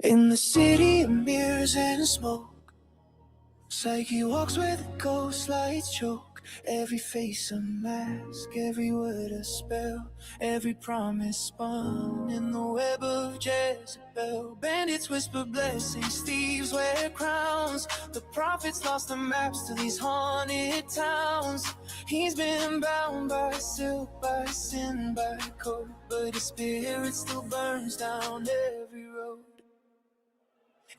In the city of mirrors and smoke, Psyche walks where the ghost lights choke. Every face a mask, every word a spell, every promise spun in the web of Jezebel. Bandits whisper blessings, thieves wear crowns. The prophets lost the maps to these haunted towns. He's been bound by silk, by sin, by code, but his spirit still burns down every road.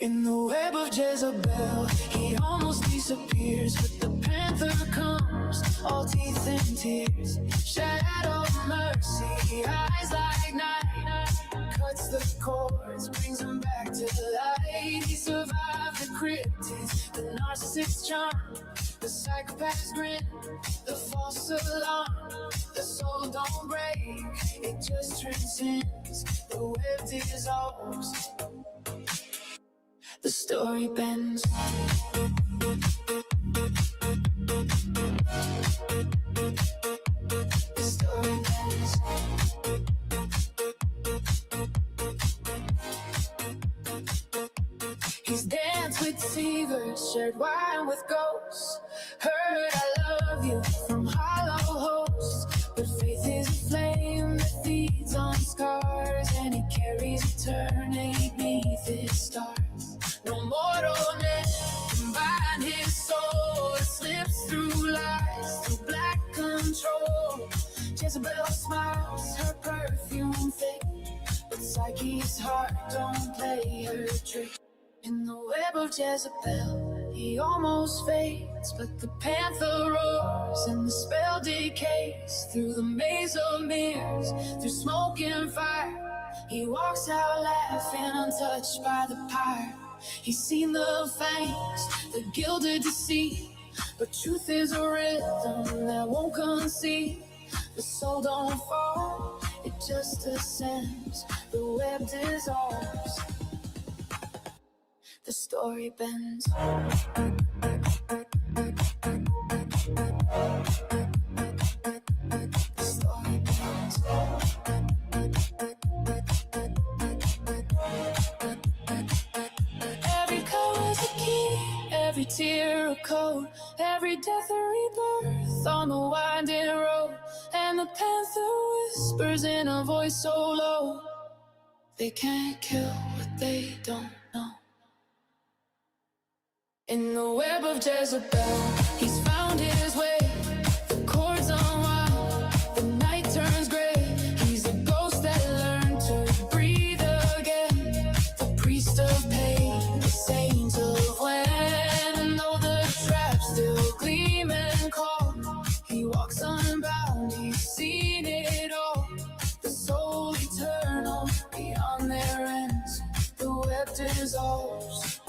In the web of Jezebel, he almost disappears, but the panther comes, all teeth and tears. Shadow of mercy, eyes like night, cuts the cords, brings him back to light. He survived the cryptids, the narcissist's charm, the psychopath's grin, the false alarm. The soul don't break, it just transcends, the web dissolves. The story bends. The story bends. He's danced with deceivers, shared wine with ghosts, heard I love you from hollow hosts. But faith is a flame that feeds on scars, and it carries eternity beneath its stars. No mortalness can bind his soul. It slips through lies, through black control. Jezebel smiles, her perfume thick, but Psyche's heart don't play her trick. In the web of Jezebel, he almost fades, but the panther roars and the spell decays. Through the maze of mirrors, through smoke and fire, he walks out laughing, untouched by the pyre. He's seen the fangs, the gilded deceit, but truth is a rhythm that won't concede. The soul don't fall, it just ascends, the web dissolves. The story bends. The story bends. Every color's a key, every tear a code, every death a rebirth on the winding road. And the panther whispers in a voice so low, they can't kill what they don't know. In the web of Jezebel, he's found his way. The cords unwound, the night turns gray. He's a ghost that learned to breathe again. The priest of pain, the saint of when. And though the traps still gleam and call, he walks unbound, he's seen it all. The soul eternal, beyond their ends, the web dissolves.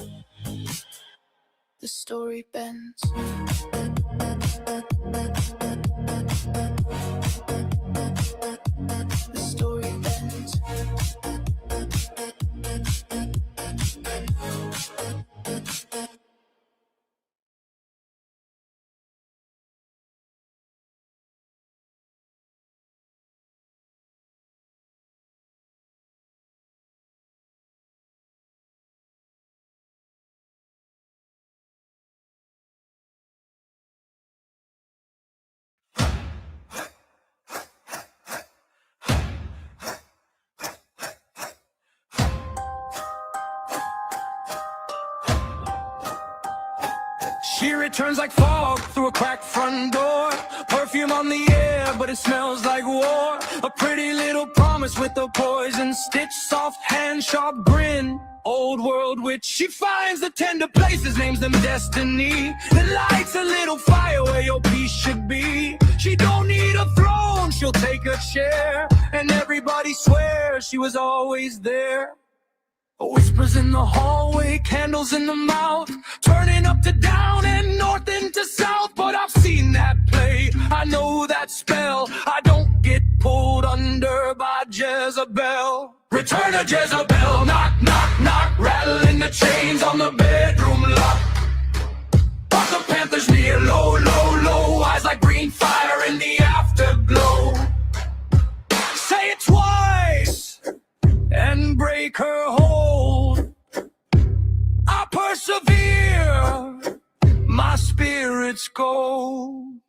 The story bends. The story bends. She returns like fog through a cracked front door. Perfume on the air, but it smells like war. A pretty little promise with a poison stitch. Soft hand, sharp grin. Old world witch. She finds the tender places, names them destiny. Then lights a little fire where your peace should be. She don't need a throne, she'll take a chair. And everybody swears she was always there. Whispers in the hallway, candles in the mouth, turning up to down and north into south. But I've seen that play, I know that spell. I don't get pulled under by Jezebel. Return to Jezebel, knock, knock, knock, rattling the chains on the bedroom lock. But the panther's near, low, low, low, eyes like green fire in the afterglow. Say it twice and break her hold. spirit's gold.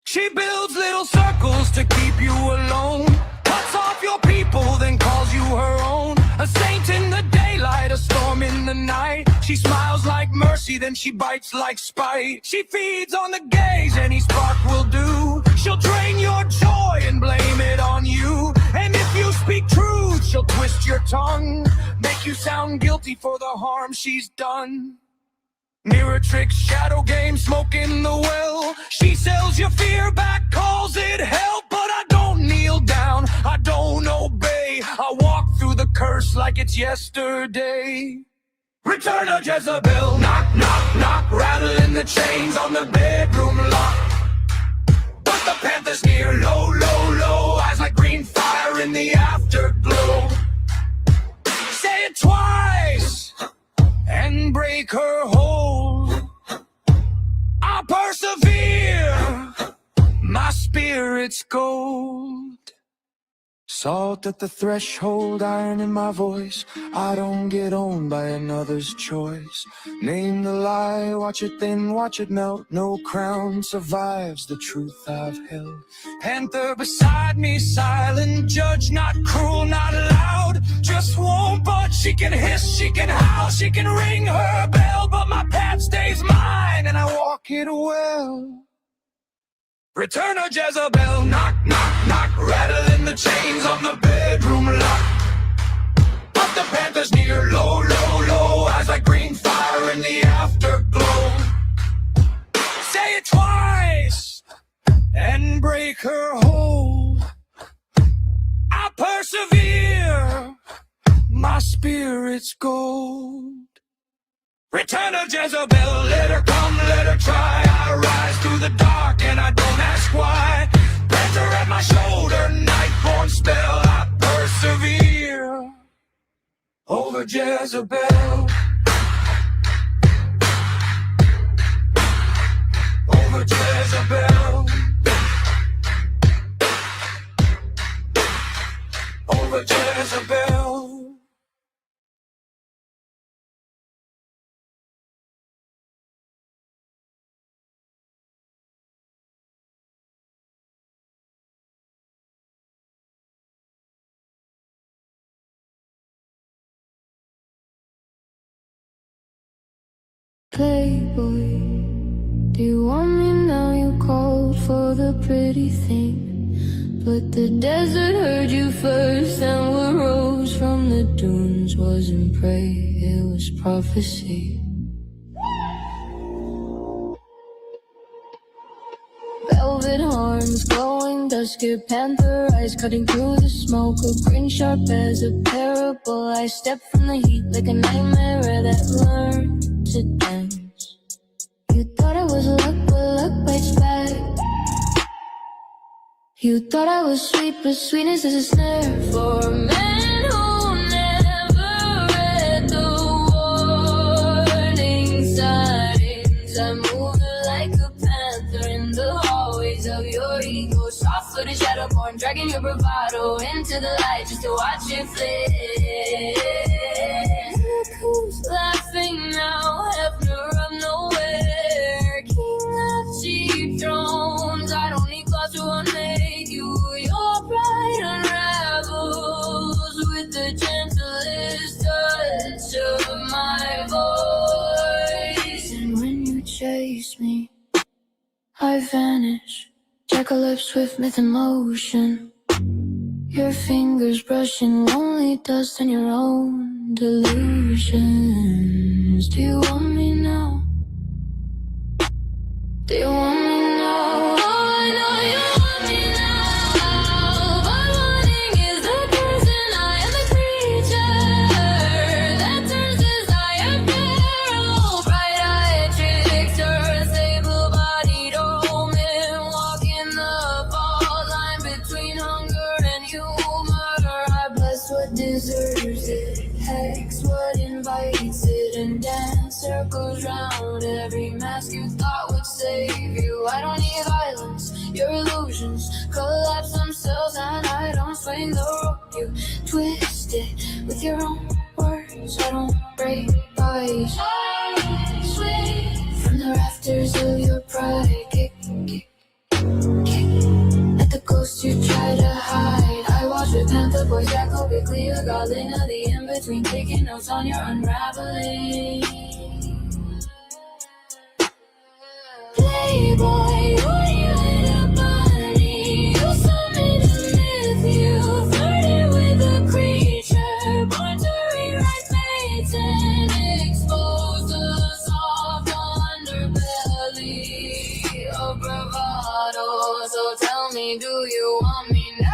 She builds little circles to keep you alone, cuts off your people, then calls you her own. A saint in the daylight, a storm in the night. She smiles like mercy, then she bites like spite. She feeds on the gaze, any spark will do. She'll drain your joy and blame it on you. And if you speak truth, she'll twist your tongue, make you sound guilty for the harm she's done. Mirror tricks, shadow games, smoke in the well. She sells your fear back, calls it hell. But I don't kneel down, I don't obey. I walk through the curse like it's yesterday. Return of Jezebel, knock, knock, knock, rattling the chains on the bedroom lock. But the panther's near, low, low, low, eyes like green fire in the afterglow. Say it twice and break her hold. I persevere, my spirit's gold. Salt at the threshold, iron in my voice. I don't get owned by another's choice. Name the lie, watch it thin, watch it melt. No crown survives the truth I've held. Panther beside me, silent judge, not cruel, not loud. Just won't budge, she can hiss, she can howl, she can ring her bell. But my path stays mine and I walk it well. Return of Jezebel, knock, knock, knock, rattling the chains on the bedroom lock. But the panther's near, low, low, low, eyes like green fire in the afterglow. Say it twice and break her hold. I persevere, my spirit's gold. Return of Jezebel, let her come, let her try. I rise through the dark and I don't ask why. Panther at my shoulder, night-born spell. I persevere over Jezebel. Over Jezebel. Over Jezebel. Playboy, do you want me now? You called for the pretty thing, but the desert heard you first, and what rose from the dunes wasn't prey, it was prophecy. Velvet horns, glowing dusky panther eyes cutting through the smoke, a grin sharp as a parable. I step from the heat like a nightmare that learned to dance. You thought I was luck, but luck bites back. You thought I was sweet, but sweetness is a snare for a man who never read the warning signs. I'm moving like a panther in the hallways of your ego. Soft-footed shadowborn, dragging your bravado into the light just to watch it flip. Look who's laughing now, Hefner of nowhere, king of cheap thrones. I don't need cloth to unmake you. Your pride unravels with the gentlest touch of my voice. And when you chase me, I vanish, jackalope with myth and motion. Your fingers brushing lonely dust on your own delusions. Do you want me now? Do you want me now? Oh, I know you want me now. But wanting is the person, I am the creature that turns desire feral. Bright-eyed trickster, sable-bodied omen, walking the fault line between hunger and humor. I bless what deserves it, hex what invites it, and dance circles round every mask you thought would save you. I don't need violence, your illusions collapse themselves, and I don't swing the rope. You twist it with your own words. I don't break ice. I swing from the rafters Panther boy, Jacko, be clear, got of the in-between, taking notes on your unraveling. Playboy, you're you little bunny. You saw me to live you, flirting with a creature, born to rewrite fates and expose the soft underbelly of bravado. So tell me, do you want me now,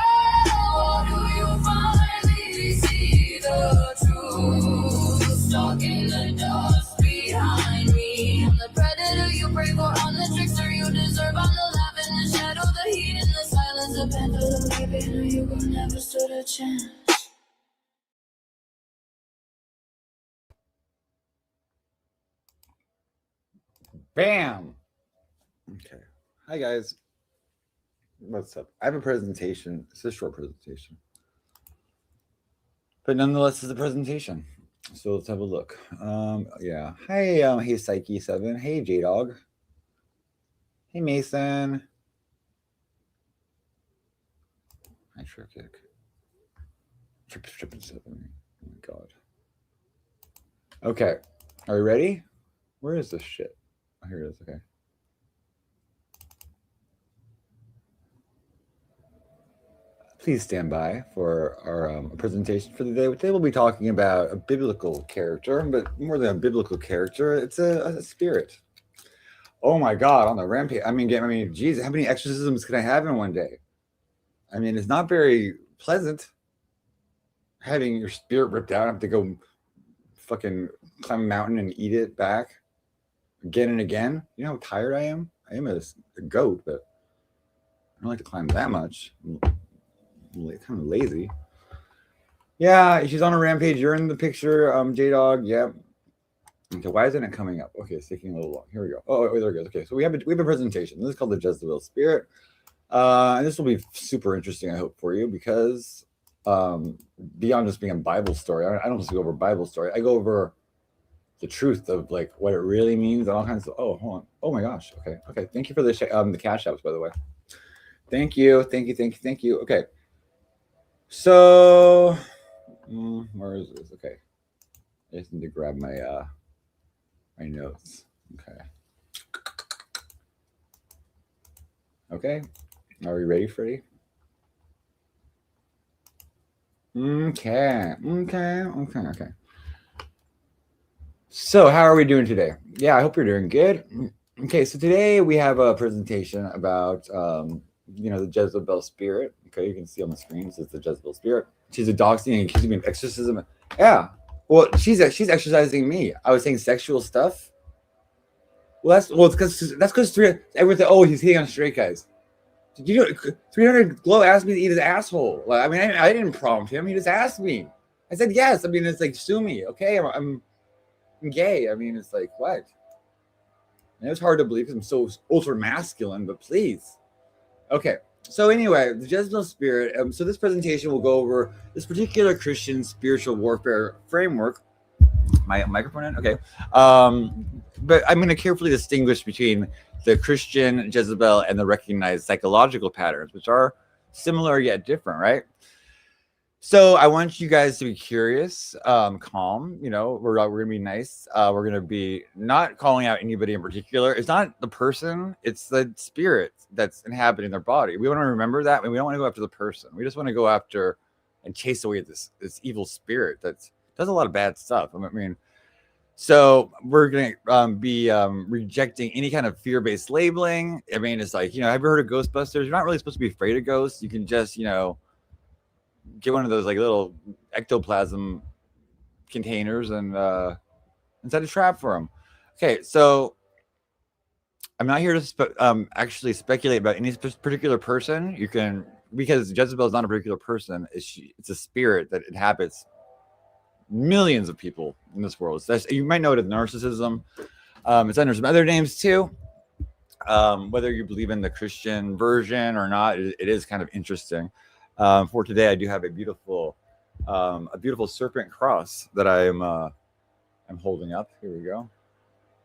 or do you finally see the truth? Stalking the dust behind me. I'm the predator you pray for, I'm the trickster you deserve. I'm the laugh in the shadow, the heat in the silence, the panther, the weeping, you could never stood a chance. Bam. Okay. Hi guys. What's up? I have a presentation. It's a short presentation, but nonetheless, it's a presentation. So let's have a look. Yeah. Hey, hey Psyche7. Hey J-Dog. Hey Mason. Hi Trick. Trippin' 7. Oh my god. Okay. Are you ready? Where is this shit? Oh, here it is. Okay. Please stand by for our presentation for the day. Today we'll be talking about a biblical character, but more than a biblical character, it's a spirit. Oh my God, on the rampage. I mean, geez, how many exorcisms can I have in one day? I mean, it's not very pleasant having your spirit ripped out. I have to go fucking climb a mountain and eat it back again and again. You know how tired I am? I am a goat, but I don't like to climb that much. Kind of lazy. Yeah, she's on a rampage. You're in the picture, J-Dog. Yep. Okay, why isn't it coming up? Okay, it's taking a little long. Here we go. Oh, there it goes. Okay, so we have a presentation. This is called the Jezebel Spirit. And this will be super interesting, I hope, for you, because beyond just being a Bible story, I don't just go over Bible story. I go over the truth of like what it really means and all kinds of. Oh, hold on. Oh my gosh. Okay. Thank you for the cash apps, by the way. Thank you. Okay. So, where is this? Okay, I just need to grab my my notes. Okay, are we ready, Freddie? Okay. So, how are we doing today? Yeah, I hope you're doing good. Okay, so today we have a presentation about the Jezebel spirit. Okay, you can see on the screen it says the Jezebel spirit. She's a doxing and accusing me of exorcism. Yeah, well, she's exercising me. I was saying sexual stuff. Well, that's because everything. Oh, he's hitting on straight guys. Did you know 300 Glow asked me to eat his asshole? Like, I mean, I didn't prompt him. He just asked me. I said yes. I mean, it's like sue me. Okay, I'm gay. I mean, it's like what? And it was hard to believe because I'm so ultra masculine. But please. Okay, so anyway, the Jezebel spirit. So this presentation will go over this particular Christian spiritual warfare framework. My microphone in? Okay. But I'm going to carefully distinguish between the Christian Jezebel and the recognized psychological patterns, which are similar yet different, right? So I want you guys to be curious, calm. You know, we're going to be nice. We're going to be not calling out anybody in particular. It's not the person; it's the spirit that's inhabiting their body. We want to remember that, and we don't want to go after the person. We just want to go after and chase away this evil spirit that does a lot of bad stuff. I mean, so we're going to be rejecting any kind of fear-based labeling. I mean, it's like, have you ever heard of Ghostbusters? You're not really supposed to be afraid of ghosts. You can just, get one of those like little ectoplasm containers and set a trap for them. Okay, so I'm not here to actually speculate about any particular person. You can, because Jezebel is not a particular person. It's a spirit that inhabits millions of people in this world. You might know it as narcissism. It's under some other names too. Whether you believe in the Christian version or not, it is kind of interesting. For today, I do have a beautiful serpent cross that I'm holding up. Here we go.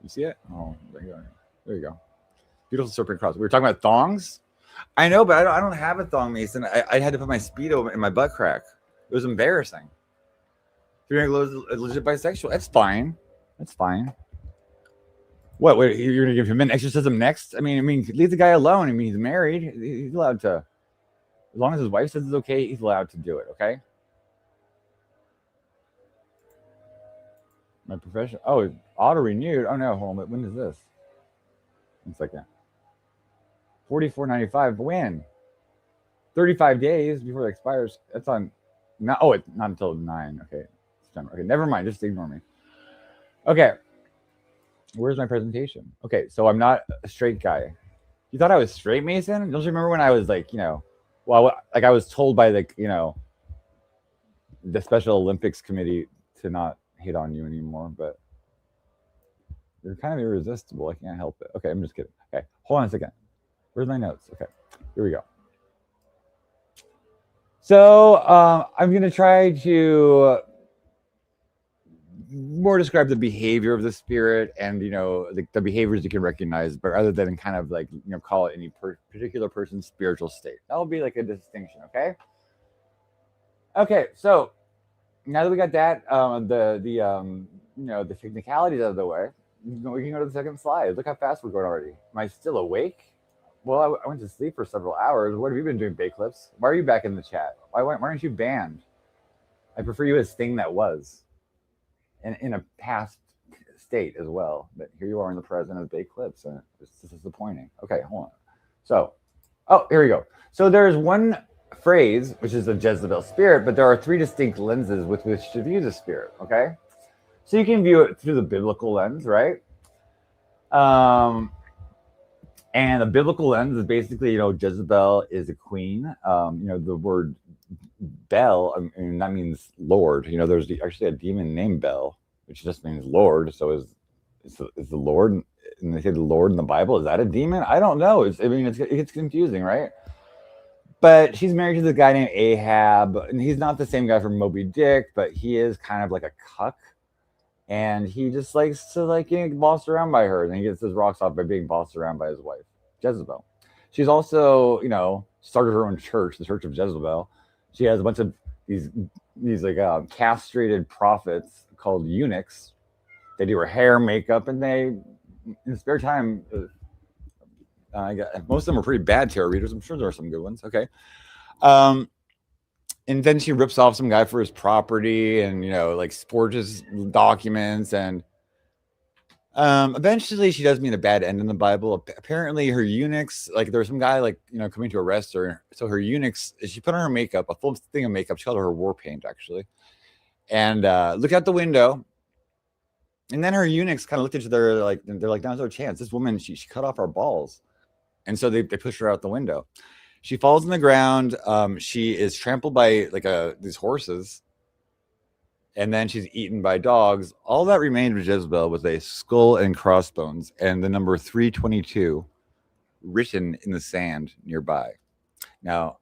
You see it? Oh, there you go. Beautiful serpent cross. We were talking about thongs. I know, but I don't have a thong, Mason. I had to put my Speedo in my butt crack. It was embarrassing. If you're a legit bisexual, that's fine. That's fine. What? Wait, you're gonna give him an exorcism next? I mean, leave the guy alone. I mean, he's married. He's allowed to, as long as his wife says it's okay. He's allowed to do it. Okay. My profession. Oh, auto renewed. Oh no, hold on. When is this? 1 second. $44.95. When? 35 days before it expires. That's on. Not. Oh, it's not until 9. Okay. September. Okay. Never mind. Just ignore me. Okay. Where's my presentation? Okay. So I'm not a straight guy. You thought I was straight, Mason? Don't you remember when I was like, well, like I was told by the Special Olympics Committee to not hit on you anymore, but you're kind of irresistible. I can't help it. Okay, I'm just kidding. Okay, hold on a second. Where's my notes? Okay, here we go. So I'm going to try to more describe the behavior of the spirit and, the behaviors you can recognize, but rather than kind of like, call it any particular person's spiritual state. That will be like a distinction, okay? Okay, so now that we got that, the technicalities out of the way, we can go to the second slide. Look how fast we're going already. Am I still awake? Well, I went to sleep for several hours. What have you been doing, Bay Clips? Why are you back in the chat? Why aren't you banned? I prefer you as Thing That Was, and in a past state as well. But here you are in the present as Bay Clips, and it's disappointing. Okay, hold on. So, here we go. So there's one phrase, which is the Jezebel spirit, but there are 3 distinct lenses with which to view the spirit, okay? So you can view it through the biblical lens, right? And the biblical lens is basically, Jezebel is a queen. The word Bel, that means Lord. There's actually a demon named Bel, which just means Lord. So is the Lord, and they say the Lord in the Bible, is that a demon? I don't know. It gets confusing, right? But she's married to this guy named Ahab, and he's not the same guy from Moby Dick, but he is kind of like a cuck. And he just likes to get bossed around by her, and he gets his rocks off by being bossed around by his wife, Jezebel. She's also, started her own church, the Church of Jezebel. She has a bunch of these castrated prophets called eunuchs. They do her hair, makeup, and they, in spare time, most of them are pretty bad tarot readers. I'm sure there are some good ones. Okay. And then she rips off some guy for his property and, forges documents. And eventually she does meet a bad end in the Bible. Apparently her eunuchs, there's some guy, coming to arrest her. So her eunuchs, she put on her makeup, a full thing of makeup. She called her war paint, actually. And look out the window. And then her eunuchs kind of looked at each other they're like, there's no chance. This woman, she cut off our balls. And so they push her out the window. She falls on the ground. She is trampled by these horses. And then she's eaten by dogs. All that remained of Jezebel was a skull and crossbones and the number 322 written in the sand nearby. Now,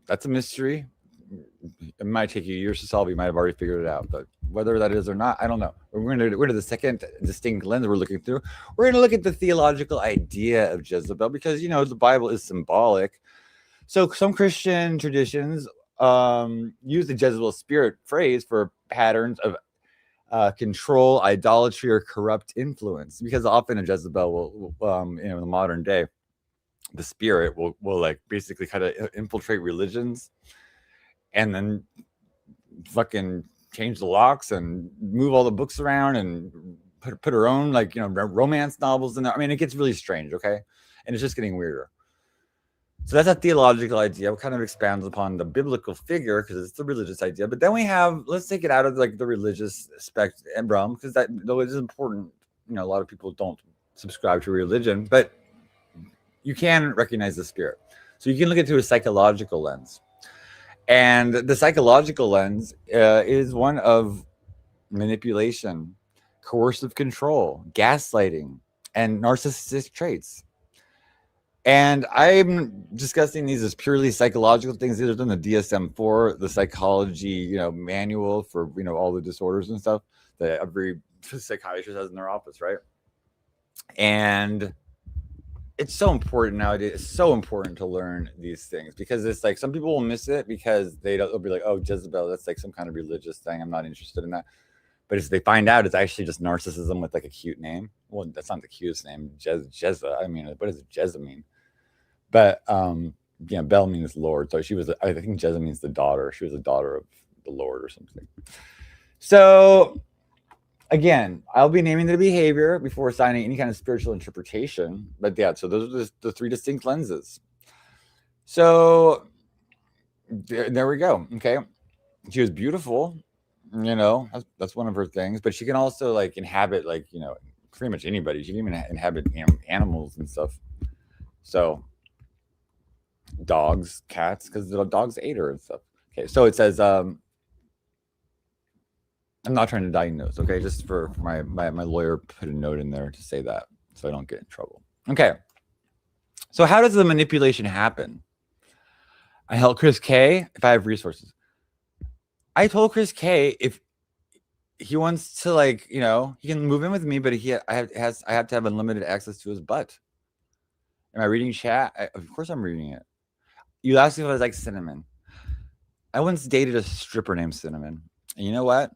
that's a mystery. It might take you years to solve. You might have already figured it out. But whether that is or not, I don't know. We're going to the second distinct lens we're looking through. We're going to look at the theological idea of Jezebel because, the Bible is symbolic. So some Christian traditions use the Jezebel spirit phrase for patterns of control, idolatry, or corrupt influence. Because often a Jezebel will in the modern day, the spirit will basically kind of infiltrate religions and then fucking change the locks and move all the books around and put her own romance novels in there. I mean, it gets really strange, okay? And it's just getting weirder. So that's a theological idea. It kind of expands upon the biblical figure because it's the religious idea. But then we have, let's take it out of the religious realm because that, though it is important, a lot of people don't subscribe to religion, but you can recognize the spirit. So you can look at it through a psychological lens. And the psychological lens is one of manipulation, coercive control, gaslighting, and narcissistic traits. And I'm discussing these as purely psychological things. These are in the DSM-4, the psychology, manual for, all the disorders and stuff that every psychiatrist has in their office, right? And it's so important nowadays. It's so important to learn these things because it's like some people will miss it because they'll be like, oh, Jezebel, that's like some kind of religious thing. I'm not interested in that. But as they find out, it's actually just narcissism with like a cute name. Well, that's not the cutest name, Jezza. I mean, what does Jezza mean? But yeah, Bel means Lord. So she was, I think Jezza means the daughter. She was a daughter of the Lord or something. So again, I'll be naming the behavior before assigning any kind of spiritual interpretation. But yeah, so those are the three distinct lenses. So there we go. Okay. She was beautiful, you know, that's one of her things. But she can also like inhabit, like, you know, pretty much anybody. She can even inhabit, you know, animals and stuff. So dogs, cats, because the dogs ate her and stuff. Okay, so it says, I'm not trying to diagnose, okay? Just for my lawyer put a note in there to say that so I don't get in trouble. Okay. So how does the manipulation happen? I help Chris K if I have resources. I told Chris K if he wants to, like, you know, he can move in with me, but I have to have unlimited access to his butt. Am I reading chat? Of course I'm reading it. You asked me if I was like Cinnamon. I once dated a stripper named Cinnamon. And you know what?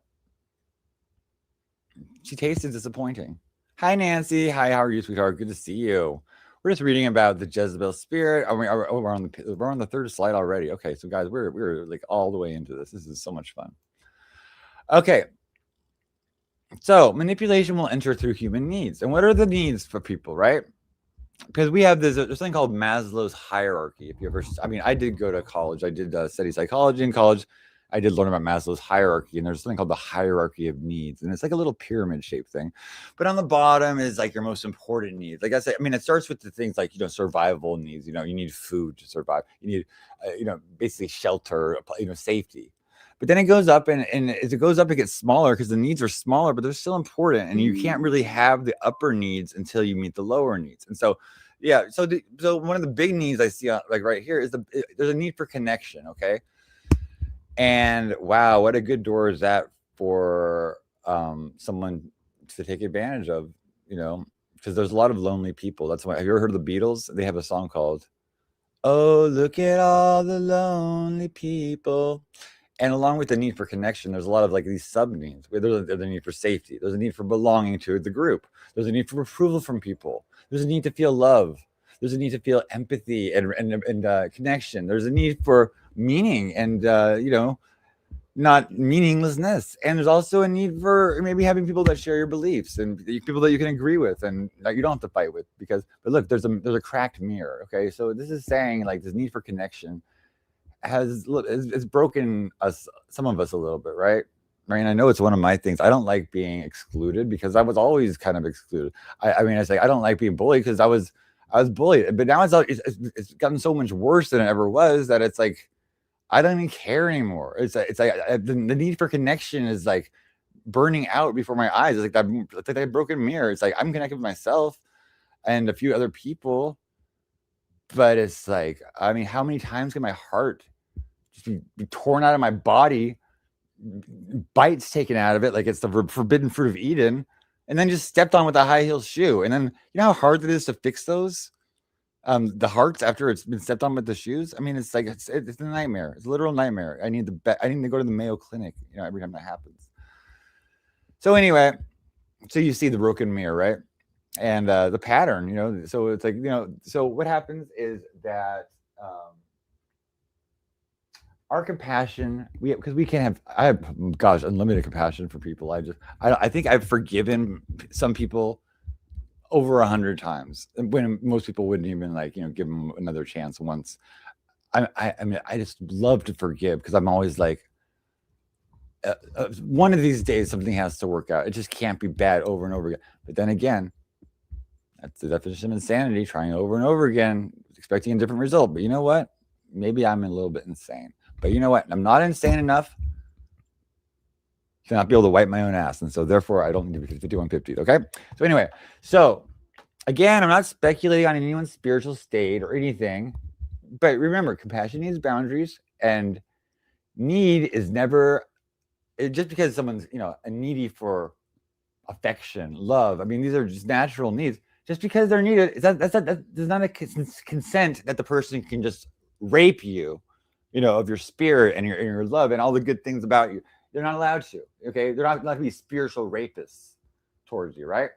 She tasted disappointing. Hi, Nancy. Hi, how are you, sweetheart? Good to see you. We're just reading about the Jezebel spirit. We're on the third slide already. Okay, so guys, we're like all the way into this. This is so much fun. Okay. So manipulation will enter through human needs. And what are the needs for people, right? Because we have there's something called Maslow's hierarchy. If you ever, I mean, I did go to college. I did study psychology in college. I did learn about Maslow's hierarchy, and there's something called the hierarchy of needs, and it's like a little pyramid shaped thing. But on the bottom is like your most important needs. Like I said, I mean, it starts with the things like, you know, survival needs. You know, you need food to survive. You need, you know, basically shelter, you know, safety. But then it goes up, and as it goes up, it gets smaller because the needs are smaller, but they're still important. And you can't really have the upper needs until you meet the lower needs. And so, yeah, so one of the big needs I see, like right here, is there's a need for connection. Okay. And wow, what a good door is that for someone to take advantage of, you know, because there's a lot of lonely people. That's why, have you ever heard of the Beatles? They have a song called, "Oh, look at all the lonely people." And along with the need for connection, there's a lot of like these sub needs. There's a need for safety. There's a need for belonging to the group. There's a need for approval from people. There's a need to feel love. There's a need to feel empathy and connection. There's a need for meaning and, you know, not meaninglessness. And there's also a need for maybe having people that share your beliefs and people that you can agree with and that you don't have to fight with. But look, there's a cracked mirror. Okay, so this is saying like this need for connection it's broken us, some of us, a little bit, right? I mean, I know it's one of my things. I don't like being excluded because I was always kind of excluded. I mean, I say I don't like being bullied because I was bullied, but now it's gotten so much worse than it ever was that it's like I don't even care anymore. It's like the need for connection is like burning out before my eyes. It's like that broken mirror. It's like I'm connected with myself and a few other people, but it's like, I mean, how many times can my heart just be torn out of my body, bites taken out of it, like it's the forbidden fruit of Eden, and then just stepped on with a high heel shoe? And then you know how hard it is to fix those, the hearts after it's been stepped on with the shoes. I mean, it's like it's a nightmare. It's a literal nightmare. I need to go to the Mayo Clinic, you know, every time that happens. So anyway, so you see the broken mirror, right? And the pattern, you know, so it's like, you know, so what happens is that our compassion, because we can't have, I have, gosh, unlimited compassion for people. I think I've forgiven some people over 100 times when most people wouldn't even, like, you know, give them another chance once. I mean, I just love to forgive because I'm always like, one of these days something has to work out. It just can't be bad over and over again. But then again, that's the definition of insanity, trying over and over again, expecting a different result. But you know what? Maybe I'm a little bit insane. But you know what? I'm not insane enough to not be able to wipe my own ass. And so therefore, I don't need to be 5150. Okay? So anyway, so again, I'm not speculating on anyone's spiritual state or anything. But remember, compassion needs boundaries, and need is never, just because someone's, you know, a needy for affection, love. I mean, these are just natural needs. Just because they're needed, that does not a consent that the person can just rape you, of your spirit and your love and all the good things about you. They're not allowed to. Okay, they're not allowed to be spiritual rapists towards you, right?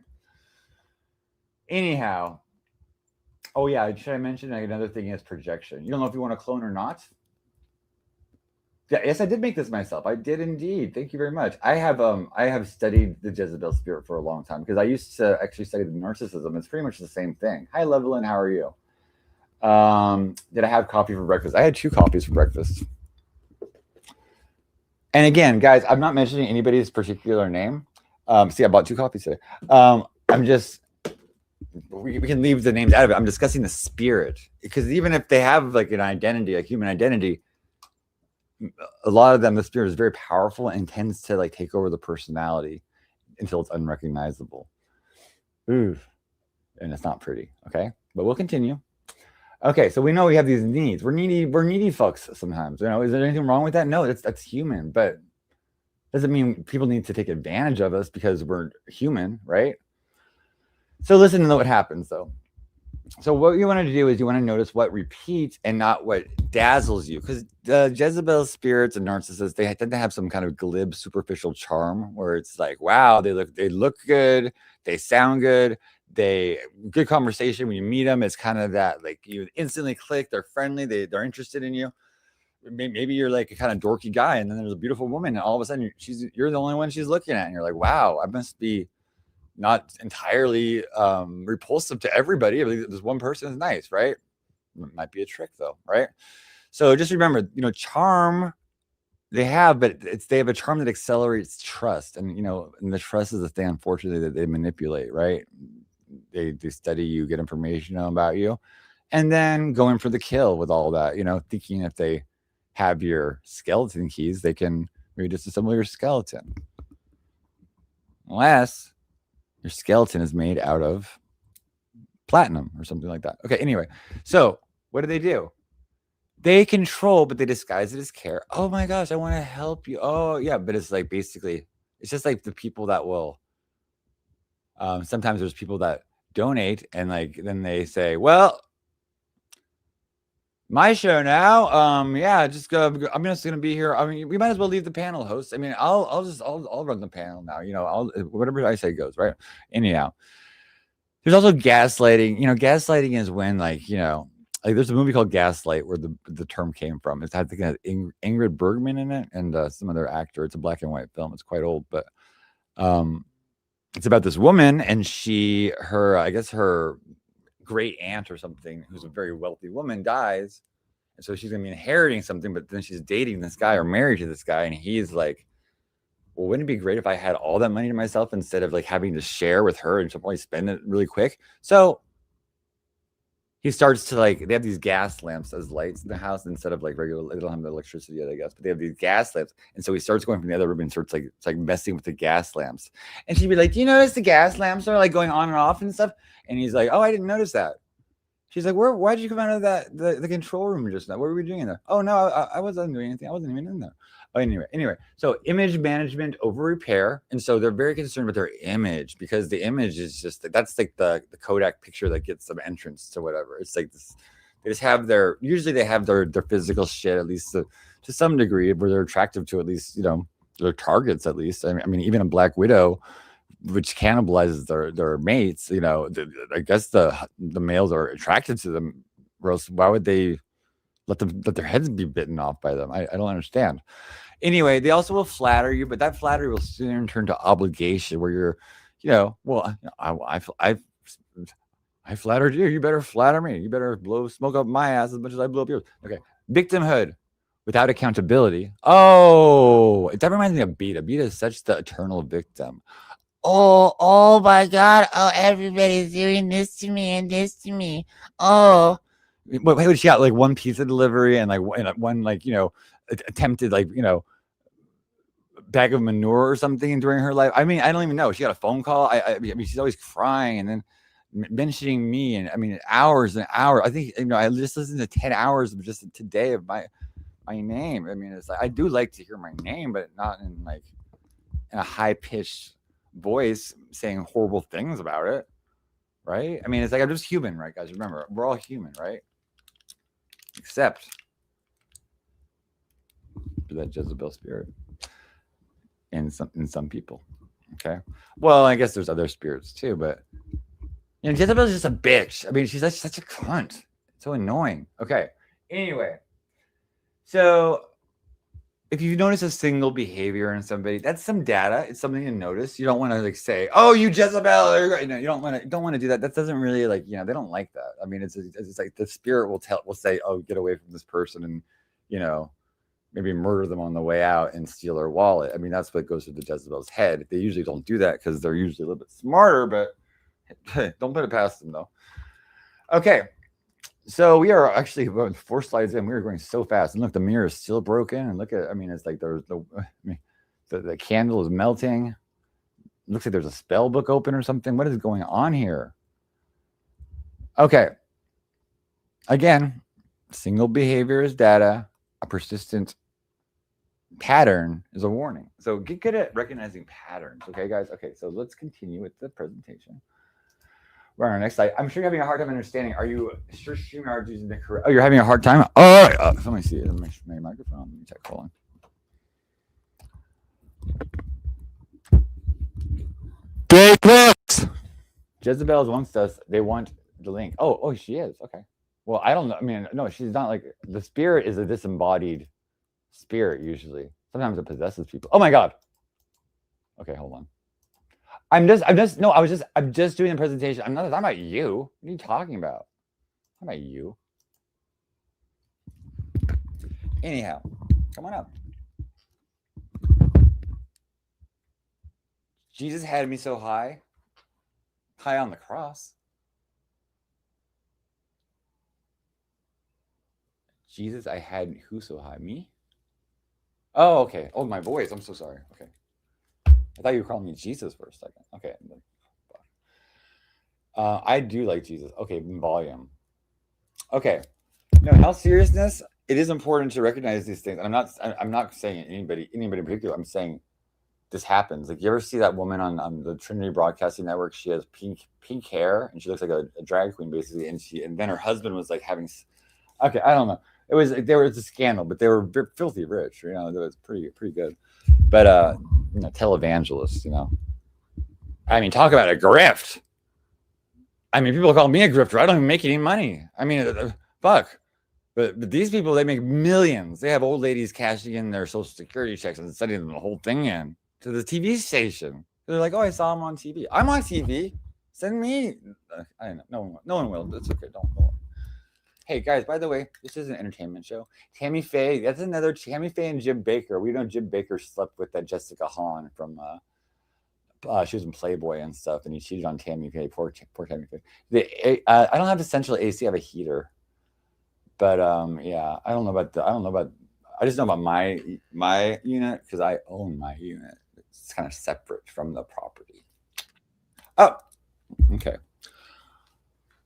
Anyhow, oh yeah, should I mention another thing is projection? You don't know if you want to clone or not. Yeah, yes, I did make this myself. I did indeed. Thank you very much. I have studied the Jezebel spirit for a long time because I used to actually study the narcissism. It's pretty much the same thing. Hi, Levelin, how are you? Did I have coffee for breakfast? I had 2 coffees for breakfast. And again, guys, I'm not mentioning anybody's particular name. See, I bought 2 coffees today. I'm just, we can leave the names out of it. I'm discussing the spirit because even if they have like an identity, like human identity, a lot of them, the spirit is very powerful and tends to like take over the personality until it's unrecognizable. Ooh, and it's not pretty. Okay, but we'll continue. Okay, so we know we have these needs. We're needy folks sometimes. Is there anything wrong with that? No, that's human, but doesn't mean people need to take advantage of us because we're human, right? So listen to what happens though. So what you want to do is you want to notice what repeats and not what dazzles you, because the Jezebel spirits and narcissists, they tend to have some kind of glib, superficial charm where it's like, wow, they look good, they sound good, good conversation when you meet them. It's kind of that like you instantly click, they're friendly, they're interested in you. Maybe you're like a kind of dorky guy, and then there's a beautiful woman, and all of a sudden you're the only one she's looking at, and you're like, wow, I must be not entirely repulsive to everybody. This one person is nice, right? It might be a trick though, right? So just remember, charm they have, but they have a charm that accelerates trust, and and the trust is the thing, unfortunately, that they manipulate, right? They study you, get information about you, and then go in for the kill with all that, thinking if they have your skeleton keys, they can maybe disassemble your skeleton. Unless your skeleton is made out of platinum or something like that. Okay, anyway, so what do? They control, but they disguise it as care. Oh my gosh, I want to help you. Oh yeah, but it's like basically, it's just like the people that will, sometimes there's people that donate and like, then they say, well, my show now. Yeah, just go. I'm just gonna be here. I mean, we might as well leave the panel, host. I mean, I'll run the panel now. Whatever I say goes, right? Anyhow, there's also gaslighting. Gaslighting is when like there's a movie called Gaslight where the term came from. It's had Ingrid Bergman in it and some other actor. It's a black and white film. It's quite old, but it's about this woman and I guess her great aunt or something, who's a very wealthy woman, dies, and so she's gonna be inheriting something, but then she's dating this guy or married to this guy, and he's like, well, wouldn't it be great if I had all that money to myself instead of like having to share with her and she'll probably spend it really quick? So he starts to like, they have these gas lamps as lights in the house instead of like regular, they don't have the electricity yet, I guess, but they have these gas lamps. And so he starts going from the other room and starts like messing with the gas lamps. And she'd be like, do you notice the gas lamps are like going on and off and stuff? And he's like, oh, I didn't notice that. She's like, why did you come out of the control room just now? What were we doing in there? Oh no, I wasn't doing anything. I wasn't even in there. Oh, anyway, so image management over repair. And so they're very concerned with their image because the image is that's like the Kodak picture that gets them entrance to whatever. It's like this, they just have usually they have their physical shit, at least to some degree, where they're attractive to at least, their targets at least. I mean, even a Black Widow, which cannibalizes their mates, I guess the males are attracted to them, or else why would they let their heads be bitten off by them? I don't understand. Anyway, they also will flatter you, but that flattery will soon turn to obligation where you're, well, I flattered you. You better flatter me. You better blow smoke up my ass as much as I blow up yours. Okay. Victimhood without accountability. Oh, that reminds me of Beta. Beta is such the eternal victim. Oh my God. Oh, everybody's doing this to me and this to me. Oh, wait, she got like one pizza delivery and like one like, attempted like, bag of manure or something during her life. I mean, I don't even know. She got a phone call. I mean, she's always crying and then mentioning me, and I mean, hours and hours. I think, I just listened to 10 hours of just today of my name. I mean, it's like, I do like to hear my name, but not in like in a high pitched voice saying horrible things about it. right? I mean, it's like I'm just human, right, guys? Remember, we're all human, right? Except for that Jezebel spirit in some people. Okay. Well, I guess there's other spirits too, but you know, Jezebel's just a bitch. I mean, she's like such a cunt. It's so annoying. Okay. Anyway, so if you notice a single behavior in somebody, that's some data. It's something to notice. You don't want to like say, "Oh, you Jezebel," or you know, you don't want to do that. That doesn't really like, you know, they don't like that. I mean, it's like the spirit will say, "Oh, get away from this person," and you know, maybe murder them on the way out and steal their wallet. I mean, that's what goes through the Jezebel's head. They usually don't do that because they're usually a little bit smarter, but don't put it past them though. Okay. So we are actually about 4 slides in. We were going so fast, and look, the mirror is still broken. And look at, I mean, it's like there's the candle is melting. Looks like there's a spell book open or something. What is going on here? Okay. Again, single behavior is data. A persistent pattern is a warning. So get good at recognizing patterns. Okay, guys. Okay, so let's continue with the presentation. We're on our next slide. I'm sure you're having a hard time understanding. Are you sure StreamYard using the correct? Oh, you're having a hard time. Oh, let me see it. Let me my microphone. Let me check. Hold on. Big books. Jezebel is amongst us. They want the link. Oh, she is. Okay. Well, I don't know. I mean, no, she's not like the spirit is a disembodied spirit usually. Sometimes it possesses people. Oh my God. Okay, hold on. I'm just doing the presentation. I'm not talking about you. What are you talking about? How about you? Anyhow, come on up. Jesus had me so high on the cross. Jesus, I had who so high? Me? Oh, okay. Oh, my voice. I'm so sorry. Okay. I thought you were calling me Jesus for a second. Okay. I do like Jesus. Okay, volume. Okay. No, in all seriousness, it is important to recognize these things. And I'm not saying anybody in particular. I'm saying this happens. Like, you ever see that woman on the Trinity Broadcasting Network? She has pink hair and she looks like a drag queen basically. And then her husband was like having. Okay, I don't know. There was a scandal, but they were filthy rich. You know, it was pretty good. But you know, televangelists. You know, I mean, talk about a grift. I mean, people call me a grifter. I don't even make any money. I mean, fuck. But these people, they make millions. They have old ladies cashing in their Social Security checks and sending them the whole thing in to the TV station. They're like, "Oh, I saw him on TV. I'm on TV. Send me." I don't know. No one will. It's okay. Don't. Hey guys, by the way, this is an entertainment show. Tammy Faye, that's another Tammy Faye and Jim Baker. We know Jim Baker slept with that Jessica Hahn from she was in Playboy and stuff, and he cheated on Tammy Faye. Poor Tammy Faye. I don't have essential AC. I have a heater, but yeah, I just know about my unit because I own my unit. It's kind of separate from the property. Oh, okay.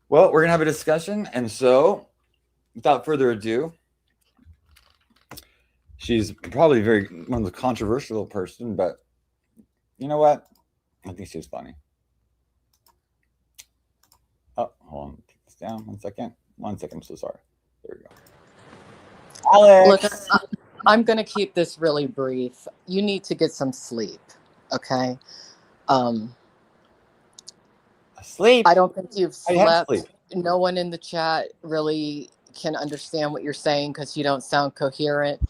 Well, we're gonna have a discussion, and so without further ado, she's probably one of the controversial person, but you know what? I think she's funny. Oh, hold on, take this down 1 second. 1 second. I'm so sorry. There we go. Alex. Look, I'm going to keep this really brief. You need to get some sleep, okay? Sleep. I don't think you've slept. Sleep. No one in the chat really can understand what you're saying because you don't sound coherent.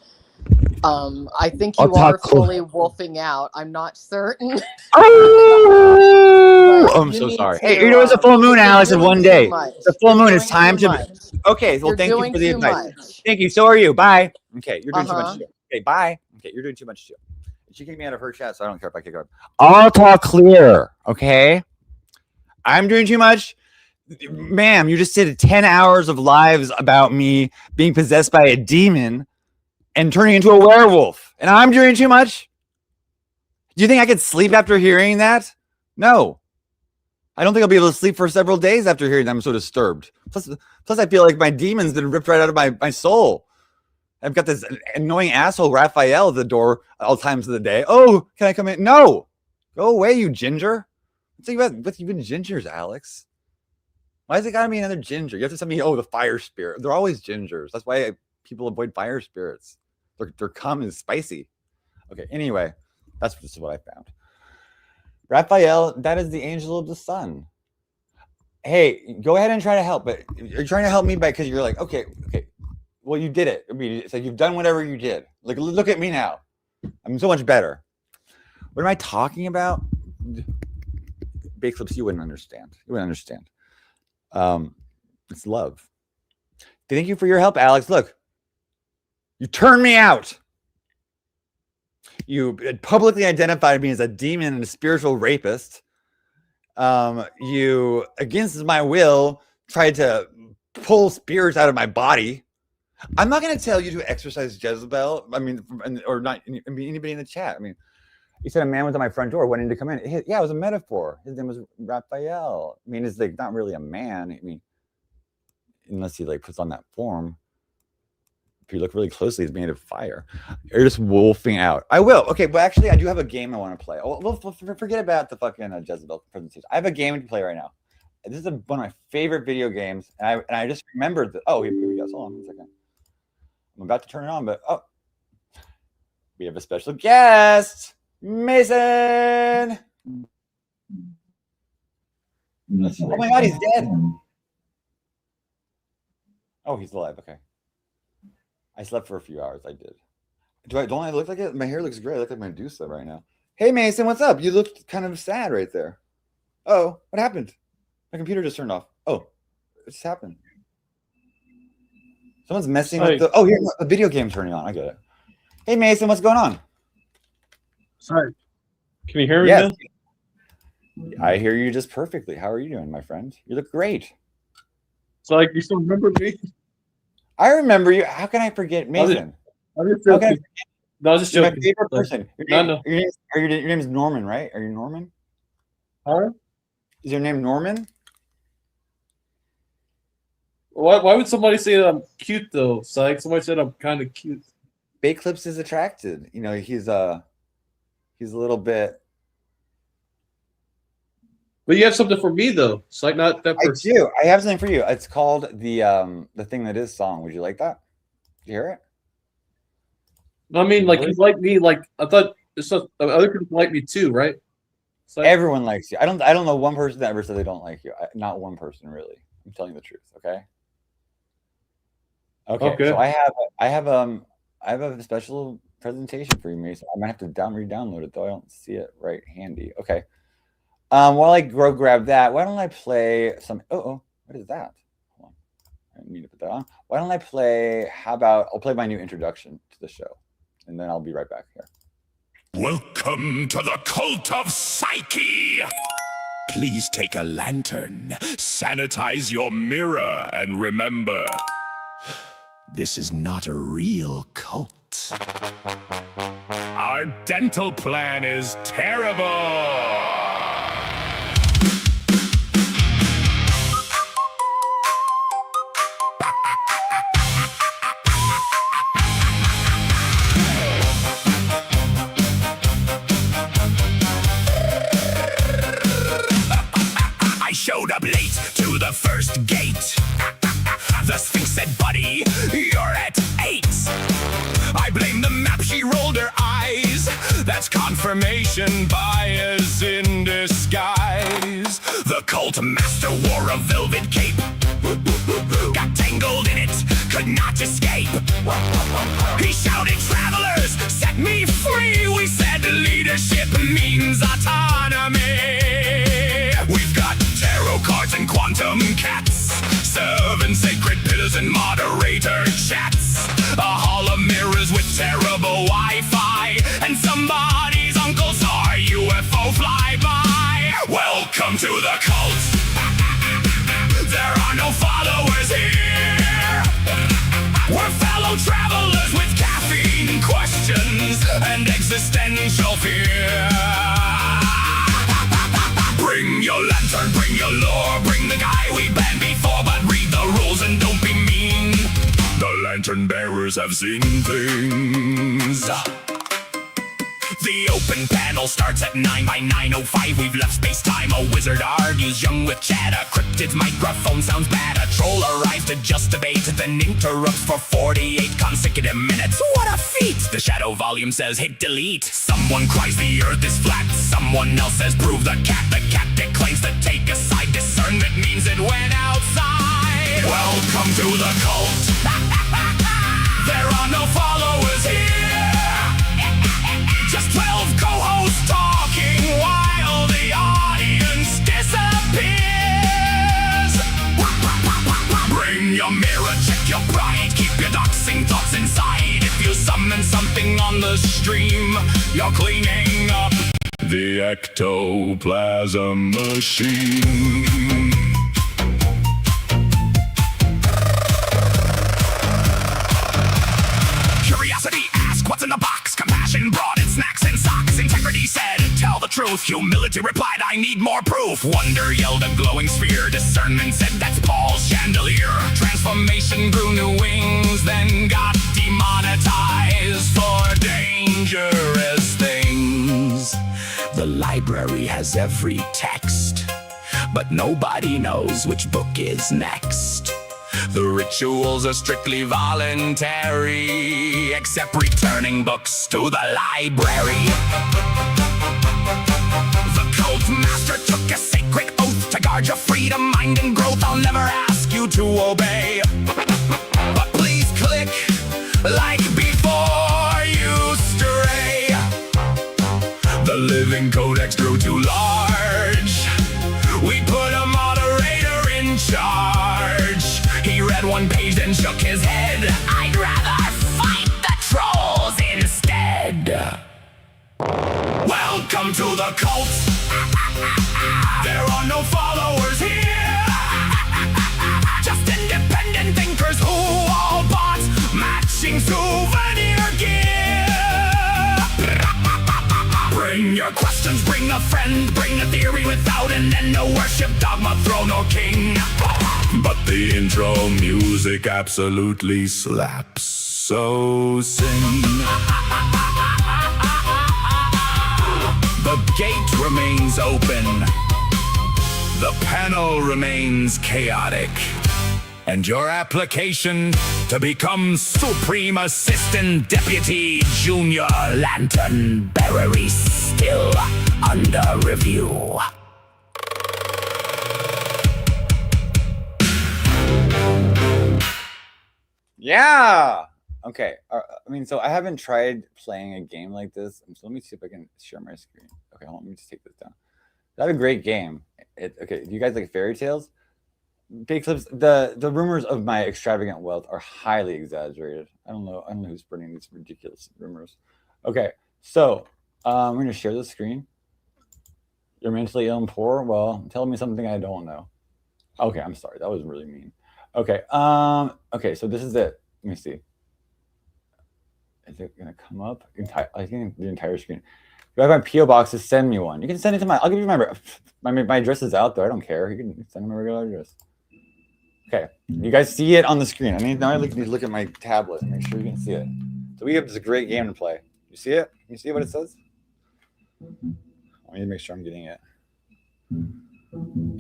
I think you are fully wolfing out. I'm not certain. Oh, I'm so sorry. Hey, you know, it's a full moon, Alex, in one day. The full moon is time to. Okay, well, thank you for the advice. Thank you. So are you. Bye. Okay, you're doing too much. Okay, bye. Okay, you're doing too much too. She kicked me out of her chat, so I don't care if I kick her. I'll talk clear. Okay. I'm doing too much. Ma'am, you just did 10 hours of lives about me being possessed by a demon and turning into a werewolf. And I'm doing too much? Do you think I could sleep after hearing that? No. I don't think I'll be able to sleep for several days after hearing that. I'm so disturbed. Plus I feel like my demon's been ripped right out of my soul. I've got this annoying asshole Raphael at the door all times of the day. Oh, can I come in? No. Go away, you ginger. What's you and gingers, Alex? Why is it gotta be another ginger? You have to tell me, oh, the fire spirit. They're always gingers. That's why people avoid fire spirits. Their cum is spicy. Okay, anyway, that's just what I found. Raphael, that is the angel of the sun. Hey, go ahead and try to help, but you're trying to help me because you're like, okay, well, you did it. I mean, it's like you've done whatever you did. Like, look at me now. I'm so much better. What am I talking about? Big Clips, you wouldn't understand. You wouldn't understand. It's love. Thank you for your help, Alex. Look, you turned me out. You publicly identified me as a demon and a spiritual rapist. You, against my will, tried to pull spirits out of my body. I'm not going to tell you to exorcise Jezebel. I mean, or not. I mean, anybody in the chat. I mean, you said a man was at my front door wanting to come in. Yeah, it was a metaphor. His name was Raphael. I mean, it's like not really a man. I mean, unless he like puts on that form. If you look really closely, he's made of fire. You're just wolfing out. I will. Okay, but actually, I do have a game I want to play. Oh, well, forget about the fucking Jezebel presentation. I have a game to play right now. This is one of my favorite video games, and I just remembered that. Oh, here we go. Hold on a second. I'm about to turn it on, but we have a special guest, Mason. Oh my God, he's dead. Oh, he's alive. Okay. I slept for a few hours. I did. Don't I look like it? My hair looks great. I look like Medusa right now. Hey, Mason, what's up? You looked kind of sad right there. Oh, what happened? My computer just turned off. Oh, what just happened? Someone's messing with the... Oh, here, the video game turning on. I get it. Hey, Mason, what's going on? Sorry. Can you hear me? Yes. I hear you just perfectly. How are you doing, my friend? You look great. So, like, you still remember me? I remember you. How can I forget Mason? I'm just joking. No, I was just You're joking. my favorite person. No. Your name is Norman, right? Are you Norman? Huh? Is your name Norman? Why would somebody say that I'm cute though? So like somebody said I'm kind of cute. Bay Clips is attracted. You know, he's a little bit. But you have something for me though. It's like not that person. I do. I have something for you. It's called the thing that is song. Would you like that? Did you hear it? No, I mean, like you like me. Like I thought, it's not, other people like me too, right? Like, everyone likes you. I don't know one person that ever said they don't like you. Not one person really. I'm telling you the truth. Okay. Okay. So I have a special presentation for you, Mason. I might have to re-download it though. I don't see it right handy. Okay. While I grab that, why don't I play some? Oh, what is that? Hold on. I didn't mean to put that on. Why don't I play? How about I'll play my new introduction to the show, and then I'll be right back here. Welcome to the cult of Psyche. Please take a lantern, sanitize your mirror, and remember, this is not a real cult. Our dental plan is terrible. Showed up late to the first gate. The Sphinx said, buddy, you're at 8. I blame the map, she rolled her eyes. That's confirmation bias in disguise. The cult master wore a velvet cape. Got tangled in it, could not escape. He shouted, travelers, set me free. We said leadership means autonomy. We've got tarot cards and quantum cats, 7 sacred pillars and moderator chats, a hall of mirrors with terrible Wi-Fi, and somebody's uncle saw a UFO flyby. Welcome to the cult. There are no followers here. We're fellow travelers with caffeine questions and existential fear. Bring your lantern, bring your lore, bring the guy we banned before, but read the rules and don't be mean. The lantern bearers have seen things. The open panel starts at 9 by 9:05. We've left space-time. A wizard argues young with chat. A cryptid microphone sounds bad. A troll arrives to just debate, then interrupts for 48 consecutive minutes. What a feat! The shadow volume says hit delete. Someone cries the earth is flat. Someone else says prove the cat. The cat declines to take a side. Discernment means it went outside. Welcome to the cult. There are no followers here. Just 12 co-hosts talking while the audience disappears. Bring your mirror, check your pride. Keep your doxing thoughts inside. If you summon something on the stream, you're cleaning up the ectoplasm machine. Curiosity asked, what's in the box? Compassion brought in snacks and socks. Integrity said, tell the truth. Humility replied, I need more proof. Wonder yelled a glowing sphere. Discernment said, that's Paul's chandelier. Transformation grew new wings, then got demonetized for dangerous things. The library has every text, but nobody knows which book is next. The rituals are strictly voluntary, except returning books to the library. The cult master took a sacred oath to guard your freedom, mind, and growth. I'll never ask you to obey, but please click like before you stray. The living codex grew too large. We put a moderator in charge. He read one page, then shook his head. I'd rather fight the trolls instead. Welcome to the cult. There are no followers here. Just independent thinkers who all bought matching souvenir gear. Bring your questions, bring a friend, bring a theory without an end. No worship, dogma, throne, or king. But the intro music absolutely slaps. So sing. The gate remains open. The panel remains chaotic. And your application to become Supreme Assistant Deputy Junior Lantern Bearer is still under review. Yeah. Okay. I mean, so I haven't tried playing a game like this. So let me see if I can share my screen. Okay, hold on. Let me just take this down. That's a great game. Okay. Do you guys like fairy tales? Big clips. The rumors of my extravagant wealth are highly exaggerated. I don't know who's spreading these ridiculous rumors. Okay. So I'm going to share the screen. You're mentally ill and poor? Well, tell me something I don't know. Okay. I'm sorry. That was really mean. Okay. Okay. So this is it. Let me see. Is it gonna come up? I think the entire screen. If you have my PO boxes, send me one. You can send it to I'll give you my address is out there. I don't care. You can send me my regular address. Okay. You guys see it on the screen. I mean, now I need to look at my tablet and make sure you can see it. So we have this great game to play. You see it? You see what it says? I need to make sure I'm getting it.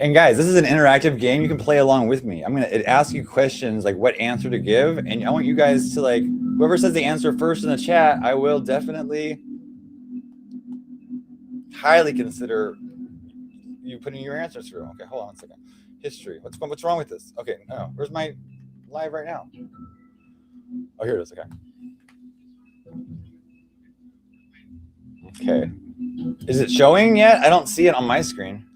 And guys, this is an interactive game. You can play along with me. It asks you questions like what answer to give, and I want you guys to whoever says the answer first in the chat, I will definitely highly consider you putting your answers through. Okay, hold on a second. History. What's wrong with this? Okay, no. Where's my live right now? Oh, here it is. Okay. Okay. Is it showing yet? I don't see it on my screen.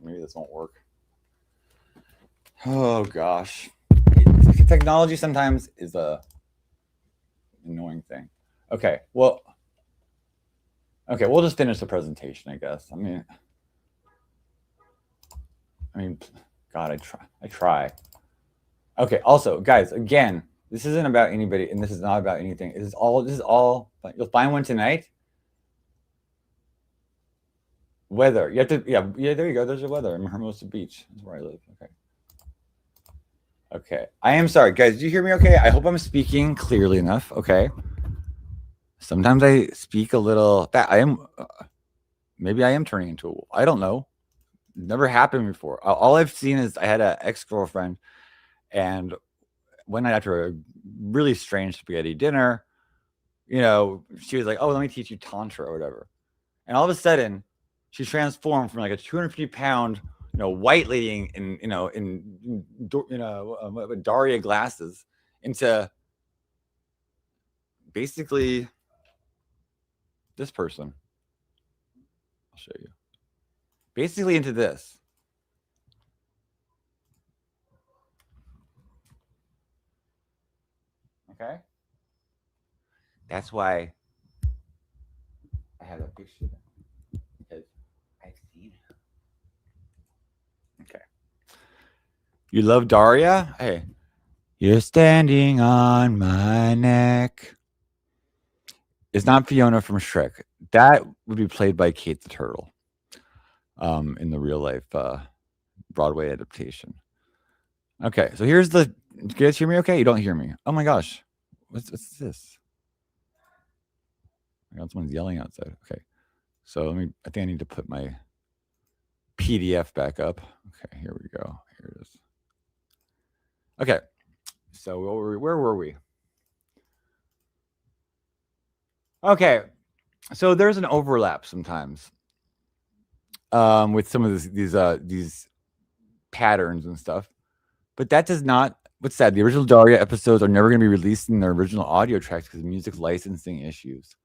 Maybe this won't work. Oh gosh. Technology sometimes is a annoying thing. Okay, well, we'll just finish the presentation, I guess. I mean, God, I try. Okay, also, guys, again, this isn't about anybody, and this is not about anything. This is all. You'll find one tonight. Weather. You have to, yeah. There you go. There's your weather. I'm Hermosa Beach. That's where I live. Okay. I am sorry, guys. Do you hear me? Okay. I hope I'm speaking clearly enough. Okay. Sometimes I speak a little. I am. Maybe I am turning into a wolf. I don't know. Never happened before. All I've seen is I had an ex-girlfriend, and one night after a really strange spaghetti dinner, she was like, "Oh, let me teach you tantra or whatever," and all of a sudden, she transformed from like a 250-pound, white lady in Daria glasses into basically this person. I'll show you. Basically into this. Okay? That's why I have a picture. Because I've seen her. Okay. You love Daria? Hey. You're standing on my neck. It's not Fiona from Shrek. That would be played by Kate the Turtle. In the real life Broadway adaptation. Okay, so here's the. You guys hear me? Okay, you don't hear me. Oh my gosh, what's this? I got someone's yelling outside. Okay, so I think I need to put my PDF back up. Okay, here we go. Here it is. Okay, so where were we? Okay, so there's an overlap sometimes. With some of these patterns and stuff, but that does not. What's sad? The original Daria episodes are never going to be released in their original audio tracks because of music licensing issues.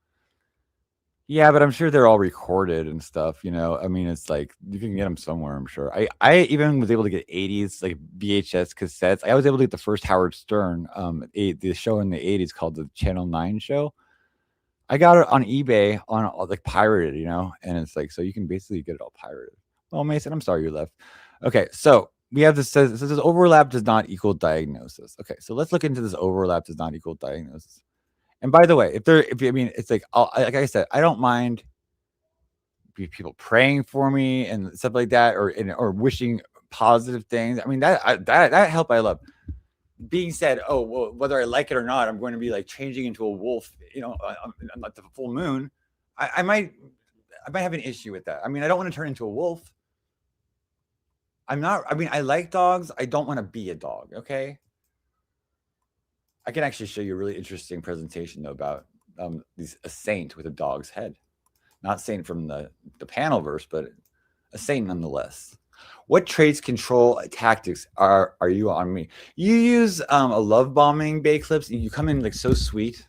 Yeah, but I'm sure they're all recorded and stuff. I mean, it's like you can get them somewhere. I'm sure. I even was able to get 80s like VHS cassettes. I was able to get the first Howard Stern, the show in the 80s called the Channel 9 show. I got it on eBay on like pirated, and it's like, so you can basically get it all pirated. Well, Mason, I'm sorry you left. Okay, so we have this says overlap does not equal diagnosis. Okay, so let's look into this overlap does not equal diagnosis. And by the way, it's like, like I said, I don't mind people praying for me and stuff like that, or wishing positive things. I mean, that help I love. Being said, oh well, whether I like it or not, I'm going to be like changing into a wolf, at the full moon. I might have an issue with that. I mean, I don't want to turn into a wolf. I like dogs. I don't want to be a dog. Okay. I can actually show you a really interesting presentation though about a saint with a dog's head, not saint from the panel verse, but a saint nonetheless. What traits, control, tactics are you on me? You use a love bombing Bay Clips. You come in like so sweet,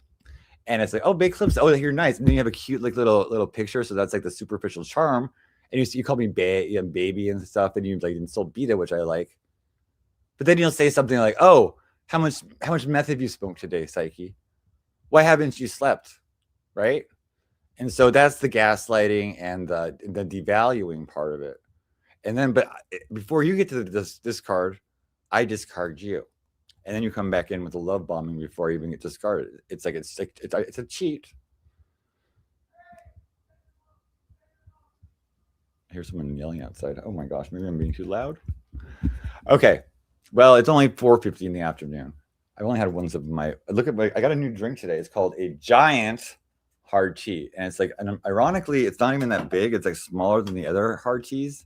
and it's like, oh, Bay Clips, oh, you're nice. And then you have a cute like little picture, so that's like the superficial charm. And you call me baby and stuff, and you like insult Beta, which I like. But then you'll say something like, oh, how much meth have you smoked today, Psyche? Why haven't you slept? Right? And so that's the gaslighting and the devaluing part of it. And then, but before you get to the discard, I discard you, and then you come back in with a love bombing before you even get discarded. It's a cheat. I hear someone yelling outside. Oh my gosh, maybe I'm being too loud. Okay, well, it's only 4:50 in the afternoon. I've only had one sip of I got a new drink today. It's called a giant hard tea, and it's like, and ironically, it's not even that big. It's like smaller than the other hard teas.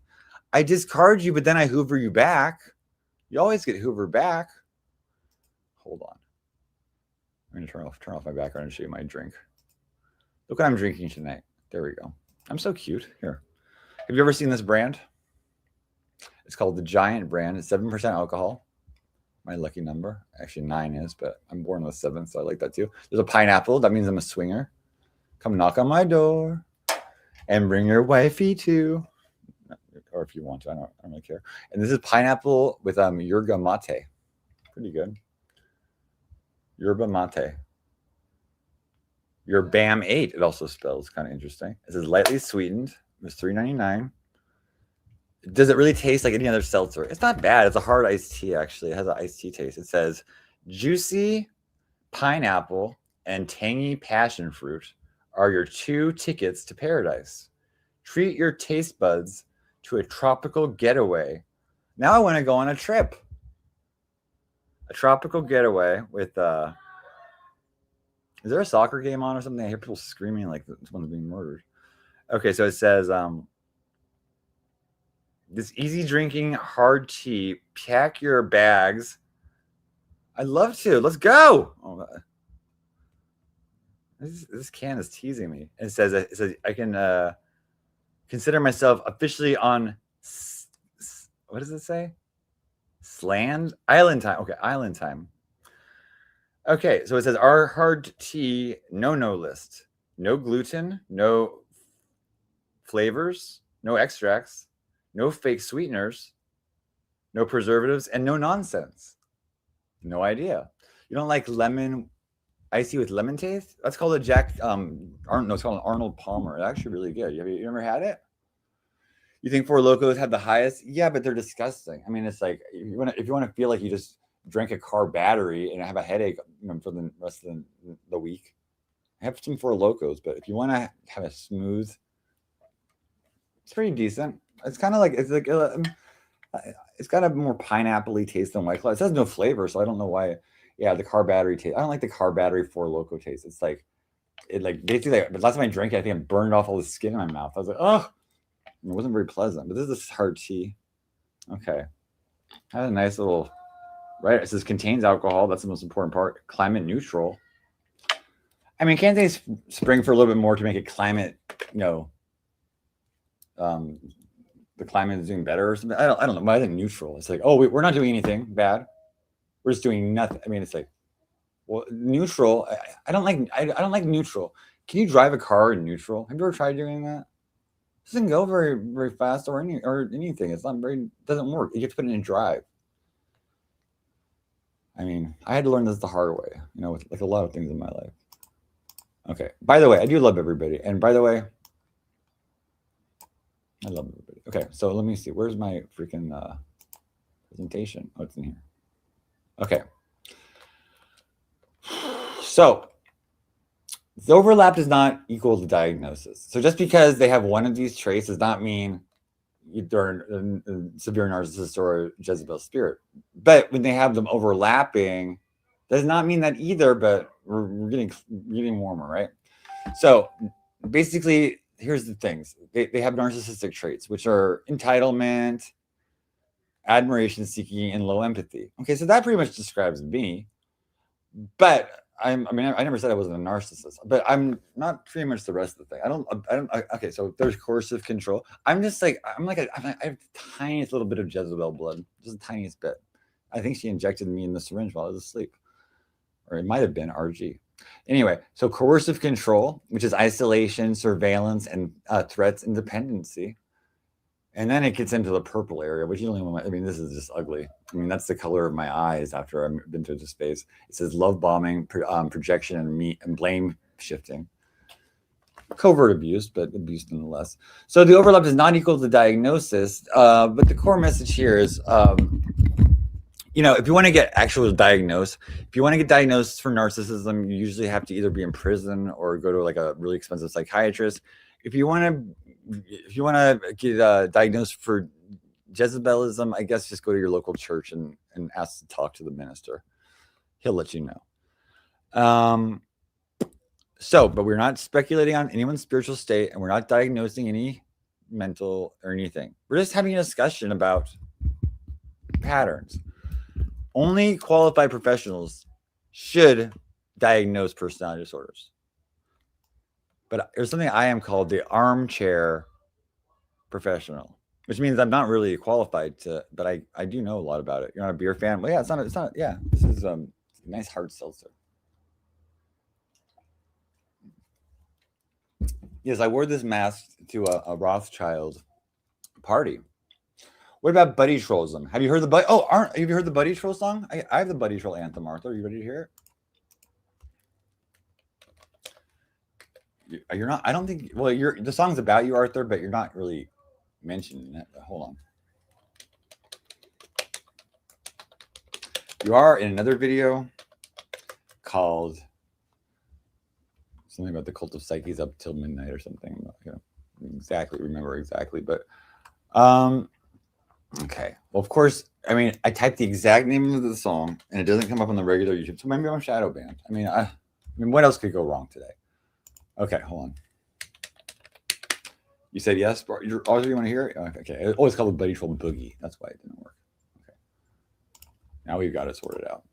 I discard you, but then I hoover you back. You always get hoovered back. Hold on. I'm going to turn off my background and show you my drink. Look what I'm drinking tonight. There we go. I'm so cute. Here. Have you ever seen this brand? It's called the Giant brand. It's 7% alcohol. My lucky number. Actually, 9 is, but I'm born with 7, so I like that too. There's a pineapple. That means I'm a swinger. Come knock on my door and bring your wifey too. Or if you want to, I don't really care. And this is pineapple with yerba mate. Pretty good. Yerba mate. Your BAM 8, it also spells kind of interesting. It says lightly sweetened. It was $3.99. Does it really taste like any other seltzer? It's not bad. It's a hard iced tea, actually. It has an iced tea taste. It says juicy pineapple and tangy passion fruit are your 2 tickets to paradise. Treat your taste buds to a tropical getaway. Now I want to go on a trip. A tropical getaway with Is there a soccer game on or something? I hear people screaming like someone's being murdered. Okay, so it says this easy drinking hard tea. Pack your bags. I'd love to. Let's go. Oh, this can is teasing me. It says I can consider myself officially on. What does it say? Island time. Okay, island time. Okay, so it says our hard tea no list. No gluten, no flavors, no extracts, no fake sweeteners, no preservatives, and no nonsense. No idea. You don't like lemon icy with lemon taste? That's called a it's called an Arnold Palmer. It's actually really good. Have you ever had it? You think Four Locos have the highest? Yeah, but they're disgusting. I mean, it's like if you want to feel like you just drank a car battery and have a headache, for the rest of the week, have some Four Locos. But if you want to have a smooth, it's pretty decent. It's kind of like it's got a more pineapple-y taste than White Claw. It says no flavor, so I don't know why. Yeah, the car battery taste. I don't like the car battery Four Loko taste. It's like basically. But last time I drank it, I think I burned off all the skin in my mouth. I was like, oh, it wasn't very pleasant. But this is hard tea. Okay, had a nice little. Right, it says contains alcohol. That's the most important part. Climate neutral. I mean, can't they spring for a little bit more to make it climate? The climate is doing better or something. I don't know. Why is it neutral? It's like, oh, we're not doing anything bad. We're just doing nothing. I mean, it's like, well, neutral. I don't like neutral. Can you drive a car in neutral? Have you ever tried doing that? It doesn't go very, very fast or anything. It's not very. Doesn't work. You have to put it in drive. I mean, I had to learn this the hard way, with like a lot of things in my life. Okay. By the way, I do love everybody. And by the way, I love everybody. Okay, so let me see. Where's my freaking presentation? Oh, it's in here. Okay. So the overlap does not equal the diagnosis. So just because they have one of these traits does not mean they're a severe narcissist or a Jezebel spirit. But when they have them overlapping, does not mean that either, but we're getting warmer, right? So basically, here's the things. They have narcissistic traits, which are entitlement, admiration seeking, and low empathy. Okay, so that pretty much describes me. But I never said I wasn't a narcissist, but I'm not pretty much the rest of the thing. I don't. Okay, so there's coercive control. I have the tiniest little bit of Jezebel blood, just the tiniest bit. I think she injected me in the syringe while I was asleep, or it might have been RG. Anyway, so coercive control, which is isolation, surveillance, and threats and dependency. And then it gets into the purple area, which you don't even want. I mean, this is just ugly. I mean, that's the color of my eyes after I've been to this space. It says love bombing, projection, and blame shifting. Covert abuse, but abuse nonetheless. So the overlap is not equal to the diagnosis, but the core message here is, if you want to get actual diagnosed, if you want to get diagnosed for narcissism, you usually have to either be in prison or go to like a really expensive psychiatrist. If you want to get diagnosed for Jezebelism, I guess just go to your local church and ask to talk to the minister. He'll let you know. But we're not speculating on anyone's spiritual state, and we're not diagnosing any mental or anything. We're just having a discussion about patterns. Only qualified professionals should diagnose personality disorders. But there's something I am called the armchair professional, which means I'm not really qualified to, but I do know a lot about it. You're not a beer fan? Well, yeah, it's not, yeah, this is a nice hard seltzer. Yes, I wore this mask to a Rothschild party. What about Buddy Trollism? Have you heard have you heard the Buddy Troll song? I have the Buddy Troll anthem, Arthur. Are you ready to hear it? You're not. I don't think. Well, the song's about you, Arthur, but you're not really mentioning it. Hold on. You are in another video called something about the cult of Psyches up till midnight or something. Remember exactly, but okay. Well, of course. I mean, I typed the exact name of the song, and it doesn't come up on the regular YouTube. So maybe I'm shadow banned. I mean, mean, what else could go wrong today? Okay, hold on. You said yes. Arthur, you want to hear it? Okay. Oh, it's called the Buddy Troll Boogie. That's why it didn't work. Okay. Now we've got it sorted out.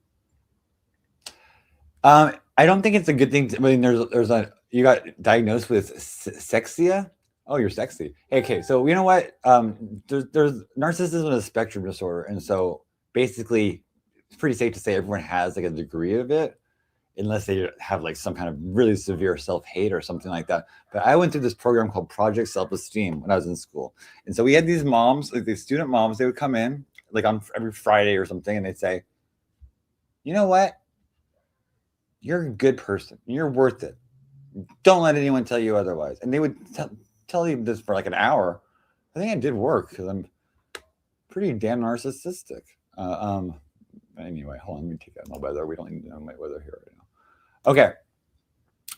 I don't think it's a good thing. I mean, you got diagnosed with sexia. Oh, you're sexy. Okay, so you know what? There's narcissism is a spectrum disorder, and so basically, it's pretty safe to say everyone has like a degree of it, unless they have like some kind of really severe self-hate or something like that. But I went through this program called Project Self-Esteem when I was in school, and so we had these moms, like these student moms. They would come in like on every Friday or something, and they'd say, "You know what? You're a good person. You're worth it. Don't let anyone tell you otherwise." And they would tell you this for like an hour. I think it did work because I'm pretty damn narcissistic. Anyway, hold on. Let me take out my weather. We don't need to know my weather here right now. Okay.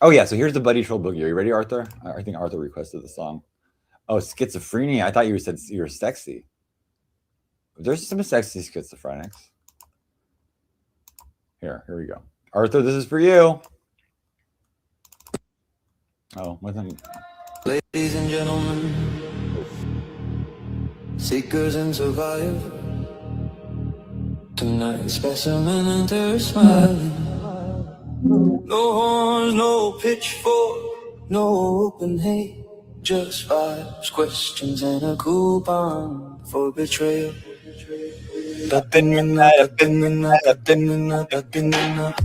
Oh, yeah. So here's the Buddy Troll Boogie. Are you ready, Arthur? I think Arthur requested the song. Oh, schizophrenia. I thought you said you were sexy. There's some sexy schizophrenics. Here we go. Arthur, this is for you. Oh, wasn't. Ladies and gentlemen, seekers and survivors, tonight specimen and they're smiling. No horns, no pitchfork, no open hate, just vibes, questions, and a coupon for betrayal. I've been in that, I've been in that, I've been in that, I've been in that.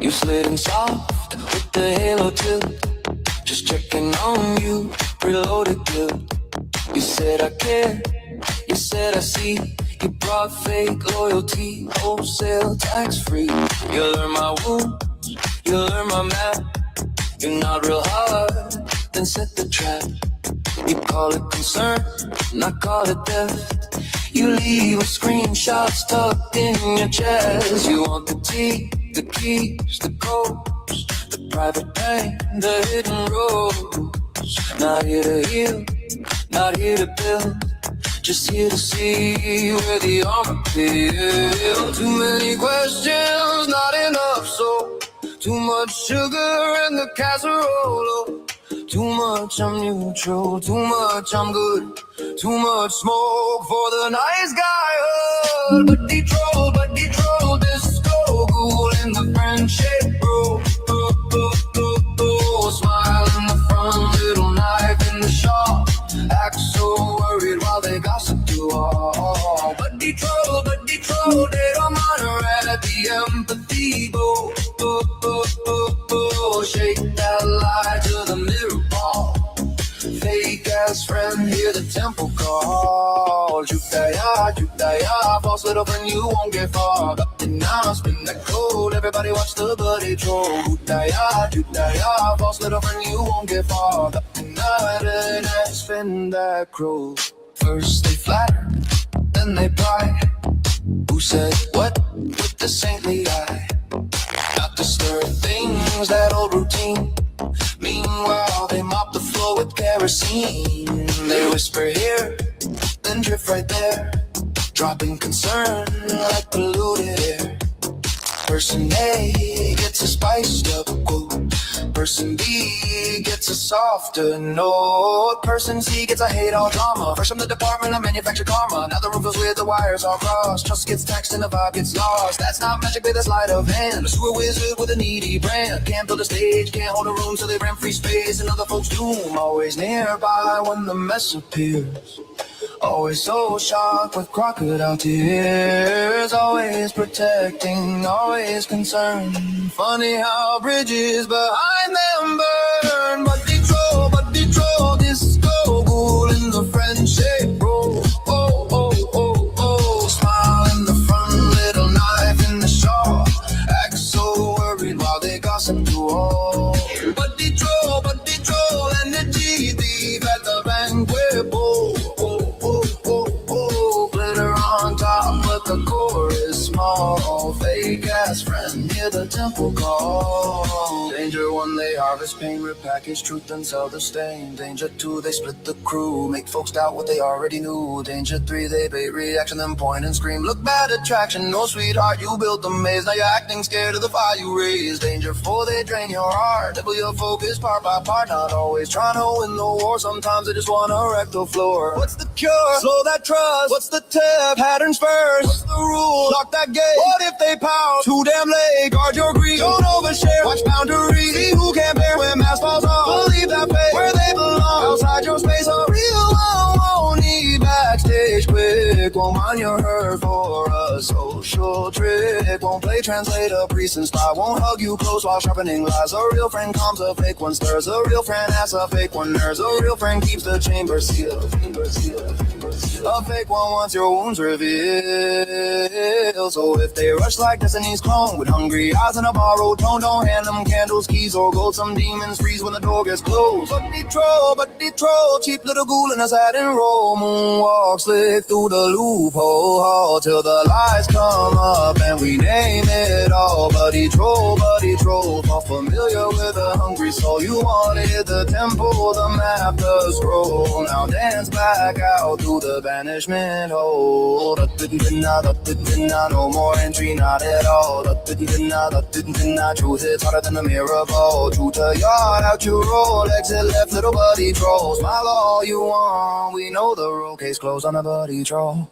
You slid in soft with the halo tilt, just checking on you, preloaded guilt. You said I care, you said I see. You brought fake loyalty, wholesale tax-free. You learn my wounds, you learn my map. You're not real hard, then set the trap. You call it concern, and I call it theft. You leave with screenshots tucked in your chest. You want the tea, the keys, the codes, the private bank, the hidden roads. Not here to heal, not here to build, just here to see where the armor peels. Too many questions, not enough soul. Too much sugar in the casserole. Too much I'm neutral, too much I'm good. Too much smoke for the nice guy hood. But de-troll, disco, cool in the friendship, bro. Smile in the front, little knife in the shop. Act so worried while they gossip you all. But de-troll, they don't honor at the empathy, bro. Shake that lie to the mirror ball. Fake ass friend, hear the temple call. Judaya, false little friend, you won't get far. Up and down, spin that code, everybody watch the Buddy Troll. Judaya, false little friend, you won't get far. Up and down, spin that crow. First they flatter, then they pry. Who said what with the saintly eye? Not to stir things, that old routine. Meanwhile, they mop the floor with kerosene. They whisper here, then drift right there. Dropping concern like polluted air. Person A gets a spiced up quote. Person B gets a softer note. Person C gets a hate all drama. Fresh from the department of manufactured karma. Now the room fills with the wires all crossed. Trust gets taxed and the vibe gets lost. That's not magic, but that's sleight of hand. A sewer wizard with a needy brand. Can't build a stage, can't hold a room, so they rent free space. And other folks' doom always nearby when the mess appears. Always so shocked with crocodile tears. Always protecting, always concerned. Funny how bridges behind them burn. But de-troll, disco, cool in the friendship, bro. Oh. Smile in the front, little knife in the shaw. Act so worried while they gossip you all. But de-troll, energy thief at the banquet bowl. Glitter on top, but the core is small. Fake ass friend, hear the temple call. Danger one. one, they harvest pain, repackage truth and sell the stain. Danger 2, they split the crew, make folks doubt what they already knew. Danger 3, they bait reaction, then point and scream. Look, bad attraction, no sweetheart, you built the maze. Now you're acting scared of the fire you raise. Danger 4, they drain your heart, double your focus part by part. Not always trying to win the war, sometimes they just wanna wreck the floor. What's the cure? Slow that trust. What's the tip? Patterns first. What's the rule? Lock that gate. What if they pout? Too damn late. Guard your greed. Don't overshare. Watch boundaries. See who can bear when mask falls off. Believe that fate where they belong. Outside your space, a real one won't need backstage quick. Won't mind your hurt for a social trick. Won't play translator, priest and spy. Won't hug you close while sharpening lies. A real friend calms, a fake one stirs. A real friend asks, a fake one nerves. A real friend keeps the chamber sealed. A fake one wants your wounds revealed. So if they rush like Destiny's clone with hungry eyes and a borrowed tone, don't hand them candles, keys, or gold. Some demons freeze when the door gets closed. But the troll, cheap little ghoul in a satin robe. Moonwalk slick through the loophole hall till the lights come up and we name it all. Buddy troll, fall familiar with a hungry soul. You wanted the temple, the map, the scroll. Now dance back out through the banishment hole. No more entry, not at all. Truth is harder than the mirror ball. True to yard, out you roll. Exit left, little buddy troll. Smile all you want. We know the rule. Case closed on a buddy troll.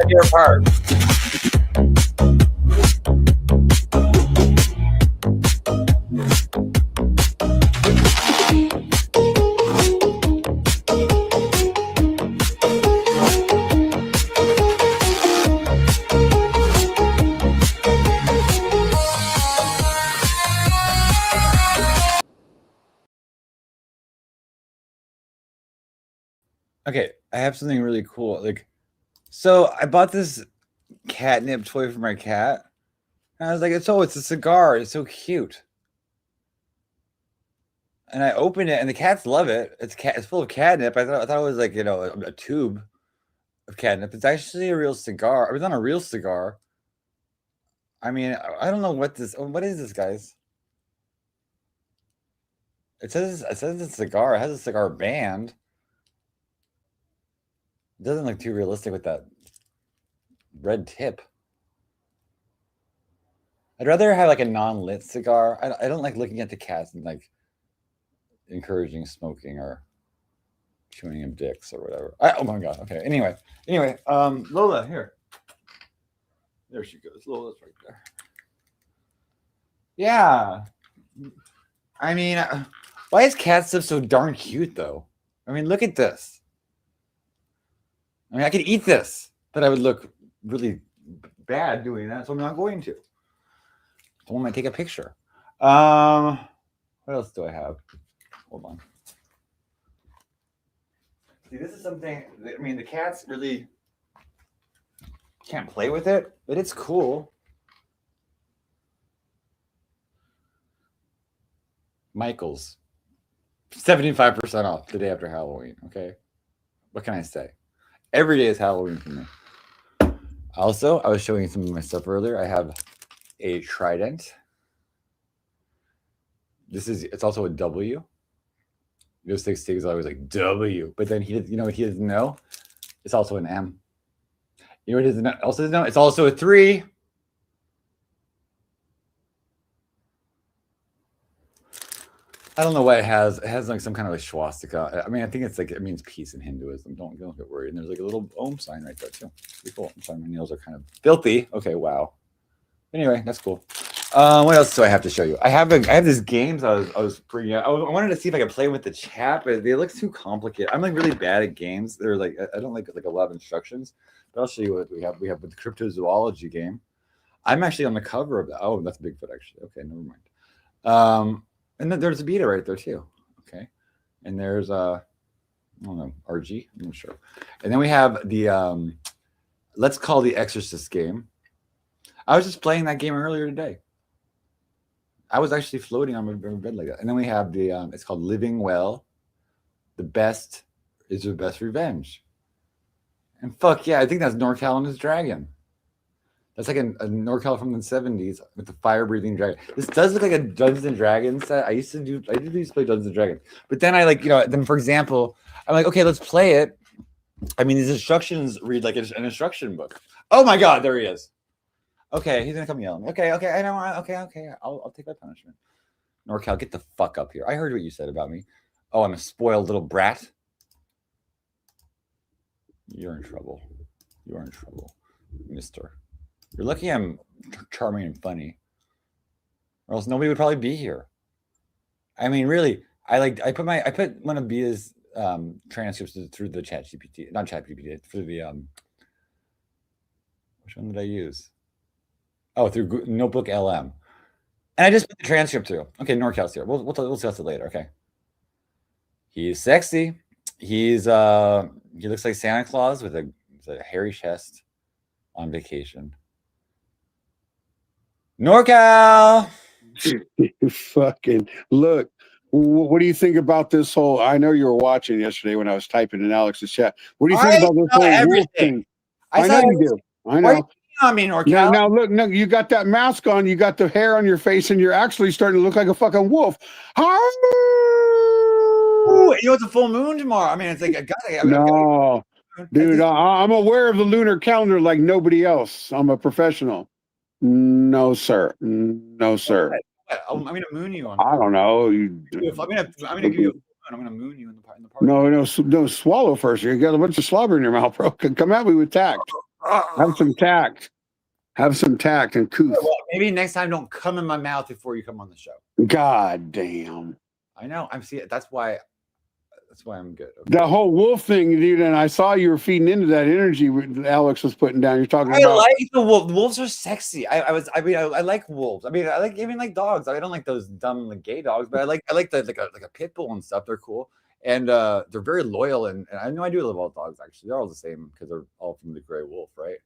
Your part. Okay, I have something really cool. So I bought this catnip toy for my cat, and I was like, it's a cigar. It's so cute. And I opened it, and the cats love it. It's full of catnip. I thought it was like, a tube of catnip. It's actually a real cigar. It was not a real cigar. I mean, I don't know what is this, guys? It says it's a cigar. It has a cigar band. It doesn't look too realistic with that red tip. I'd rather have like a non-lit cigar. I don't like looking at the cats and like encouraging smoking or chewing of dicks or whatever. Oh my god. Okay. Anyway, Lola, here. There she goes. Lola's right there. Yeah. I mean, why is cat stuff so darn cute though? I mean, look at this. I mean, I could eat this, but I would look really bad doing that, so I'm not going to. Someone might take a picture. What else do I have? Hold on. See, this is something, I mean, the cats really can't play with it, but it's cool. Michael's. 75% off the day after Halloween, okay? What can I say? Every day is Halloween for me. Also, I was showing you some of my stuff earlier. I have a trident. It's also a W. Those 6 is always like W, but then he doesn't know. It's also an M. You know what it also doesn't know? It's also a 3. I don't know what it has. It has like some kind of a swastika. I mean, I think it's like, it means peace in Hinduism. Don't get worried. And there's like a little Om sign right there too. Pretty cool. I'm sorry, my nails are kind of filthy. Okay, wow. Anyway, that's cool. What else do I have to show you? I have these games I was bringing out. I wanted to see if I could play with the chat, but they look too complicated. I'm like really bad at games. They're like, I don't like a lot of instructions. But I'll show you what we have. We have the cryptozoology game. I'm actually on the cover of that. Oh, that's Bigfoot actually. Okay, never mind. And then there's a beta right there too. Okay. And there's I don't know, RG, I'm not sure. And then we have the Let's Call the Exorcist game. I was just playing that game earlier today. I was actually floating on my bed like that. And then we have the it's called Living Well. The best is your best revenge. And fuck yeah, I think that's NorCal and his dragon. That's like a NorCal from the 70s with the fire-breathing dragon. This does look like a Dungeons and Dragons set. I used to play Dungeons and Dragons. But then I like, then for example, I'm like, okay, let's play it. I mean, these instructions read like an instruction book. Oh my God, there he is. Okay, he's gonna come yell at me. Okay, I know. Okay. I'll take my punishment. NorCal, get the fuck up here. I heard what you said about me. Oh, I'm a spoiled little brat. You're in trouble. You are in trouble, mister. You're lucky I'm charming and funny, or else nobody would probably be here. I mean, really, I put one of Bia's transcripts through the ChatGPT, not ChatGPT, through the which one did I use? Oh, through Notebook LM, and I just put the transcript through. Okay, NorCal's here. We'll discuss it later. Okay. He's sexy. He looks like Santa Claus with a hairy chest on vacation. NorCal. Fucking look. What do you think about this whole? I know you were watching yesterday when I was typing in Alex's chat. What do you think about this whole wolf thing? I know you do. I know. I mean, NorCal. Now look, no, you got that mask on, you got the hair on your face, and you're actually starting to look like a fucking wolf. Ooh, it's a full moon tomorrow. I mean, it's like no, dude. I'm aware of the lunar calendar like nobody else. I'm a professional. No, sir. No, sir. I'm gonna moon you on. I don't know. I'm gonna give you. I'm gonna moon you in the park. No. Swallow first. You got a bunch of slobber in your mouth, bro. Come at me with tact. Have some tact. Have some tact and couth. Well, maybe next time don't come in my mouth before you come on the show. God damn. I know. I'm seeing. That's why I'm good. Okay. The whole wolf thing, dude, and I saw you were feeding into that energy Alex was putting down. You're talking about. I like the wolves. Wolves are sexy. I like wolves. I mean, I like even like dogs. I don't like those dumb like gay dogs, but I like the like a pit bull and stuff. They're cool. And they're very loyal, and I know I do love all dogs. Actually, they're all the same because they're all from the gray wolf, right?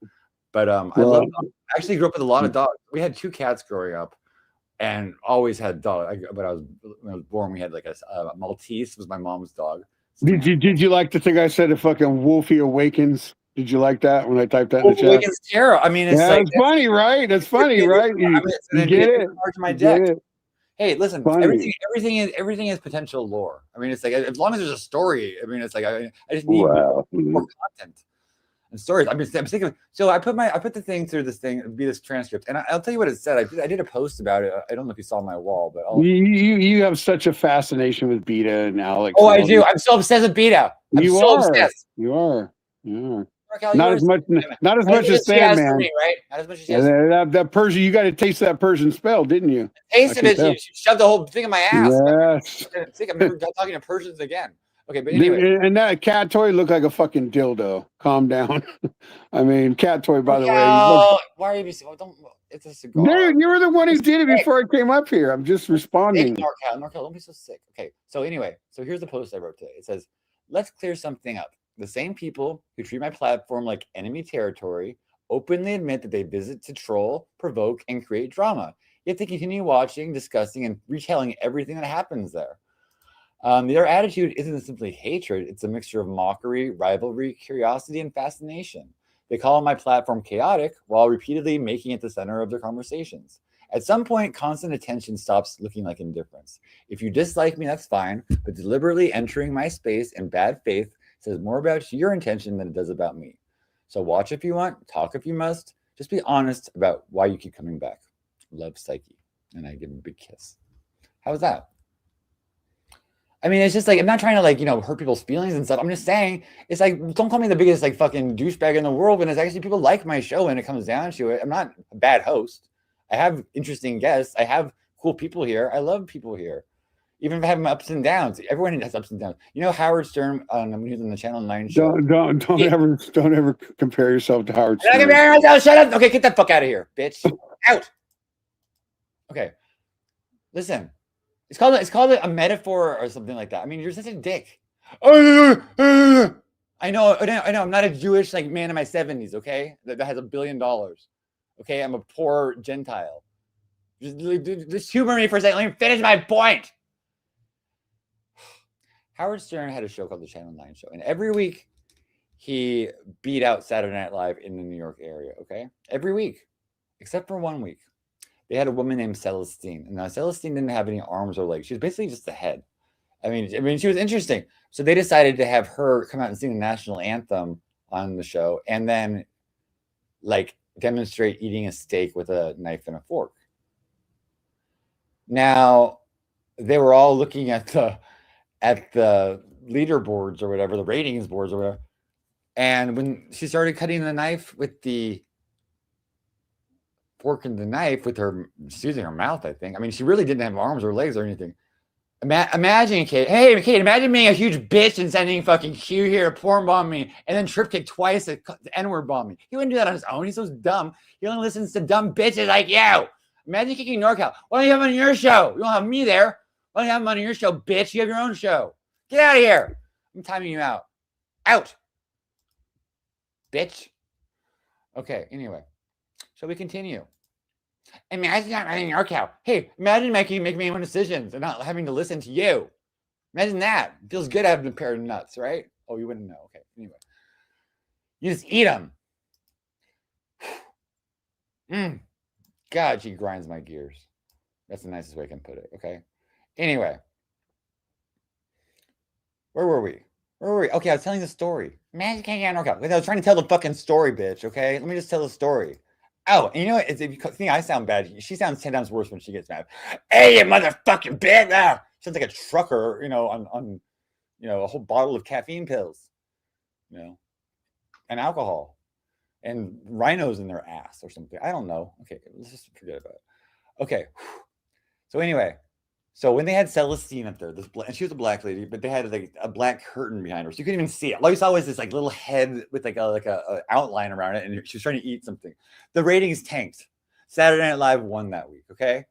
But I love dogs. I actually grew up with a lot of dogs. We had 2 cats growing up, and always had dogs. When I was born, we had like a Maltese was my mom's dog. So did you like the thing I said? A fucking Wolfie Awakens. Did you like that when I typed that in the chat? Awakens Terror. I mean, it's it's funny, right? It's funny, right? You get it. My deck. Hey, listen, everything is potential lore. I mean, it's like as long as there's a story. I mean, it's like I just need more content and stories. I'm thinking. So I put the thing through this transcript, and I'll tell you what it said. I did a post about it. I don't know if you saw my wall, but you have such a fascination with Beta and Alex. Oh, I do. I'm so obsessed with Beta. You are. Not as much as Sandman, right? Not as much as that Persian. You got to taste that Persian spell, didn't you? Tasted it. You shoved the whole thing in my ass. Yes. I think I'm never talking to Persians again. Okay, but anyway. And that cat toy looked like a fucking dildo. Calm down. I mean, cat toy. By the way, why are you? Don't. It's a cigar. Dude, you were the one who did it before I came up here. I'm just responding. NorCal, don't be so sick. Okay, so anyway, here's the post I wrote today. It says, "Let's clear something up. The same people who treat my platform like enemy territory openly admit that they visit to troll, provoke, and create drama. Yet they continue watching, discussing, and retelling everything that happens there. Their attitude isn't simply hatred. It's a mixture of mockery, rivalry, curiosity, and fascination. They call my platform chaotic while repeatedly making it the center of their conversations. At some point, constant attention stops looking like indifference. If you dislike me, that's fine, but deliberately entering my space in bad faith says more about your intention than it does about me. So watch if you want, talk if you must. Just be honest about why you keep coming back. Love, Psyche." And I give him a big kiss. How was that? I mean, it's just like, I'm not trying to hurt people's feelings and stuff. I'm just saying, it's like, don't call me the biggest fucking douchebag in the world when it's actually people like my show when it comes down to it. I'm not a bad host. I have interesting guests. I have cool people here. I love people here. Even if I have my ups and downs, everyone has ups and downs. Howard Stern when he was on the Channel 9 show. Don't ever compare yourself to Howard Stern. Compare myself. Shut up. Okay, get that fuck out of here, bitch. Out. Okay. Listen, it's called a metaphor or something like that. I mean, you're such a dick. I know. I'm not a Jewish man in my 70s. Okay, that has $1 billion. Okay, I'm a poor Gentile. Just humor me for a second. Let me finish my point. Howard Stern had a show called the Channel 9 Show, and every week he beat out Saturday Night Live in the New York area, okay? Every week. except for 1 week. They had a woman named Celestine. And now Celestine didn't have any arms or legs. She was basically just a head. I mean, she was interesting. So they decided to have her come out and sing the national anthem on the show, and then like demonstrate eating a steak with a knife and a fork. Now, they were all looking at the leaderboards or whatever, the ratings boards or whatever. And when she started cutting the knife with the fork and the knife with her, she's using her mouth, I think. I mean, she really didn't have arms or legs or anything. Imagine, Kate. Hey, Kate, imagine being a huge bitch and sending fucking Q here to porn bomb me and then trip kick twice at the N-word bomb me. He wouldn't do that on his own. He's so dumb. He only listens to dumb bitches like you. Imagine kicking NorCal. Why don't you have him on your show? You don't have me there. Why don't you have him on your show, bitch? You have your own show. Get out of here. I'm timing you out. Out. Bitch. Okay, anyway. Shall we continue? Imagine not running NorCal. Hey, imagine making my own decisions and not having to listen to you. Imagine that. It feels good having a pair of nuts, right? Oh, you wouldn't know. Okay, anyway. You just eat them. God, she grinds my gears. That's the nicest way I can put it, okay? Anyway. Where were we? Okay, I was telling the story. Imagine can't get NorCal. I was trying to tell the fucking story, bitch, okay? Let me just tell the story. Oh, and you know what? If you think I sound bad, she sounds 10 times worse when she gets mad. Hey, you motherfucking bitch! Ah! Sounds like a trucker, on a whole bottle of caffeine pills, and alcohol, and rhinos in their ass or something. I don't know. Okay, let's just forget about it. Okay. So anyway, when they had Celestine up there, and she was a black lady, but they had like a black curtain behind her, so you couldn't even see it. All you saw was this like little head with like a outline around it, and she was trying to eat something. The ratings tanked. Saturday Night Live won that week. Okay,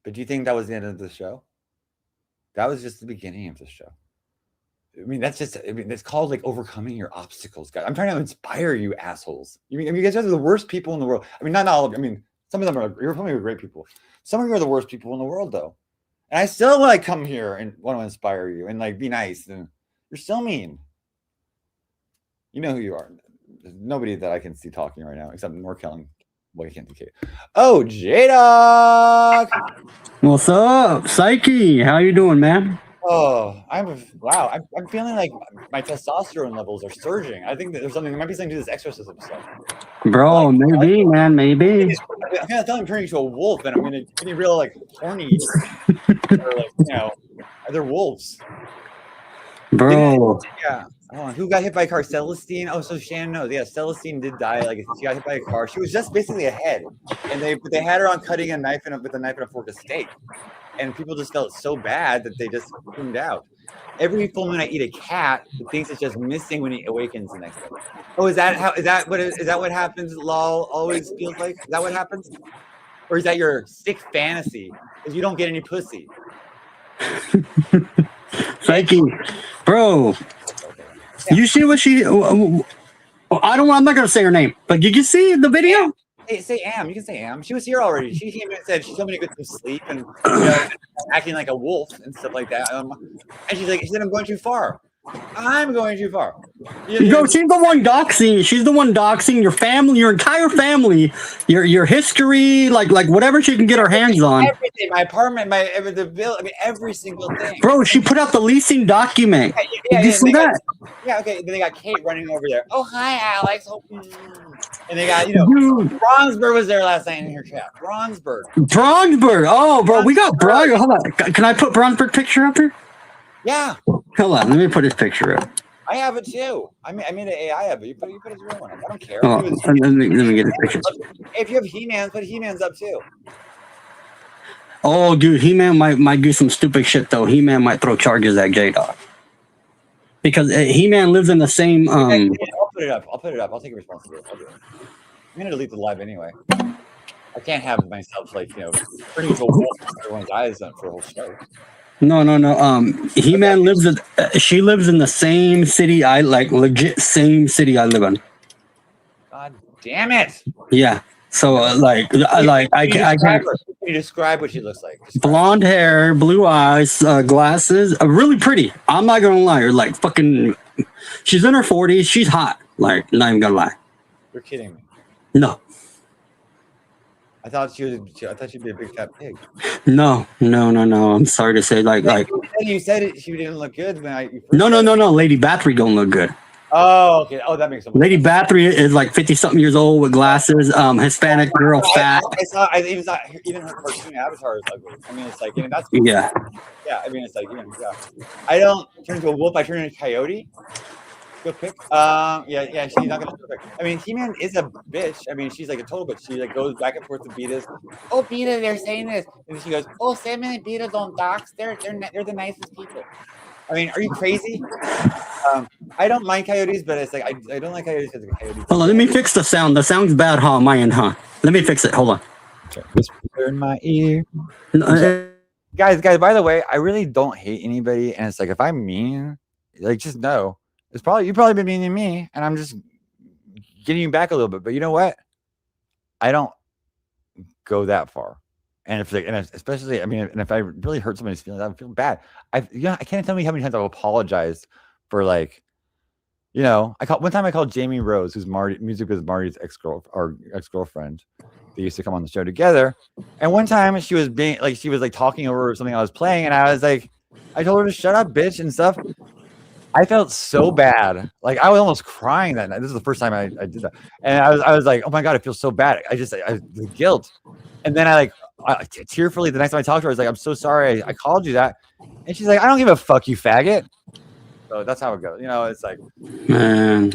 but do you think that was the end of the show? That was just the beginning of the show. I mean, it's called like overcoming your obstacles, guys. I'm trying to inspire you, assholes. You guys are the worst people in the world. I mean, not all of you. I mean, some of them you're probably great people. Some of you are the worst people in the world, though. And I still want to come here and want to inspire you and like be nice. And you're still mean. You know who you are. There's nobody that I can see talking right now except NorCal. Well, you can't see Kate. Oh, J-Dog! What's up, Psyche? How you doing, man? Oh, I'm feeling like my testosterone levels are surging. I think that there might be something to this exorcism stuff. Bro, maybe, man, maybe. I'm gonna tell him turning into a wolf, and I'm gonna get real like horny. Or like, are there wolves? Bro. Yeah. Who got hit by a car? Celestine. Oh, so Shannon knows. Yeah, Celestine did die. Like she got hit by a car. She was just basically a head, and they had her on cutting a knife with a knife and a fork of steak, and people just felt so bad that they just tuned out. Every full moon I eat a cat who thinks it's just missing when he awakens the next day. Oh, is that what happens? Lol always feels like. Is that what happens? Or is that your sick fantasy? Because you don't get any pussy. Psyche, bro. Yeah. You see what she? I'm not gonna say her name, but did you see the video? Say Am. You can say Am. She was here already. She came and said she told me to get some sleep and acting like a wolf and stuff like that. And she said I'm going too far. I'm going too far. No, she's the one doxing. She's the one doxing your family, your entire family, your history, like whatever she can get her hands on. Everything, my apartment, the bill. I mean, every single thing. Bro, she put out the leasing document. Did you see that? Okay. Then they got Kate running over there. Oh, hi, Alex. And they got Bronsberg was there last night in her chat. Bronsberg. Oh, bro, we got Bronsberg. Hold on. Can I put Bronsberg picture up there? Yeah. Hold on, let me put his picture up. I have it too. I made an AI of it. You put his real one up. I don't care. Oh, let me get his picture. If you have He-Man, put He-Man's up too. Oh, dude, He-Man might do some stupid shit though. He-Man might throw charges at J-Dog. Because He-Man lives in the same. I'll put it up. I'll take responsibility. I'll do it. I'm gonna delete the live anyway. I can't have myself turning into a wolf everyone's eyes on for a whole show. No. He-Man she lives in the same city legit same city I live in. God damn it. Yeah. So I can't. Can you describe what she looks like? Blonde hair, blue eyes, glasses, really pretty. I'm not gonna lie. Like fucking, she's in her 40s. She's hot. Like, not even gonna lie. You're kidding me. No. I thought she'd be a big fat pig. No. I'm sorry to say, like You said she didn't look good when I. no. Lady Bathory don't look good. Oh, okay. Oh, that makes sense. Lady Bathory is like 50-something years old with glasses. Hispanic girl, fat. I even saw even her cartoon avatar is ugly. I mean, it's like that's Yeah. Yeah, I mean, it's like yeah. I don't turn into a wolf. I turn into a coyote. Good pick. Yeah. She's not gonna. I mean, He-Man is a bitch. I mean, she's like a total bitch. She like goes back and forth to Betas. Oh, Beta, they're saying this, and she goes, "Oh, Salmon and Beta don't dox. They're the nicest people." I mean, are you crazy? I don't mind coyotes, but it's like I don't like coyotes because coyotes. Hold on, let me fix the sound. The sound's bad, huh? On my end, huh? Let me fix it. Hold on. Whisper in my ear. No, Guys, by the way, I really don't hate anybody, and it's like if I'm mean, like just know you've probably been mean to me, and I'm just getting you back a little bit. But you know what? I don't go that far, and especially, I mean, and if I really hurt somebody's feelings, I feel bad. I can't tell me how many times I've apologized for like, one time I called Jamie Rose, who's Music Biz Marty's ex-girlfriend. They used to come on the show together, and one time she was talking over something I was playing, and I was like, I told her to shut up, bitch, and stuff. I felt so bad, like I was almost crying that night. This is the first time I did that, and I was like, oh my god, I feel so bad. The guilt, and then I tearfully the next time I talked to her, I was like, I'm so sorry, I called you that, and she's like, I don't give a fuck, you faggot. So that's how it goes. It's like, man.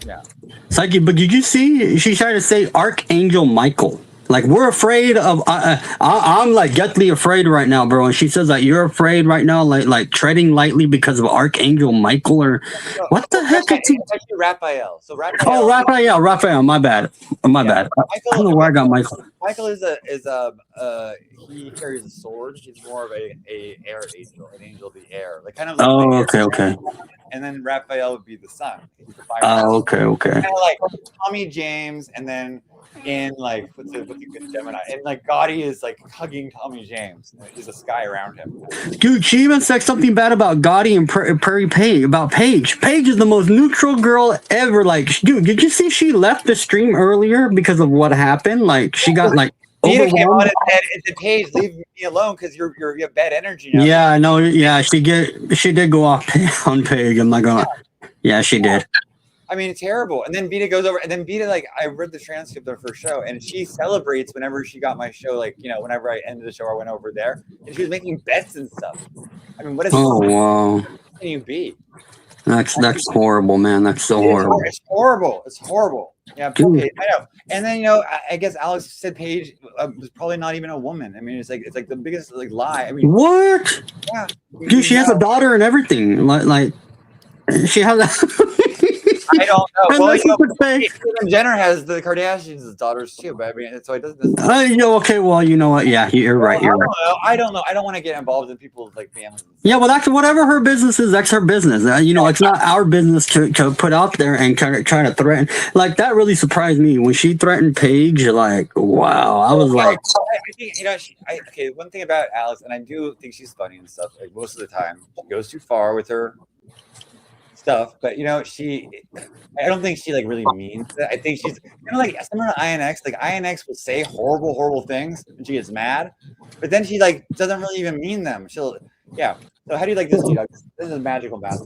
Yeah. Psyche, but did you see? She tried to say Archangel Michael. Like, we're afraid of. I'm like deathly afraid right now, bro. And she says that you're afraid right now, like treading lightly because of Archangel Michael, or what the heck? It's actually Raphael. So Raphael. Oh, Raphael. My bad. Bad. I don't know where I got Michael. Michael he carries a sword. He's more of a air angel, an angel of the air, like kind of. Like okay. And then Raphael would be the sun. Okay. Kind of like Tommy James, and then in like what's the good Gemini, and like Gotti is like hugging Tommy James. There's a sky around him. Dude, she even said something bad about Gotti and Prairie Paige, about Paige. Paige is the most neutral girl ever. Like, dude, did you see she left the stream earlier because of what happened? Like, she got like. Nita came on and said, "It's a Paige, leave me alone because you have bad energy now." Yeah, no, yeah, she did go off on Paige. I'm not gonna. Yeah, she did. I mean, it's terrible. And then Beta goes over, and then Beta, like, I read the transcript of her show, and she celebrates whenever she got my show, like, whenever I ended the show, I went over there, and she was making bets and stuff. I mean, what is? Oh wow! What can you be? That's horrible, man. That's so horrible. It's horrible. It's horrible. Yeah, okay, I know. And then I guess Alex said Paige was probably not even a woman. I mean, it's like the biggest like lie. I mean, what? Yeah, dude, she has a daughter and everything. Like she has. I don't know. Well, Caitlyn Jenner has the Kardashians' daughters too, but I mean, so it doesn't. Okay, well, you know what? Yeah, you're right. You're right. I don't know. I don't want to get involved in people's like families. Yeah, well, that's whatever her business is. That's her business. It's not our business to put out there and try to threaten. Like, that really surprised me when she threatened Paige. Like, wow, I was like, I think okay. One thing about Alex, and I do think she's funny and stuff. Like most of the time, she goes too far with her stuff, but I don't think she like really means that. I think she's kind of like similar to INX. Like INX will say horrible things and she gets mad, but then she like doesn't really even mean them. So how do you like this? This is a magical mask.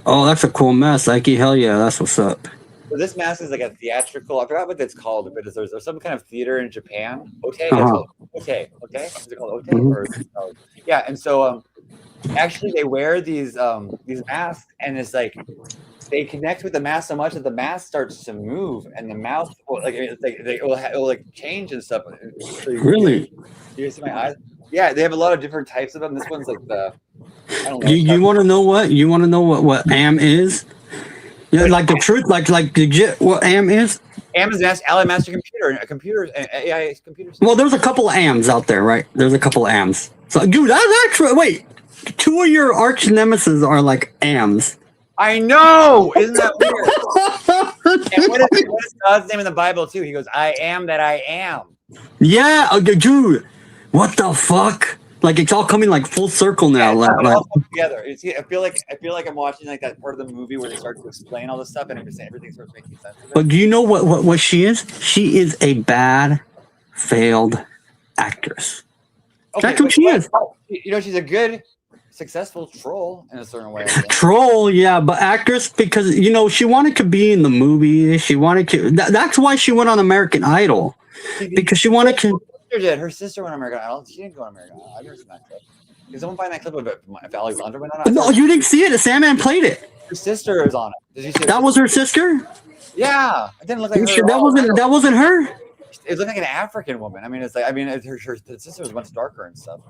Oh, that's a cool mask, Ike. Hell yeah, that's what's up. So this mask is like a theatrical. I forgot what it's called, but there's some kind of theater in Japan. Okay. Okay. Is it called Ote? Mm-hmm. Yeah, and so actually they wear these masks, and it's like they connect with the mask so much that the mask starts to move, and the mouth will, it will change and stuff. Really? You see my eyes? Yeah, they have a lot of different types of them. This one's like I don't know. You want to know what? You want to know what AM is? Like the truth, like legit. What AM is? AM is an Ally Master Computer, an AI computer. Well, there's a couple of AMs out there, right? There's a couple of AMs. So, dude, that's actually wait. 2 of your arch nemesis are like AMs. I know, isn't that weird? And what is God's name in the Bible too? He goes, "I am that I am." Yeah, okay, dude. What the fuck? Like it's all coming like full circle now. Yeah, like, it all comes together. I feel like I'm watching like that part of the movie where they start to explain all this stuff and everything starts making sense. But do you know what she is? she is a bad failed actress. That's what she is. You know, she's a good successful troll in a certain way. Troll, yeah, but actress because you know she wanted to be in the movie. She wanted to. That's why she went on American Idol because she wanted to. Her sister went on American Idol. She didn't go on American Idol. I've never seen that clip. Can someone find that clip of it? If Alexandra went on it? No, you didn't see it. Sandman played it. Her sister is on it. Did you see it? That was her sister. Yeah, it didn't look like her. Sure, that wasn't her. It looked like an African woman. I mean, it's like her sister was much darker and stuff.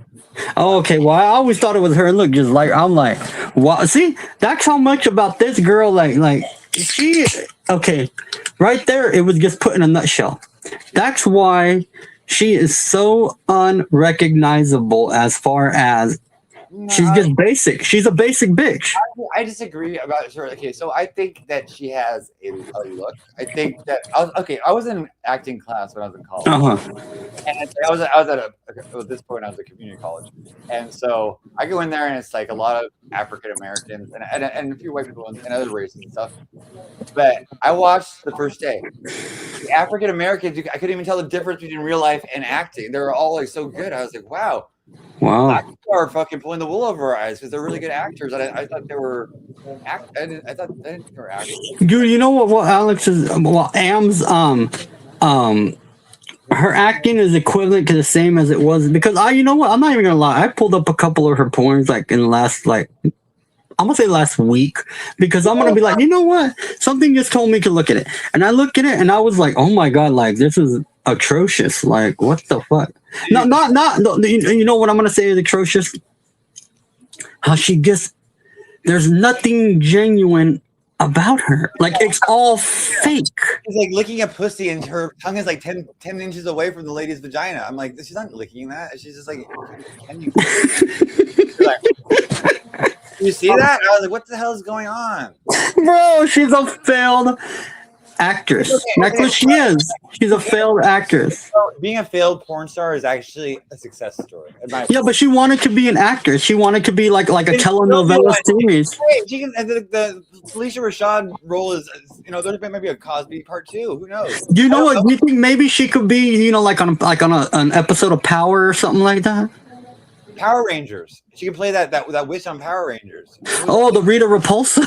Oh, okay. Well, I always thought it was her. Look, just like I'm like, wow. See, that's how much about this girl. Like she. Okay, right there. It was just put in a nutshell. That's why she is so unrecognizable as far as she's just basic. She's a basic bitch. I disagree about her. Okay, so I think that she has a look. I think that I was in acting class when I was in college, and I was at this point I was at community college, and so I go in there and it's like a lot of African Americans and a few white people and other races and stuff. But I watched the first day. The African Americans, I couldn't even tell the difference between real life and acting. They were all like so good. I was like, wow. Wow. People are fucking pulling the wool over our eyes because they're really good actors. I thought they were I thought they were actors. Dude, you know what Alex is Am's her acting is equivalent to the same as it was because you know what, I'm not even gonna lie. I pulled up a couple of her porns like in the last I'm gonna say last week because I'm gonna be like, you know what? Something just told me to look at it. And I looked at it and I was like, oh my god, like this is atrocious. Like what the fuck? No, you know what I'm gonna say is atrocious? How she just there's nothing genuine about her. Like it's all fake. She's like licking a pussy and her tongue is like 10 inches away from the lady's vagina. I'm like, she's not licking that. She's just like, you see that? I was like, what the hell is going on? Bro, she's a failed actress. That's what she is. She's a failed actress. So being a failed porn star is actually a success story. Yeah, but she wanted to be an actress. She wanted to be like a telenovela series. She can, the Felicia Rashad role is, you know, there's maybe a Cosby part 2. Who knows? You know what? Do you think maybe she could be, you know, like on an episode of Power or something like that? Power Rangers. She can play that witch on Power Rangers. Oh, the Rita Repulsa.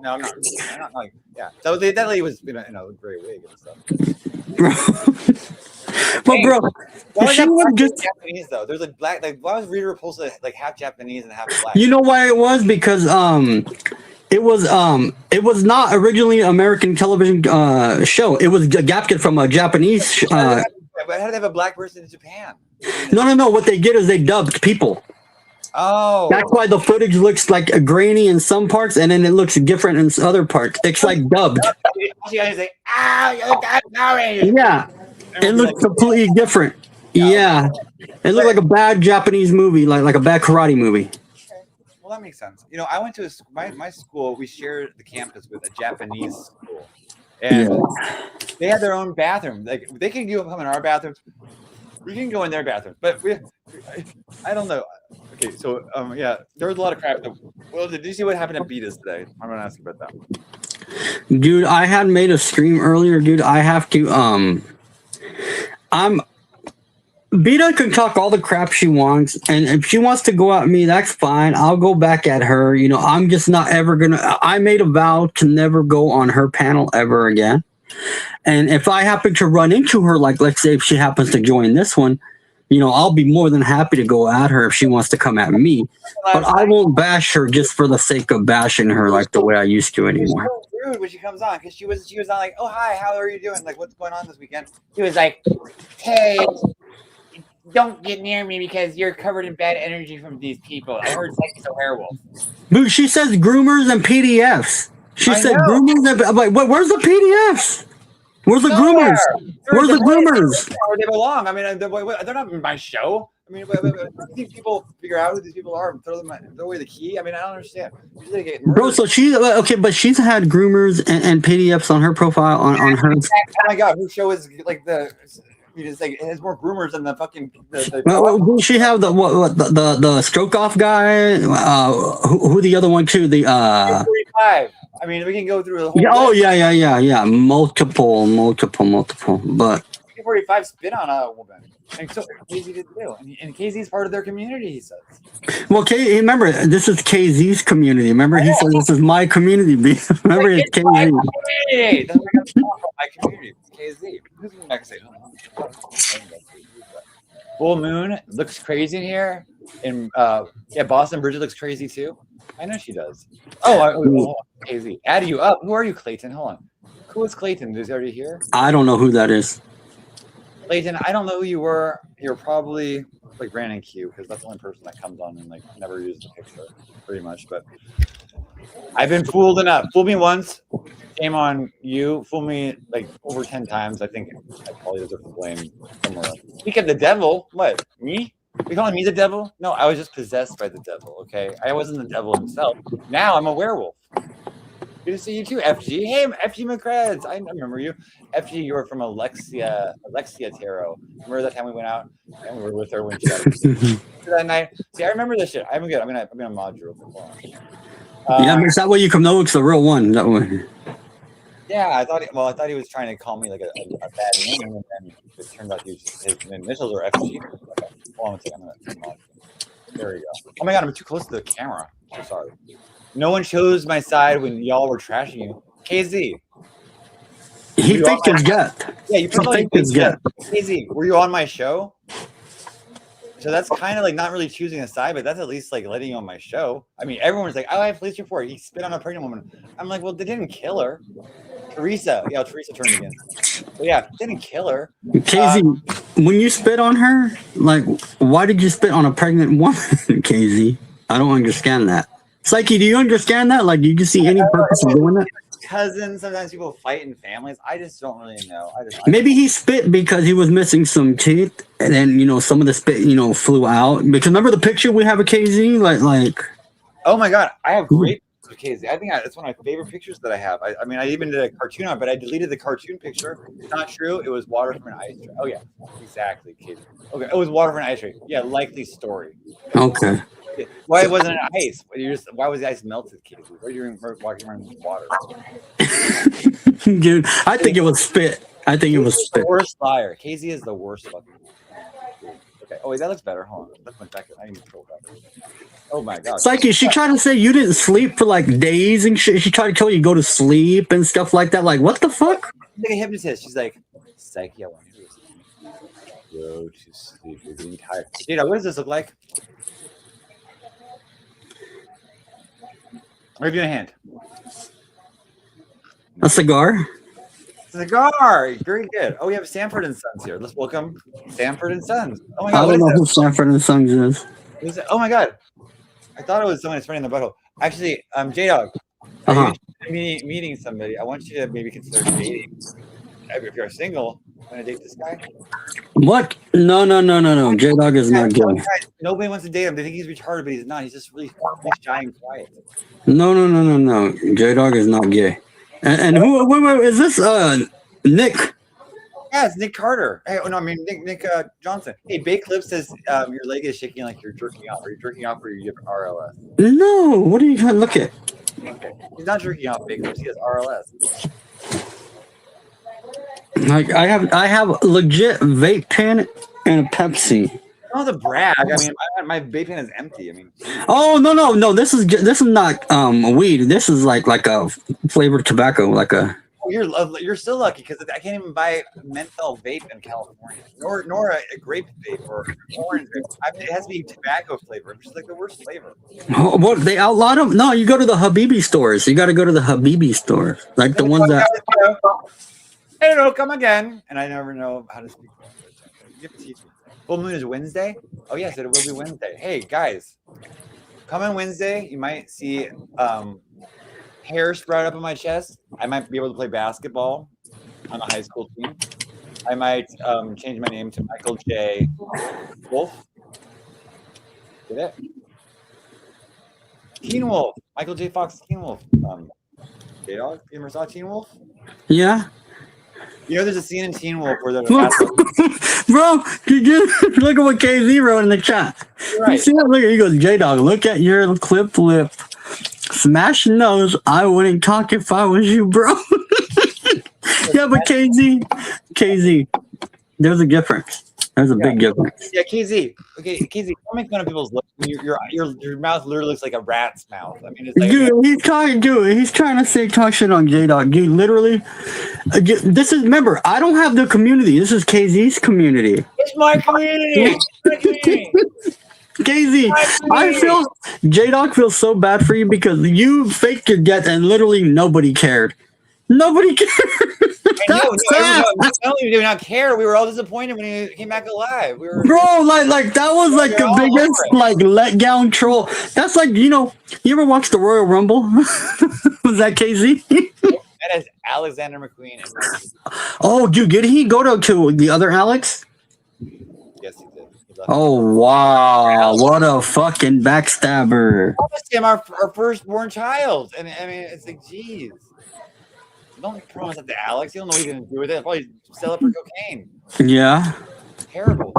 No, I'm not like, yeah. So that lady was, you know, gray wig and stuff. But bro, why was that just Japanese though? There's a black. Like, why was Rita Repulsa like half Japanese and half black? You know why it was? Because it was not originally an American television show. It was adapted from a Japanese. But how do they have a black person in Japan? No. What they did is they dubbed people. Oh, that's why the footage looks like grainy in some parts, and then it looks different in other parts. It's like dubbed. Yeah, it looks completely different. Yeah, it looked like a bad Japanese movie, like a bad karate movie. Okay. Well, that makes sense. You know, I went to my school. We shared the campus with a Japanese school, and they had their own bathroom. Like they can come in our bathrooms. We can go in their bathroom, but I don't know. Okay, so yeah, there was a lot of crap. Well, did you see what happened at Beatus today? I'm gonna ask you about that. Dude, I had made a stream earlier, dude. I have to Beta can talk all the crap she wants, and if she wants to go at me, that's fine. I'll go back at her. You know, I'm just not ever gonna. I made a vow to never go on her panel ever again. And if I happen to run into her, like let's say if she happens to join this one, you know, I'll be more than happy to go at her if she wants to come at me. But I won't bash her just for the sake of bashing her like the way I used to anymore. It's so rude when she comes on because she was not like, oh hi, how are you doing? Like what's going on this weekend? She was like, hey, don't get near me because you're covered in bad energy from these people. I heard Psychic Werewolf. Dude, she says groomers and PDFs. She said groomers and I'm like, where's the PDFs? Where's the groomers? Where's the groomers? Where they belong. I mean, they're not in my show. I mean, I think people figure out who these people are and throw away the key. I mean, I don't understand. Usually they get murdered. Bro, so she's okay, but she's had groomers and PDFs on her profile on her. Oh my god, whose show is like You just like it has more groomers than the fucking. Did she have the stroke off guy? Who the other one too? The 45. I mean, we can go through the whole. Yeah. Multiple. But 45 spit on a woman. And so KZ did too. And KZ's part of their community, he says. well, remember this is KZ's community. Remember he said this is my community. Remember it's KZ. My community. That's what I'm talking about. My community. KZ. Who's going to say? Full moon looks crazy in here. And Boston Bridget looks crazy too. I know she does. KZ. Add you up. Who are you, Clayton? Hold on. Who is Clayton? Is he already here? I don't know who that is. Clayton, I don't know who you were. You're probably like Brandon Q, because that's the only person that comes on and like never uses the picture, pretty much. But I've been fooled enough. Fool me once, shame on you. Fool me like over 10 times. I think I probably deserve the blame somewhere. Speak of the devil, what? Me? You calling me the devil? No, I was just possessed by the devil. Okay, I wasn't the devil himself. Now I'm a werewolf. Good to see you too, FG. Hey, FG McCreds. I remember you. FG, you were from Alexia Tarot. Remember that time we went out and we were with her when she got that night? See, I remember this shit. I'm good. I'm gonna mod you real quick. Is that way you can know it's the real one? That way. Yeah, I thought he was trying to call me like a bad name, and then it turned out his initials were FG. Okay. Hold on a second. I'm gonna mod you. There we go. Oh my god, I'm too close to the camera. I'm sorry. No one chose my side when y'all were trashing you. KZ. He faked his gut. Yeah, you probably faked his gut. KZ, were you on my show? So that's kind of like not really choosing a side, but that's at least like letting you on my show. I mean, everyone's like, oh, I have police report. He spit on a pregnant woman. I'm like, well, they didn't kill her. Teresa. Yeah, Teresa turned again. But yeah, didn't kill her. KZ, when you spit on her, like, why did you spit on a pregnant woman, KZ? I don't understand that. Psyche, do you understand that? Like, do you see any purpose of doing that? Cousins, sometimes people fight in families. I just don't really know. Maybe he spit because he was missing some teeth, and then some of the spit flew out. Because remember the picture we have of KZ, like. Oh my god, I have great pictures of KZ. I think it's one of my favorite pictures that I have. I mean, I even did a cartoon on it, but I deleted the cartoon picture. It's not true. It was water from an ice tray. Oh yeah, exactly, KZ. Okay, it was water from an ice tray. Yeah, likely story. Okay. Why wasn't it ice? Why was the ice melted, KZ? Why are you doing walking around with water? Dude, I think it was spit. It was spit. The worst liar. KZ is the worst fucking. Okay. Oh wait, that looks better. Hold on. Let's back. I need to control that. Oh my god. Psyche, she tried to say you didn't sleep for like days and shit. She tried to tell you to go to sleep and stuff like that. Like, what the fuck? Like a hypnotist. She's like, Psyche, I want you to sleep. Go to sleep. You're getting tired. Dude, what does this look like? I'll give you a hand. A cigar? Cigar! Very good. Oh, we have Sanford and Sons here. Let's welcome Sanford and Sons. Oh my god. I don't know who Sanford and Sons is. Oh my god. I thought it was someone that's running the butthole. Actually, J-Dog. Meeting somebody. I want you to maybe consider dating. If you're single, want to date this guy? What? No. J-Dog is not gay. Nobody wants to date him. They think he's retarded, but he's not. He's just really shy and quiet. No. J-Dog is not gay. And who is this? Nick. Yeah, it's Nick Carter. Hey, no, I mean Nick Johnson. Hey, Bay Clip says your leg is shaking like you're jerking off. Are you jerking off or you have RLS? No. What are you trying to look at? Okay. He's not jerking off, Bay Clips. He has RLS. Like I have legit vape pen and a Pepsi. Oh, the brag. I mean, my vape pen is empty. I mean. Oh no! This is not weed. This is like a flavored tobacco, like a. You're still lucky because I can't even buy menthol vape in California, nor a grape vape or orange vape. I mean, it has to be tobacco flavor, which is like the worst flavor. Oh, what, they outlawed them? No, you go to the Habibi stores. You got to go to the Habibi stores, like the ones that. Hello, come again. And I never know how to speak. You have to teach me. Full moon is Wednesday? Oh, yes, it will be Wednesday. Hey, guys, come on Wednesday. You might see hair sprout up on my chest. I might be able to play basketball on the high school team. I might change my name to Michael J. Wolf. Get it? Teen Wolf. Michael J. Fox Teen Wolf. J-Dog, you ever saw Teen Wolf? Yeah. You know, there's a scene in Teen Wolf where they're Bro, look at what KZ wrote in the chat. right. You see that? Look, he goes, J-Dog, look at your clip lip. Smash nose. I wouldn't talk if I was you, bro. Yeah, but KZ, there's a difference. There's a big difference. Yeah, KZ. Okay, KZ, don't make fun of people's lips. Your mouth literally looks like a rat's mouth. I mean, it's like He's trying to say talk shit on J-Dog. Dude, literally, this is, remember, I don't have the community. This is KZ's community. It's my community. KZ, I feel J-Dog feels so bad for you because you faked your death and literally nobody cared. Nobody cared. Not only did we not care, we were all disappointed when he came back alive. Bro, like that was like the biggest like letdown troll. That's like, you know, you ever watch the Royal Rumble? Was that KZ? That is Alexander McQueen. Oh, dude, did he go to the other Alex? Yes, he did. Oh wow, what a fucking backstabber! Promised him our firstborn child, and I mean, it's like, geez. Don't promise that to Alex. You don't know what he's going to do with it. He'll probably sell it for cocaine. Yeah. Terrible.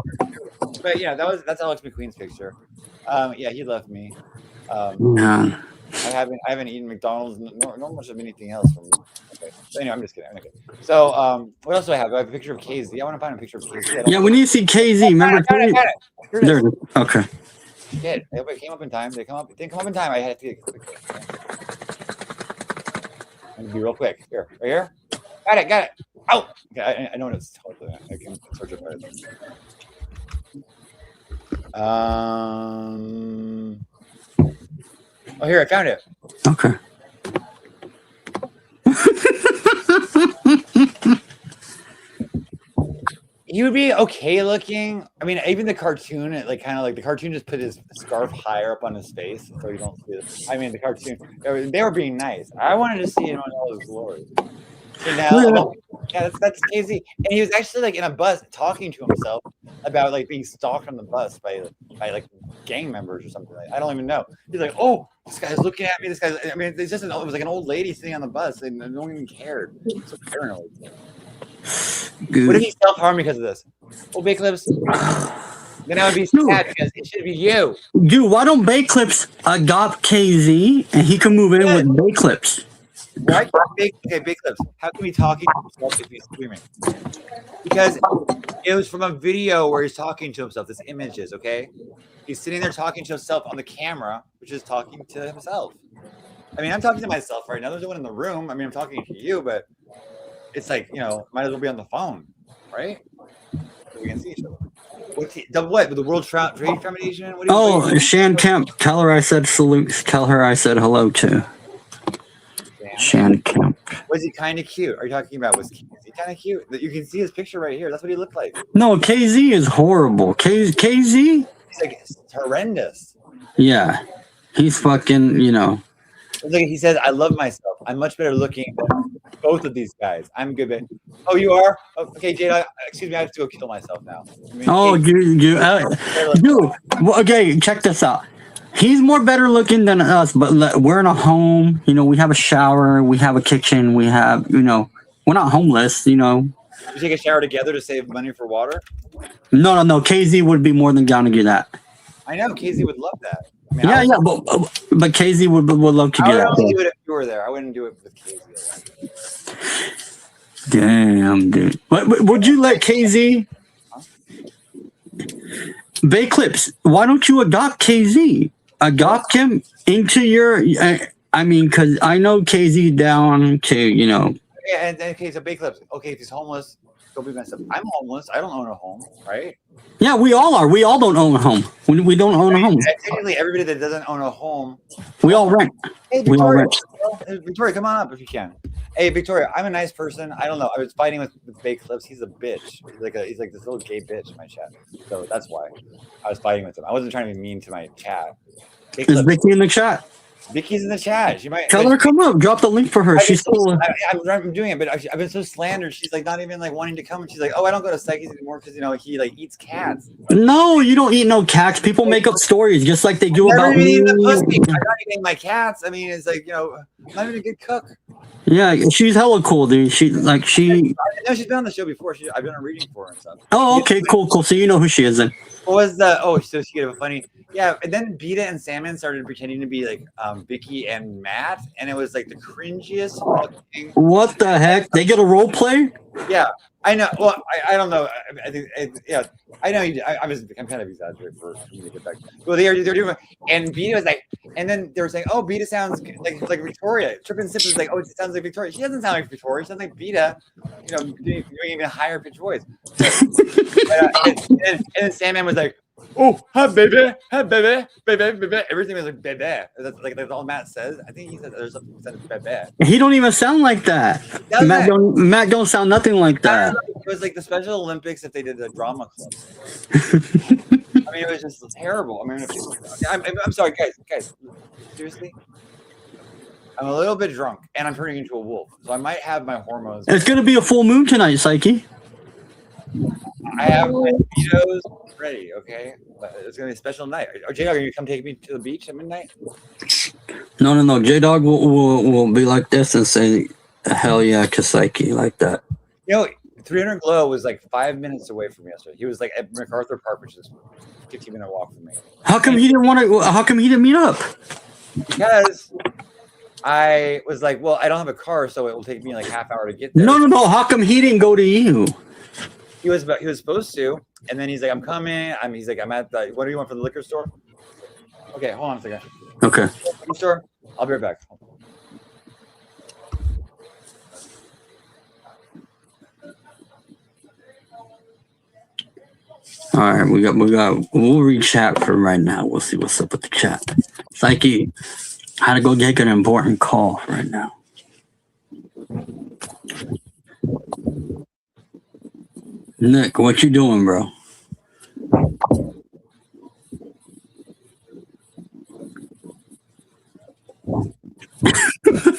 But yeah, that's Alex McQueen's picture. Yeah, he left me. Yeah. I haven't eaten McDonald's. Not much of anything else from. Okay. So anyway, I'm just kidding. Okay. So what else do I have? I have a picture of KZ. I want to find a picture of KZ. Yeah, we need to see KZ. Remember? Got it. There. Okay. Good. It came up in time. It didn't come up in time. I had to get quick. I'm gonna be real quick. Here, right here. Got it. Oh, okay. I know it's totally. I can search it better. Oh, here I found it. Okay. He would be okay looking. I mean, even the cartoon, the cartoon just put his scarf higher up on his face, so you don't see it. I mean, the cartoon, they were being nice. I wanted to see him on all his glory. So now, yeah, that's KZ. And he was actually like in a bus talking to himself about like being stalked on the bus by like gang members or something. I don't even know. He's like, oh, this guy's looking at me. This guy's. I mean, it's just it was like an old lady sitting on the bus, and no one even cared. So paranoid. Good. What if he self-harmed because of this? Oh, Bay Clips. Then I would be sad because it should be you. Dude, why don't Bay Clips adopt KZ and he can move in with Bay Clips? Why Bay Clips? How can we talk to himself if he's screaming? Because it was from a video where he's talking to himself. This image is, okay? He's sitting there talking to himself on the camera, which is talking to himself. I mean, I'm talking to myself right now. There's no one in the room. I mean, I'm talking to you, but it's like, you know, might as well be on the phone, right? So we can see each other. What? The World Trade Federation? Shan Kemp. Tell her I said salute. Tell her I said hello to. Shan Kemp. Was he kind of cute? Are you talking about, is he kind of cute? You can see his picture right here. That's what he looked like. No, KZ is horrible. KZ? He's like horrendous. Yeah. He's fucking, you know. Look, he says, I love myself. I'm much better looking than both of these guys. I'm good. But, oh, you are? Oh, okay, Jada, excuse me. I have to go kill myself now. Dude, okay, check this out. He's more better looking than us, but we're in a home. You know, we have a shower. We have a kitchen. We have, you know, we're not homeless, you know. You take a shower together to save money for water? No. KZ would be more than down to do that. I know. KZ would love that. I mean, but KZ would love to do that. I would only do it if you were there. I wouldn't do it with KZ. Damn, dude. Would you let KZ? Bay Clips, why don't you adopt KZ? Adopt him into your. I mean, because I know KZ down to, you know. Yeah, and okay, so Bay Clips. Okay, if he's homeless, go be messed up. I'm homeless. I don't own a home, right? Yeah, we all are. We all don't own a home. We don't own a home. Technically, everybody that doesn't own a home, we all rent. Hey, Victoria, we all rent. Victoria, come on up if you can. Hey, Victoria, I'm a nice person. I don't know. I was fighting with Bay Clips. He's a bitch. He's like this little gay bitch in my chat. So that's why I was fighting with him. I wasn't trying to be mean to my chat. Is Vicky in the chat? Vicky's in the chat. She might Tell her to come up. Drop the link for her. She's cool. I'm doing it, but I've been so slandered. She's like not even like wanting to come. And she's like, "Oh, I don't go to Psyche's anymore because he like eats cats." No, you don't eat no cats. People make up stories just like they do about me. me. I'm not eating my cats. I mean, it's like I'm not even a good cook. Yeah, she's hella cool, dude. No, she's been on the show before. I've done a reading for her and stuff. Oh, okay, cool. So you know who she is then. What was the? Oh, so she gave a funny. Yeah, and then Beta and Salmon started pretending to be like Vicky and Matt, and it was like the cringiest thing. What the heck? They get a role play? Yeah, I know. Well, I don't know. I think yeah, I know. I'm kind of exaggerating for me to get back. Well, they're doing, and Beta was like, and then they were saying, oh, Beta sounds like Victoria. Trip and Sip was like, oh, it sounds like Victoria. She doesn't sound like Victoria. She sounds like Beta. Doing even higher pitched voice. And then Sandman was like, oh, hi baby, baby. Everything was like baby. That's all Matt says. I think he said there's something that said baby. He don't even sound like that. Matt don't sound nothing like that. It was like the Special Olympics if they did the drama club. I mean, it was just terrible. I mean, I'm sorry, guys. Seriously, I'm a little bit drunk and I'm turning into a wolf, so I might have my hormones. It's gonna be a full moon tonight, Psyche. I have my speedos ready, okay? But it's gonna be a special night. J-Dog, are you come take me to the beach at midnight? No. J-Dog will be like this and say, hell yeah, to Psyche, like that. 300 Glow was like 5 minutes away from me yesterday. He was like at MacArthur Park, which is a 15-minute walk from me. How come he didn't meet up? Because I was like, well, I don't have a car, so it will take me like half hour to get there. No. How come he didn't go to you? He was supposed to, and then he's like, I'm coming. He's like, I'm at the. What do you want from the liquor store? Okay, hold on a second. Okay. Liquor store. I'll be right back. All right, we'll read chat for right now. We'll see what's up with the chat. Psyche, had to go take an important call right now. Nick, what you doing, bro?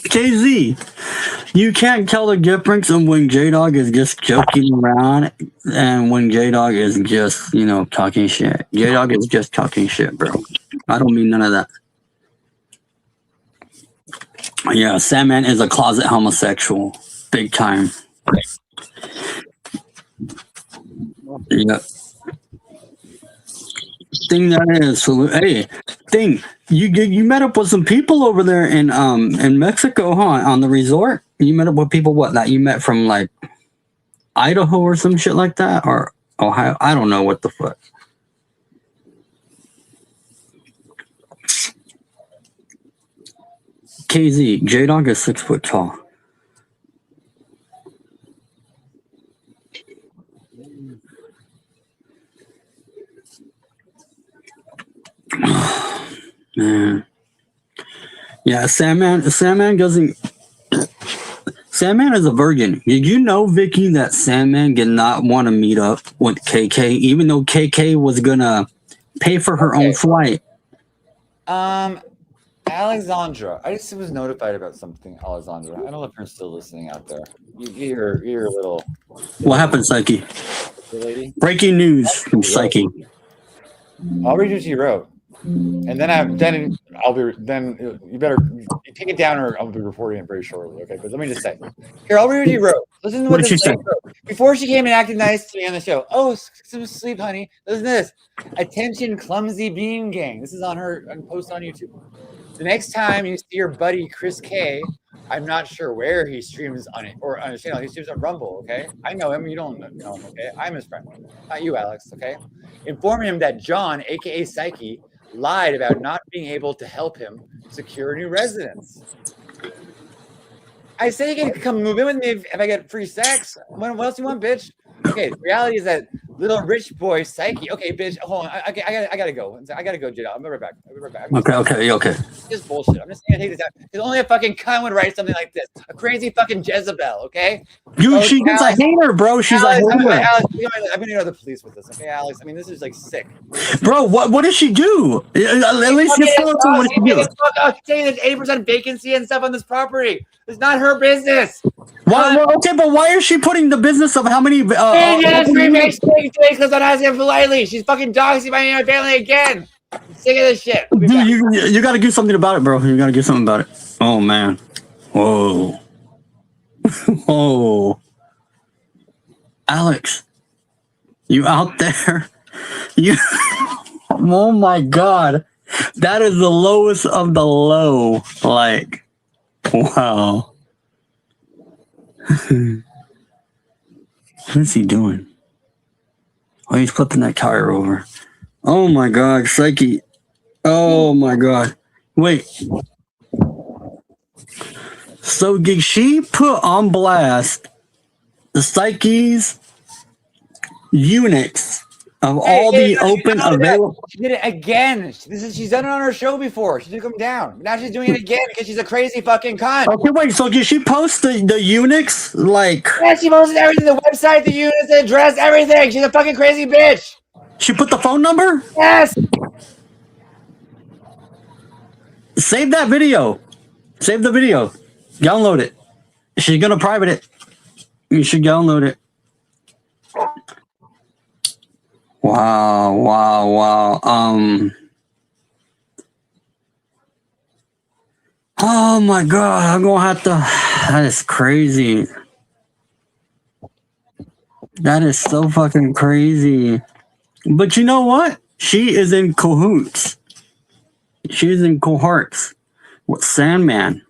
KZ, you can't tell the difference in when J-Dog is just joking around and when J-Dog is just, talking shit. J-Dog is just talking shit, bro. I don't mean none of that. Yeah, Sandman is a closet homosexual. Big time. Yeah. Thing that is, hey, thing, you met up with some people over there in Mexico, huh? On the resort, you met up with people. That you met from like Idaho or some shit like that, or Ohio? I don't know what the fuck. KZ, J-Dog is 6 foot tall. Man. Yeah, Sandman doesn't. Sandman is a virgin. Did you know, Vicky, that Sandman did not want to meet up with KK, even though KK was gonna pay for her own flight? Alexandra, I just was notified about something, Alexandra. I don't know if you're still listening out there. You're a little. What happened, Psyche? Lady? Breaking news from Psyche. I'll read what you wrote, and then you better take it down, or I'll be reporting it very shortly. Okay, but let me just say, here, I'll read what you wrote. Listen to what this lady wrote. Before she came and acted nice to me on the show. Oh, some sleep, honey. Listen to this. Attention, clumsy bean gang. This is on her post on YouTube. The next time you see your buddy Chris K, I'm not sure where he streams on it or on his channel. He streams on Rumble, okay? I know him. You don't know him, okay? I'm his friend. Not you, Alex, okay? Inform him that John, a.k.a. Psyche, lied about not being able to help him secure a new residence. I say you can come move in with me if I get free sex. What else do you want, bitch? Okay, the reality is that Little rich boy Psyche. Okay, bitch. Hold on. I gotta go. I gotta go, Jada. I'll be right back. Okay. Just bullshit. I'm just gonna take this out. Because only a fucking cunt would write something like this. A crazy fucking Jezebel, okay? She's a hater, bro. She's Alex, a hater. Alex, I'm gonna go to the police with this, okay, Alex? I mean, this is like sick. Bro, what did she do? At least you tell us what did she do. Saying there's 80% vacancy and stuff on this property. It's not her business. Okay, but why is she putting the business of how many? Because I'm asking politely. She's fucking doxing my family again. I'm sick of this shit. Dude, you got to do something about it, bro. You got to do something about it. Oh man. Whoa. Whoa. Alex, you out there? You. Oh my God, that is the lowest of the low. Like, wow. What is he doing? Oh, he's flipping that tire over. Oh my God, Psyche. Oh my God. Wait. So did she put on blast the Psyche's units of all the open available? She did it again. She's done it on her show before. She took them down. Now she's doing it again because she's a crazy fucking cunt. Okay, wait. So did she post the Unix? Like, yeah, she posted everything. The website, the units, the address, everything. She's a fucking crazy bitch. She put the phone number? Yes. Save that video. Save the video. Download it. She's gonna private it. You should download it. Wow. Oh my God, I'm gonna have to. That is crazy. That is so fucking crazy. But you know what? She is in cahoots. She is in cohorts with Sandman.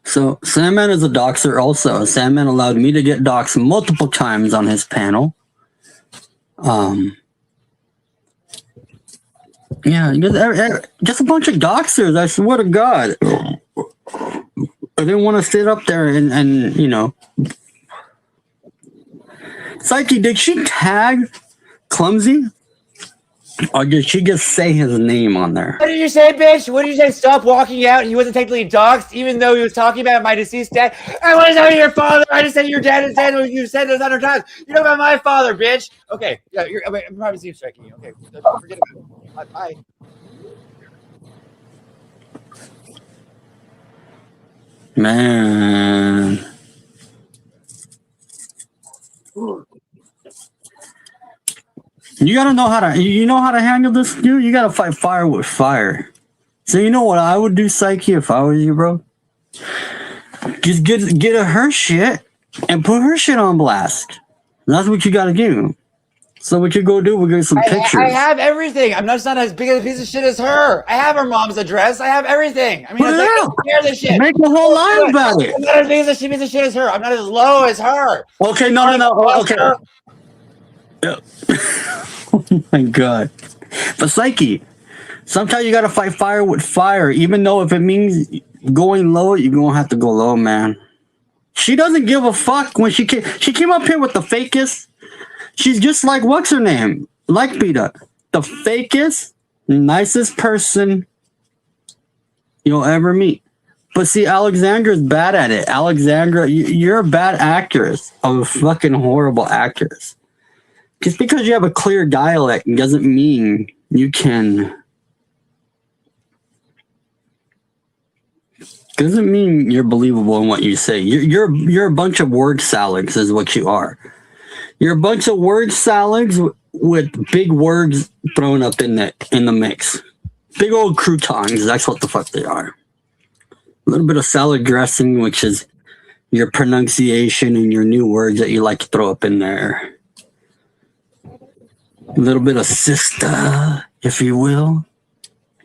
So Sandman is a doxer also. Sandman allowed me to get doxed multiple times on his panel. Yeah, just a bunch of doxers, I swear to God. I didn't want to sit up there and you know. Psyche, did she tag Clumsy? Or did she just say his name on there? What did you say, bitch? What did you say? Stop walking out. He wasn't technically doxxed, even though he was talking about my deceased dad. I want to tell you your father. I just said your dad is dead. You said it 100 times. You know about my father, bitch. Okay. Yeah, I'm probably striking you. Okay. Forget about it. Bye. Man. You gotta know how to handle this, dude. You gotta fight fire with fire. So you know what I would do, Psyche, if I was you, bro? Just get her shit and put her shit on blast. That's what you gotta do. So what you go do? We'll get some pictures. I have everything. I'm just not as big of a piece of shit as her. I have her mom's address. I have everything. I mean, I don't care this shit. Make a whole line about it. I'm not as big of a piece of shit as her. I'm not as low as her. Okay, no. Okay. Yeah. Oh my God. But Psyche, sometimes you gotta fight fire with fire, even though if it means going low, you're gonna have to go low, man. She doesn't give a fuck when she came up here with the fakest. She's just like, what's her name? Like Peter. The fakest, nicest person you'll ever meet. But see, Alexandra's bad at it. Alexandra, you're a bad actress. A fucking horrible actress. Just because you have a clear dialect doesn't mean you can. Doesn't mean you're believable in what you say. You're a bunch of word salads, is what you are. You're a bunch of word salads with big words thrown up in the mix. Big old croutons. That's what the fuck they are. A little bit of salad dressing, which is your pronunciation and your new words that you like to throw up in there. A little bit of sister, if you will.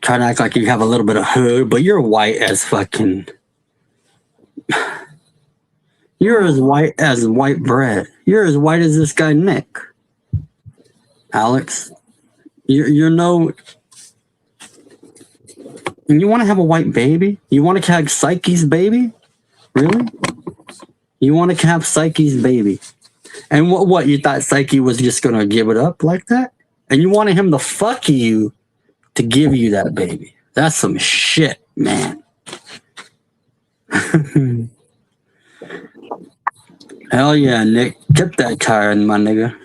Try to act like you have a little bit of hood, but you're white as fucking. You're as white as white bread. You're as white as this guy Nick. Alex, you're no. And you want to have a white baby? You want to have Psyche's baby? Really? You want to have Psyche's baby? And what you thought Psyche was just gonna give it up like that? And you wanted him to fuck you to give you that baby. That's some shit, man. Hell yeah, Nick. Get that car in, my nigga.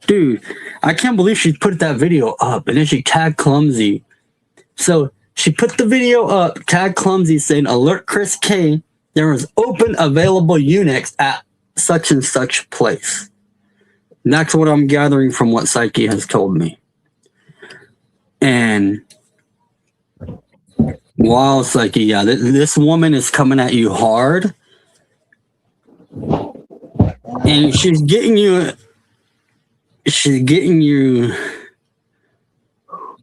Dude, I can't believe she put that video up and then she tagged Clumsy. So she put the video up, tagged Clumsy saying, alert Chris K. There was open available Unix at such and such place. And that's what I'm gathering from what Psyche has told me. And wow, Psyche, yeah, this woman is coming at you hard. And she's getting you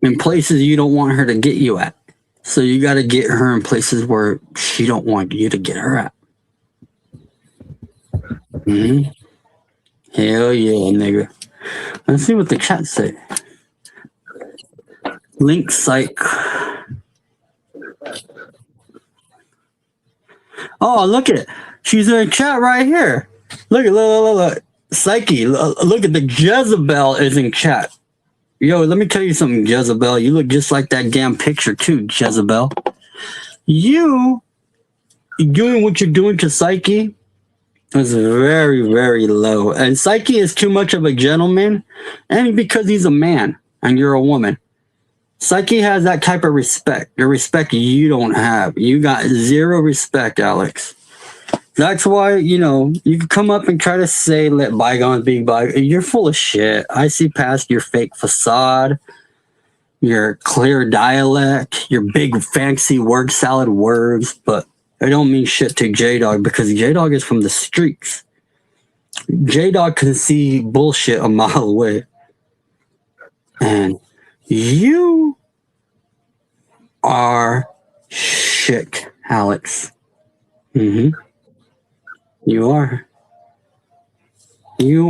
in places you don't want her to get you at. So you got to get her in places where she don't want you to get her at. Mm-hmm. Hell yeah, nigga. Let's see what the chat say. Link psych. Oh, look at it. She's in the chat right here. Look. Psyche, look at the Jezebel is in chat. Yo, let me tell you something, Jezebel. You look just like that damn picture too, Jezebel. You doing what you're doing to Psyche is very, very low. And Psyche is too much of a gentleman, and because he's a man and you're a woman. Psyche has that type of respect. The respect you don't have. You got zero respect, Alex. That's why, you can come up and try to say, let bygones be bygones. You're full of shit. I see past your fake facade, your clear dialect, your big fancy word salad words, but I don't mean shit to J-Dog because J-Dog is from the streets. J-Dog can see bullshit a mile away. And you are shit, Alex. Mm-hmm. You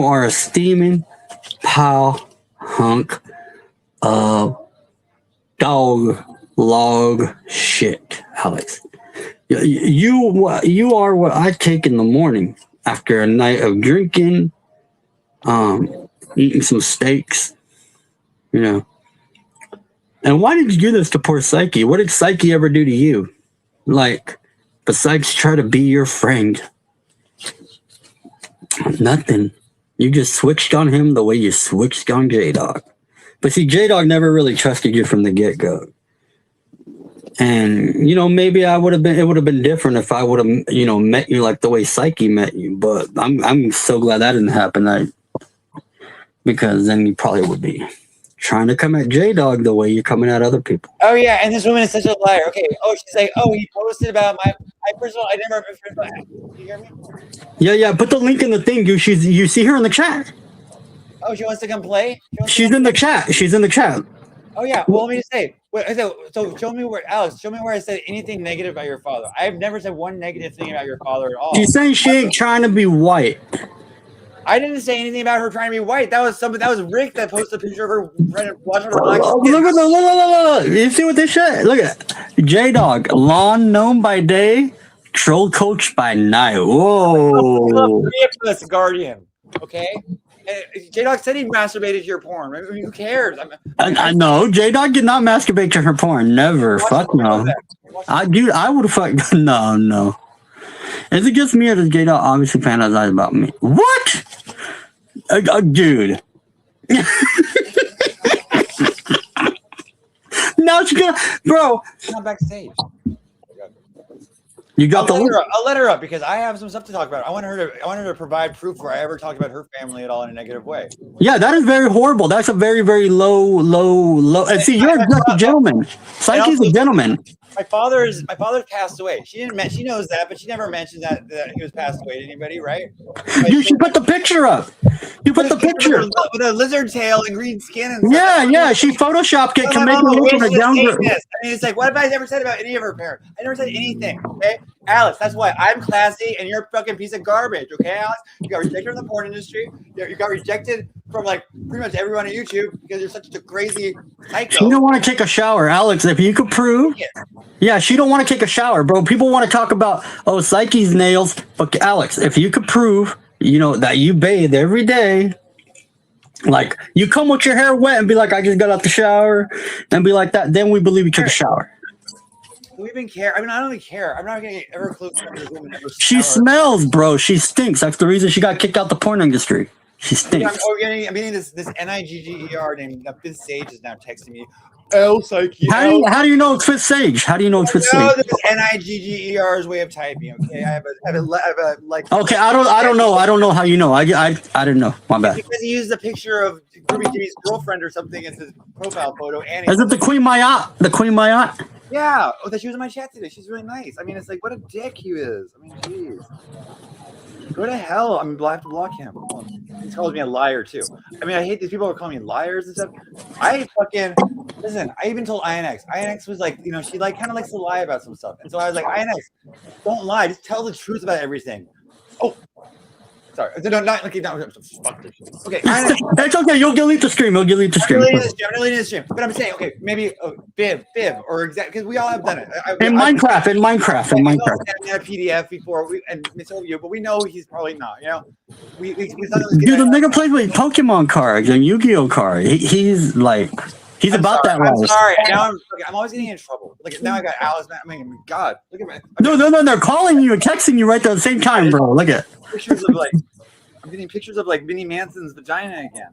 are a steaming pile hunk of dog log shit, Alex. You are what I take in the morning after a night of drinking, eating some steaks, And why did you do this to poor Psyche? What did Psyche ever do to you? Besides try to be your friend. Nothing. You just switched on him the way you switched on J-Dog. But see, J-Dog never really trusted you from the get-go. And, maybe it would have been different if I would have, met you like the way Psyche met you. But I'm so glad that didn't happen. Because then you probably would be trying to come at J-Dog the way you're coming at other people. Oh, yeah, and this woman is such a liar. Okay, she's like, he posted about my personal, I never, you hear me? Yeah, put the link in the thing. You see her in the chat. Oh, she wants to come play? She's in the chat. She's in the chat. Oh, yeah, well, let me just say, so show me where I said anything negative about your father. I've never said one negative thing about your father at all. She's saying she ain't trying to be white. I didn't say anything about her trying to be white. That was Rick that posted a picture of her trying to watch her black. Look. You see what they said? Look at J-Dog. Lawn known by day, troll coach by night. Whoa. Infamous Guardian. Okay? J-Dog said he masturbated to your porn. I mean, who cares? I know. J-Dog did not masturbate to her porn. Never. Fuck no. Dude, I would have fucked. No. Is it just me or does J-Dog obviously fantasize about me? What? Dude. Now she's gonna, bro. She's not backstage. You got I'll let her up because I have some stuff to talk about. I want her to provide proof where I ever talked about her family at all in a negative way. Yeah, that is very horrible. That's a very, very low. And see, you're just a gentleman. Psyche's a gentleman. My father passed away. She knows that, but she never mentioned that he was passed away to anybody, right? You should put the picture up. You put the picture with a lizard tail and green skin. And yeah. She photoshopped it to make it look like a younger. I mean, it's like, what have I ever said about any of her parents? I never said anything. Okay, Alex, that's why I'm classy and you're a fucking piece of garbage. Okay, Alex, you got rejected from the porn industry. You got rejected from like pretty much everyone on YouTube because you're such a crazy psycho. She don't want to take a shower, Alex. If you could prove. Yeah, she don't want to take a shower, bro. People want to talk about, Psyche's nails. But Alex, if you could prove that you bathe every day. Like, you come with your hair wet and be like, I just got out the shower, and be like that. Then we believe you took a shower. Do we even care? I mean, I don't even care. I'm not gonna get ever close to this woman. She smells, bro. She stinks. That's the reason she got kicked out the porn industry. She stinks. I'm getting this NIGGER named Fifth Sage is now texting me. Oh, Psyche. How do you know it's Fifth Sage? How do you know it's Fifth Sage? No, this NIGGER's way of typing. Okay, I have a like. Okay, I don't know. I don't know how you know. I didn't know. My bad. Because he used a picture of Ruby Jimmy's girlfriend or something as his profile photo. And is it the Queen Mayat? The Queen Mayat? Yeah. Oh, that she was in my chat today. She's really nice. I mean, it's like what a dick he is. I mean, jeez. Go to hell. I have to block him. He calls me a liar too. I mean, I hate these people who are calling me liars and stuff. I even told INX. INX was like, she like kind of likes to lie about some stuff. And so I was like, INX, don't lie. Just tell the truth about everything. Oh, sorry. No, not okay. No, fuck this shit. Okay, INX. That's okay. You'll delete the stream. I'm deleting the stream. But I'm saying, okay, maybe bib, or exact, because we all have done it. In Minecraft. I had a PDF before and you, but we know he's probably not. Dude, the nigga plays with Pokemon cards and Yu-Gi-Oh cards. He's like, he's about that. I'm sorry. Now I'm always getting in trouble. Like now I got Alice. I mean, God, look at me. No, they're calling you and texting you right at the same time, bro. Look at pictures of like. I'm getting pictures of like Vinnie Manson's vagina again.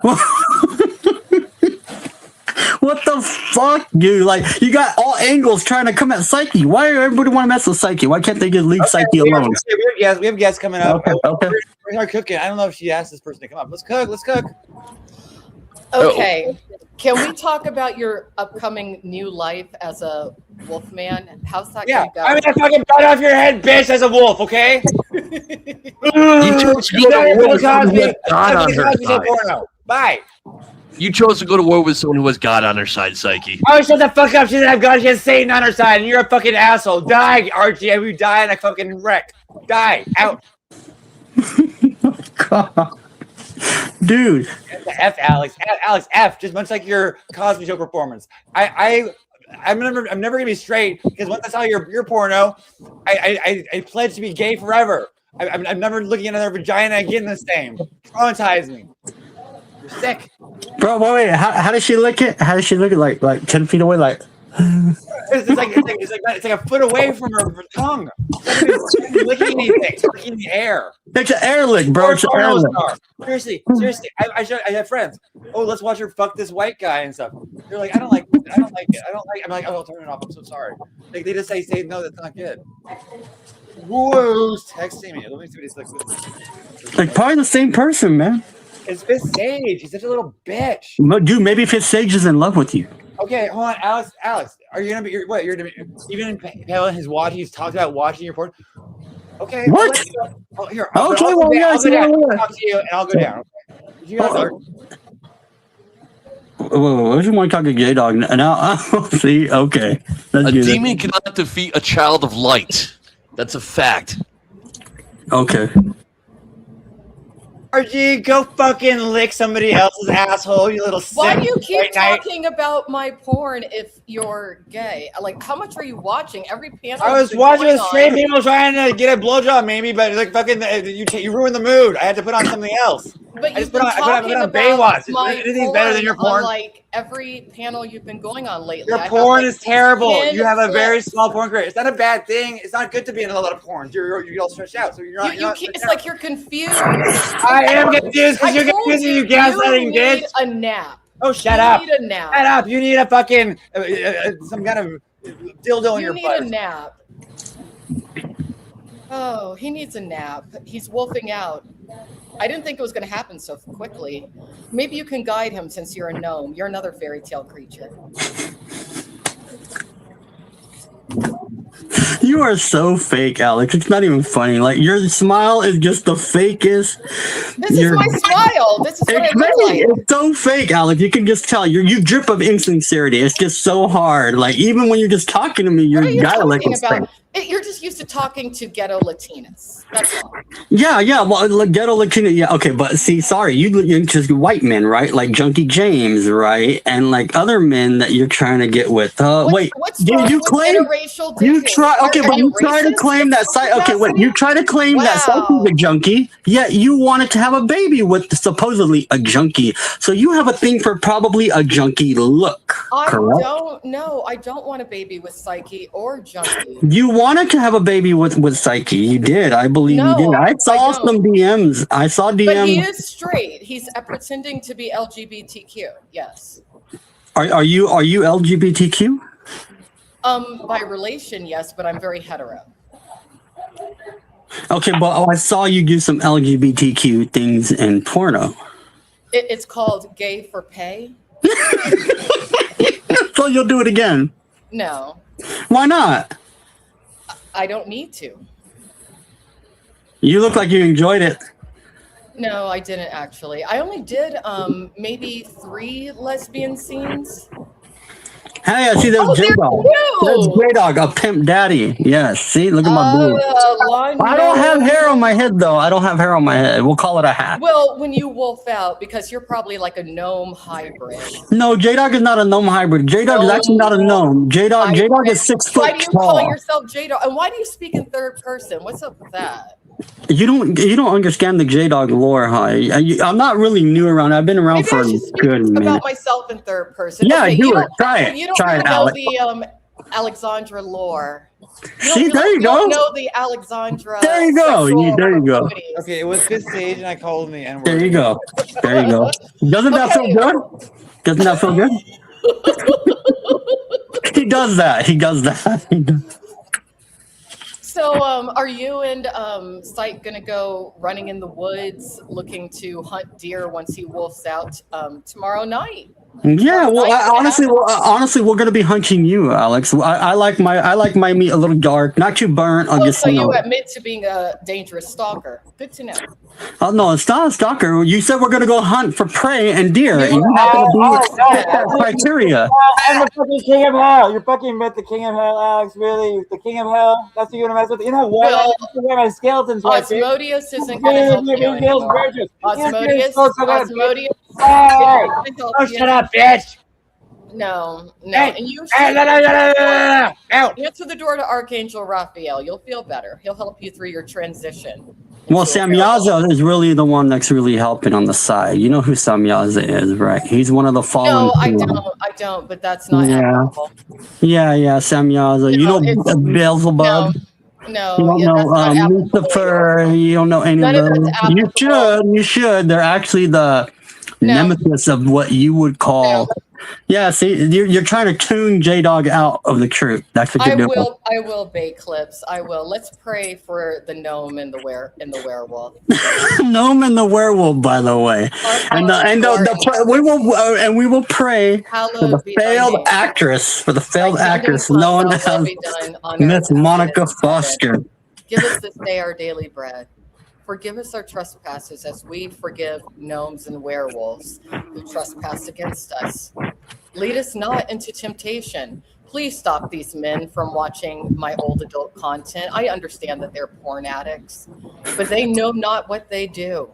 What the fuck, dude? Like, you got all angles trying to come at Psyche. Why do everybody want to mess with Psyche? Why can't they just leave Psyche alone? We have guests coming up. Okay. We're cooking. I don't know if she asked this person to come up. Let's cook. Okay. Can we talk about your upcoming new life as a wolf man? How's that going to go? I'm gonna fucking butt off your head, bitch, as a wolf, okay? You chose to go to war with someone who has God on her side. Bye. You chose to go to war with someone who has God on her side, Psyche. Oh, shut the fuck up. She doesn't have God. She has Satan on her side, and you're a fucking asshole. Die, Archie. If you die in a fucking wreck. Die. Out. God. Dude. F, Alex. Alex, F. Just much like your Cosby Show performance. I'm never gonna be straight because once I saw your porno, I pledged to be gay forever. I'm never looking at another vagina again the same. Traumatize me. You're sick. Bro, wait. How does she lick it? How does she lick it? Like 10 feet away? Like. It's like a foot away from her tongue. It's licking anything. It's licking the air. It's an air lick, bro. It's an air lick. Seriously. I have friends. Oh, let's watch her fuck this white guy and stuff. They're like, I don't like it. I'm like, oh, I'll turn it off. I'm so sorry. Like they just say no, that's not good. Who's texting me? Let me see what he's like. Probably the same person, man. It's Fifth Sage. He's such a little bitch. Dude, maybe Fifth Sage is in love with you. Okay, hold on, Alex, are you gonna be? You're gonna be even Pale his watch. He's talked about watching your porn. Okay. What? Here. I'll go down. I'll talk to you, and I'll go down. Okay. You guys are. Whoa, I just want to talk to gay dog now. See, okay. A demon cannot defeat a child of light. That's a fact. Okay. RG, go fucking lick somebody else's asshole, you little sick. Why do you keep talking about my porn if you're gay? Like, how much are you watching? Every panel. I was watching with straight people trying to get a blowjob, maybe, but like fucking, you ruined the mood. I had to put on something else. But I you've put been talking on about Baywatch. my Anything's better than your porn. Like every panel you've been going on lately. Your porn is terrible. You have a very small porn career. It's not a bad thing. It's not good to be in a lot of porn. You're all stretched out, so you're not. It's like you're confused. I am confused because you're confusing. You gaslighting, bitch. You need a nap. Oh, shut up. You need a nap. Shut up. You need a fucking some kind of dildo in your butt. You need a nap. Oh, he needs a nap. He's wolfing out. I didn't think it was going to happen so quickly. Maybe you can guide him since you're a gnome. You're another fairy tale creature. You are so fake, Alex. It's not even funny. Like, your smile is just the fakest. This is my smile. This is what I look like. It's so fake, Alex. You can just tell. You drip of insincerity. It's just so hard. Like, even when you're just talking to me, you're gotta like about? You're just used to talking to ghetto Latinas. That's all. Yeah. Well, ghetto Latino. Yeah, okay, but see, sorry, you're just white men, right? Like Junkie James, right? And like other men that you're trying to get with. What's wrong you with claim interracial you dating? try? Okay, Are but you try to racist? claim that site. Okay, wait, you try to claim that Wow. Psyche's a junkie, yet you wanted to have a baby with supposedly a junkie. So you have a thing for probably a junkie look, I correct? don't know. I don't want a baby with Psyche or Junkie. You wanted to have a baby with Psyche. You did. I believe No, you did. I saw I don't. some DMs. I saw But he DMs. is straight. He's pretending to be LGBTQ. Yes. Are you LGBTQ? By relation, yes, but I'm very hetero. Okay, but I saw you do some LGBTQ things in porno. It's called gay for pay. So you'll do it again. No, Why not? I don't need to. You look like you enjoyed it. No, I didn't actually. I only did maybe 3 lesbian scenes. Hey, I see there's Oh, J-Dog. There's they're J-Dog, a pimp daddy. Yes, see, look at my boobs. I don't have hair on my head, though. I don't have hair on my head. We'll call it a hat. Well, when you wolf out, because you're probably like a gnome hybrid. No, J-Dog is not a gnome hybrid. J-Dog is actually not a gnome. J-Dog is 6 Why foot do you call tall. yourself J-Dog? And why do you speak in third person? What's up with that? You don't understand the J-Dog lore, huh? I'm not really new around. I've been around Maybe for I a should speak good minute. about myself in third person. Yeah, Okay, do you it. don't- Try it. You don't Try really it, know Alex. the Alexandra lore. See, there you You don't go. know the Alexandra. There you go. sexual There you go. proclivities. Okay, it was good stage, and I called him the N-word. There you go. There you go. Doesn't that feel good? Doesn't that feel good? He does that. He does that. He does. So, are you and Syke gonna go running in the woods looking to hunt deer once he wolfs out tomorrow night? Yeah, well, honestly, we're gonna be hunting you, Alex. I like my meat a little dark, not too burnt. I'll Oh, just so you know. you admit to being a dangerous stalker. Good to know. Oh no, it's not a stalker. You said we're gonna go hunt for prey and deer, and you happen to fit that criteria. I'm the fucking king of hell. You fucking met the king of hell, Alex. Really, the king of hell. That's who you want to mess with. You know what? Well, I have to wear my skeletons. Osmodius isn't gonna help you anymore. Osmodius. Oh, shut up, bitch. No. Hey, And you hey, no. answer the door to Archangel Raphael. You'll feel better. He'll help you through your transition. Well, into a Samyaza is really the one that's really helping on the side. You know who Samyaza is, right? He's one of the fallen. No, I people. don't, but that's not Yeah. admirable. Yeah, Samyaza. You No, know it's- Beelzebub. No, You don't yeah, that's not know admirable. Lucifer. You don't know any of None of those. that's You applicable. should. They're actually the No. nemesis of what you would call. No. Yeah, see, you're trying to tune J-Dog out of the troop. That's what you're doing. I will bait clips. I will. Let's pray for the gnome and the werewolf. Gnome and the werewolf, by the way, and we will pray for Hallowed the be thy failed name. actress, Thy known kingdom come, as thy will be done on Miss earth as it Monica is in heaven. Foster. Give us this day our daily bread. Forgive us our trespasses as we forgive gnomes and werewolves who trespass against us. Lead us not into temptation. Please stop these men from watching my old adult content. I understand that they're porn addicts, but they know not what they do.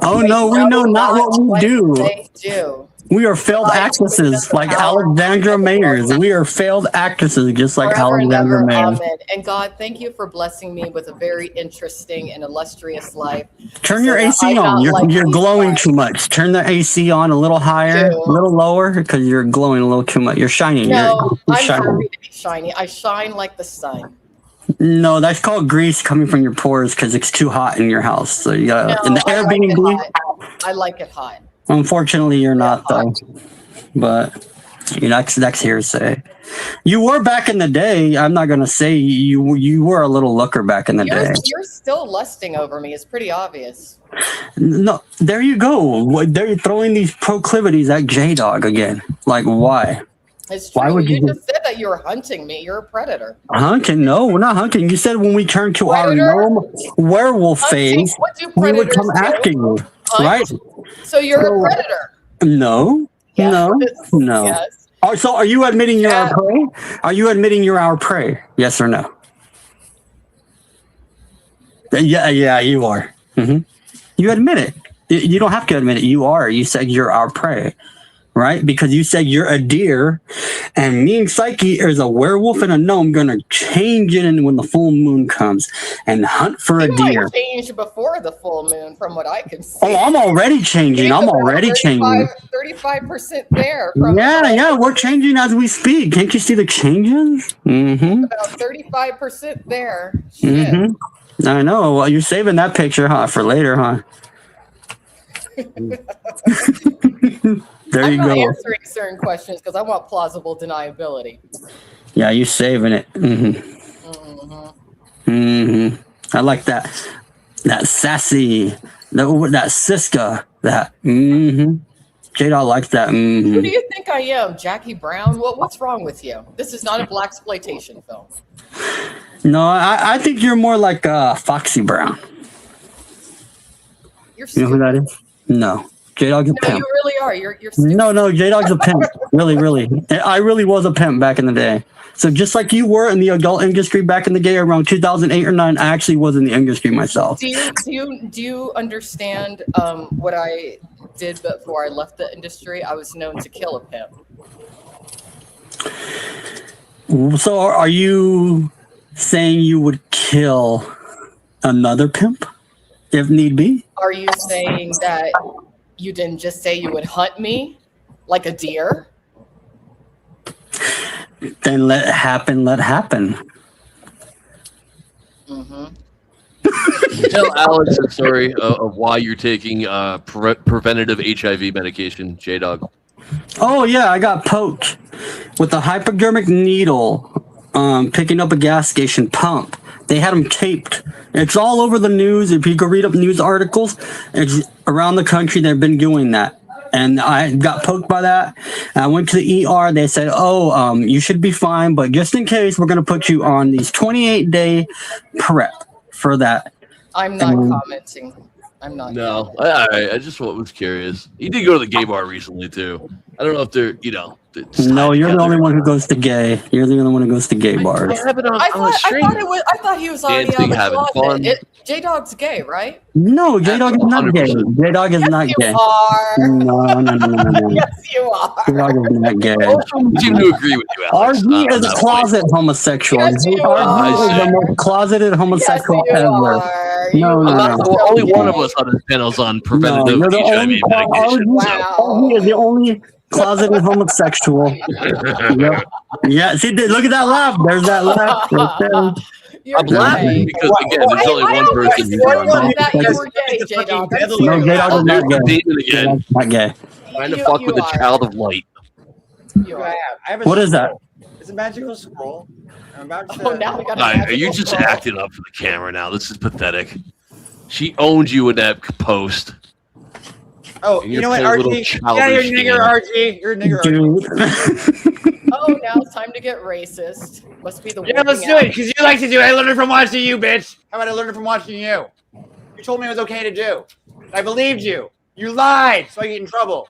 Oh no, we know not what we do. They do. We are failed actresses like Alexandra Mayers. We are failed actresses just like Forever and Alexandra ever, Mayers. amen. And God, thank you for blessing me with a very interesting and illustrious life. Turn your so that AC I on. not You're, like you're these glowing guys. too much. Turn the AC on a little higher, Do. a little lower, because you're glowing a little too much. You're shining. No, You're I'm shining. happy to be shiny. I shine like the sun. No, that's called grease coming from your pores because it's too hot in your house. So you gotta, No, in the I like it Airbnb, hot. I like it hot. unfortunately, you're not hot. though. But that's hearsay. You were back in the day. I'm not gonna say you were a little looker back in the day. You're still lusting over me. It's pretty obvious. No, there you go. They're throwing these proclivities at J-Dog again. Like, why? It's true. Why would you you- just said that you were hunting me. You're a predator. Hunting? No, we're not hunting. You said when we turn to our Predator? gnome werewolf Hunting? phase, What do we would predators come do? after you, Hunt? right? So you're a predator. No, Yes. no. Yes. Oh, so are you admitting you're our prey? Are you admitting you're our prey? Yes or no? Yeah, you are. You admit it. You don't have to admit it. You are. You said you're our prey, right? Because you said you're a deer, and me and Psyche is a werewolf and a gnome gonna change it in when the full moon comes and hunt for a deer. Might change before the full moon, from what I can see. Oh, I'm already changing. I'm already changing. 35% there. Yeah, we're changing as we speak. Can't you see the changes? About 35% there. Shit. I know. Well, you're saving that picture, huh, for later, huh? There you I'm not go. answering certain questions because I want plausible deniability. Yeah, you're saving it. I like that. That sassy. That Siska. That. J-Dog likes that. Who do you think I am, Jackie Brown? What's wrong with you? This is not a blaxploitation film. No, I think you're more like Foxy Brown. You're You know who that is? No. J-Dog's a No, pimp. you really are. You're stupid. No, J-Dog's a pimp. Really. I really was a pimp back in the day. So just like you were in the adult industry back in the day around 2008 or 9, I actually was in the industry myself. Do you understand what I did before I left the industry? I was known to kill a pimp. So are you saying you would kill another pimp if need be? Are you saying that you didn't just say you would hunt me like a deer? Then let happen. Tell Alex the story of why you're taking preventative HIV medication, J-Dog. Oh yeah, I got poked with a hypodermic needle, picking up a gas station pump. They had them taped. It's all over the news. If you go read up news articles, it's around the country. They've been doing that. And I got poked by that. I went to the ER. They said, you should be fine, but just in case, we're going to put you on these 28-day prep for that. I'm not commenting. I'm not. No, I just was curious. He did go to the gay bar recently too. I don't know if they're, No, you're the only one who goes to gay. You're the only one who goes to gay bars. I thought he was already Dancing, out of having the fun. closet. J-Dog's gay, right? No, J-Dog is not gay. J-Dog is not You gay. are. No. Yes, you are. J-Dog is not gay. I seem to agree with you, Alex. RG is on a that closet homosexual. Yes, you RG is are. the most closeted homosexual Yes, you ever. are. No. Well, only one of us on this panel is on preventative you're the HIV only medication. RG is the only closeted homosexual. Yep. Yeah, see, look at that laugh. There's that laugh. Right there. You're I'm laughing gay. because again, there's only one person who's I on always that you were gay, J-Dog. No, J-Dog is not There's the gay. demon again, J-Dog's not gay. trying to fuck with a child of light. You are. What is that? It's a magical scroll. I'm about to. Oh, now we got. Are you just acting up for the camera now? This is pathetic. She owned you in that post. Oh, And you you're know what, playing a little RG? Yeah, you're a childish nigger, game. RG. You're a nigger, RG. Dude. Oh, now it's time to get racist. Must be the. Yeah, let's working do it, out. because you like to do it. I learned it from watching you, bitch. How about I learned it from watching you? You told me it was okay to do. I believed you. You lied, so I get in trouble.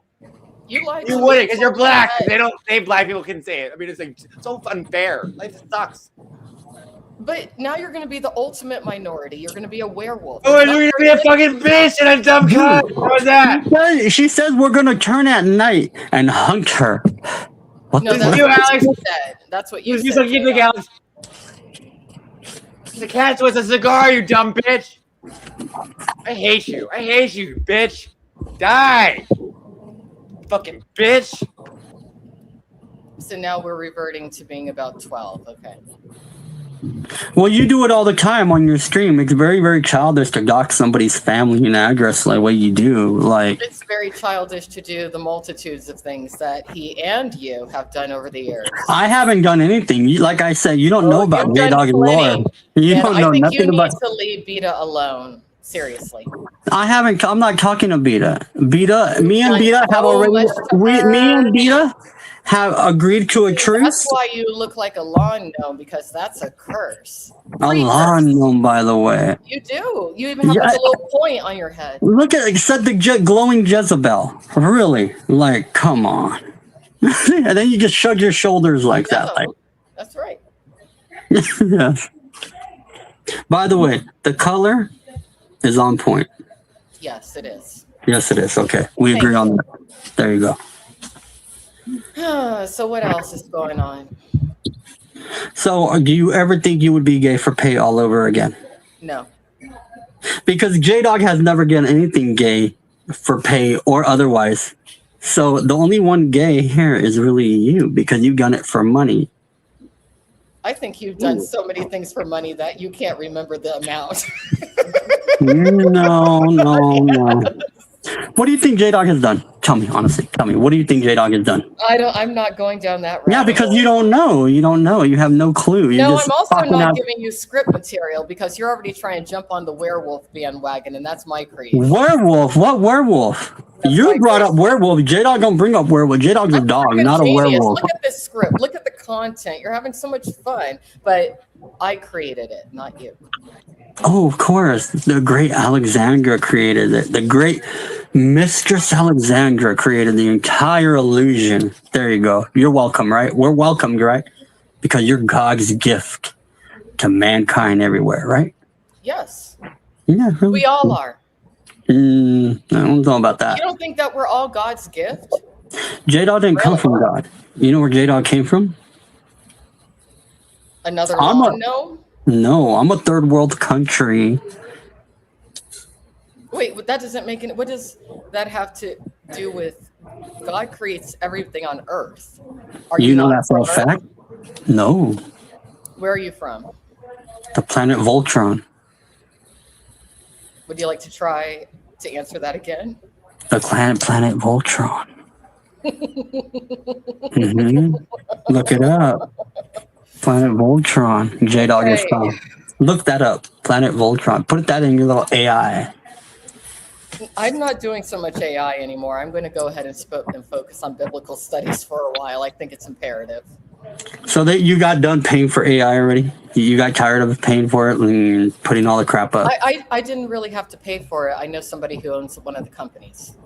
You like. You wouldn't, because you're black. They black people can say it. I mean, it's like so unfair. Life sucks. But now you're going to be the ultimate minority. You're going to be a werewolf. Oh, you're gonna be a fucking bitch and a dumb cunt. What was that? She says we're gonna turn at night and hunt her. What No, the that's you, what Alex. you said. That's what you You said. suck dick, Alex. The cat's with a cigar, you dumb bitch. I hate you. I hate you, bitch. Die. Fucking bitch. So now we're reverting to being about 12. Okay. Well, you do it all the time on your stream. It's very, very childish to dox somebody's family and address like what you do. Like, It's very childish to do the multitudes of things that he and you have done over the years. I haven't done anything. Like I said, you don't know about you've J-Dog done and Laura. plenty. You And don't I know think nothing you need about. to leave Beta alone. Seriously. I haven't. I'm not talking to Beta. Beta. Me and Like, Beta have so already. much to Me her. and Beta have agreed to a That's truce. why you look like a lawn gnome, because that's a curse. A lawn gnome, by the way. You do. You even have Yeah, like a little point on your head. Look at it. Said the glowing Jezebel. Really? Like, come on. And then you just shrug your shoulders like that. Like, That's right. yes. By the way, the color is on point. Yes, it is. Yes, it is. Okay. We agree on that. There you go. So what else is going on? So do you ever think you would be gay for pay all over again? No. Because J-Dog has never done anything gay for pay or otherwise. So the only one gay here is really you because you've done it for money. I think you've done so many things for money that you can't remember the amount. No. What do you think J-Dog has done? Tell me, honestly. Tell me. What do you think J-Dog has done? I'm not going down that road. Yeah, because you don't know. You don't know. You have no clue. You're No, just I'm also talking not out- giving you script material because you're already trying to jump on the werewolf bandwagon, and that's my creation. Werewolf? What werewolf? You brought up werewolf. J-Dog don't bring up werewolf. J-Dog's a dog, not a Genius. werewolf. Look at this script. Look at the content. You're having so much fun, but I created it, not you. Oh, of course. The great Alexandra created it. The great Mistress Alexandra created the entire illusion. There you go. You're welcome, right? We're welcomed, right? Because you're God's gift to mankind everywhere, right? Yes, Yeah. Really. we all are. I don't know about that. You don't think that we're all God's gift? J-Dog didn't come from God. You know where J-Dog came from? Another I'm a- no? No, I'm a third world country. Wait, but that doesn't make any. What does that have to do with? God creates everything on Earth. Are You know not that for a from Earth? fact? No. Where are you from? The planet Voltron. Would you like to try to answer that again? The planet Voltron. hmm Look it up. Planet Voltron. J-Dog is Hey. from. Look that up. Planet Voltron. Put that in your little AI. I'm not doing so much AI anymore. I'm going to go ahead and focus on biblical studies for a while. I think it's imperative. So that you got done paying for AI already? You got tired of paying for it and putting all the crap up? I didn't really have to pay for it. I know somebody who owns one of the companies.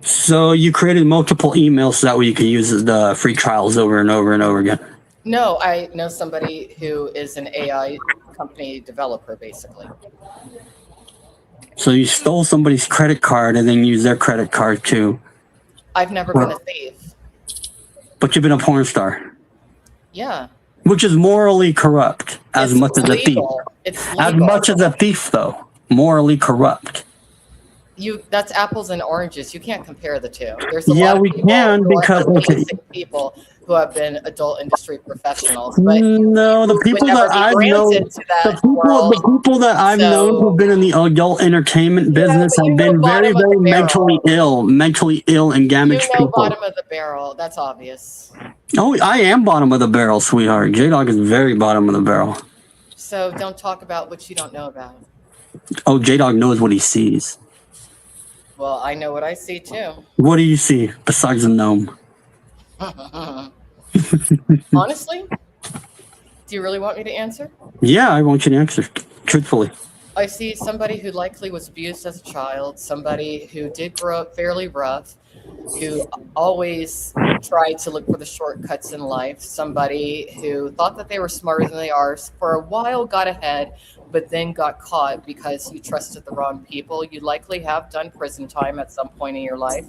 So you created multiple emails so that way you can use the free trials over and over and over again. No, I know somebody who is an AI company developer, basically. So you stole somebody's credit card and then used their credit card too. I've never been a thief. But you've been a porn star, Yeah. which is morally corrupt as It's much as a thief. legal. It's As legal. much as a thief, though, morally corrupt. That's apples and oranges. You can't compare the two. There's a Yeah, lot of we people can who are because- okay. amazing people who have been adult industry professionals. But No, the would people never that be I've known, granted to that the people that I've So- known who've been in the adult entertainment business but you have know been very, bottom of very the barrel. mentally ill and You damaged know, people. bottom of the barrel. That's obvious. Oh, I am bottom of the barrel, sweetheart. J-Dog is very bottom of the barrel. So don't talk about what you don't know about. Oh, J-Dog knows what he sees. Well, I know what I see too. What do you see besides a gnome? Honestly, do you really want me to answer? Yeah, I want you to answer truthfully. I see somebody who likely was abused as a child, somebody who did grow up fairly rough, who always tried to look for the shortcuts in life, somebody who thought that they were smarter than they are, for a while got ahead, but then got caught because you trusted the wrong people. You likely have done prison time at some point in your life,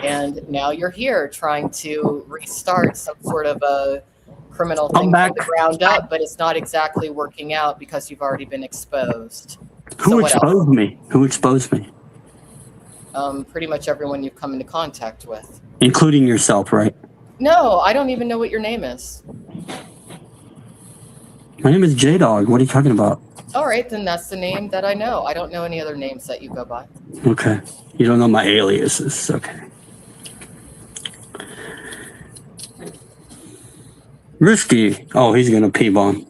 and now you're here trying to restart some sort of a criminal I'm thing back. from the ground up, but it's not exactly working out because you've already been exposed. Who So what else? exposed me? Who exposed me? Pretty much everyone you've come into contact with. Including yourself, right? No, I don't even know what your name is. My name is J-Dog. What are you talking about? All right, then that's the name that I know. I don't know any other names that you go by. Okay. You don't know my aliases. Okay. Risky. Oh, he's gonna P-bomb.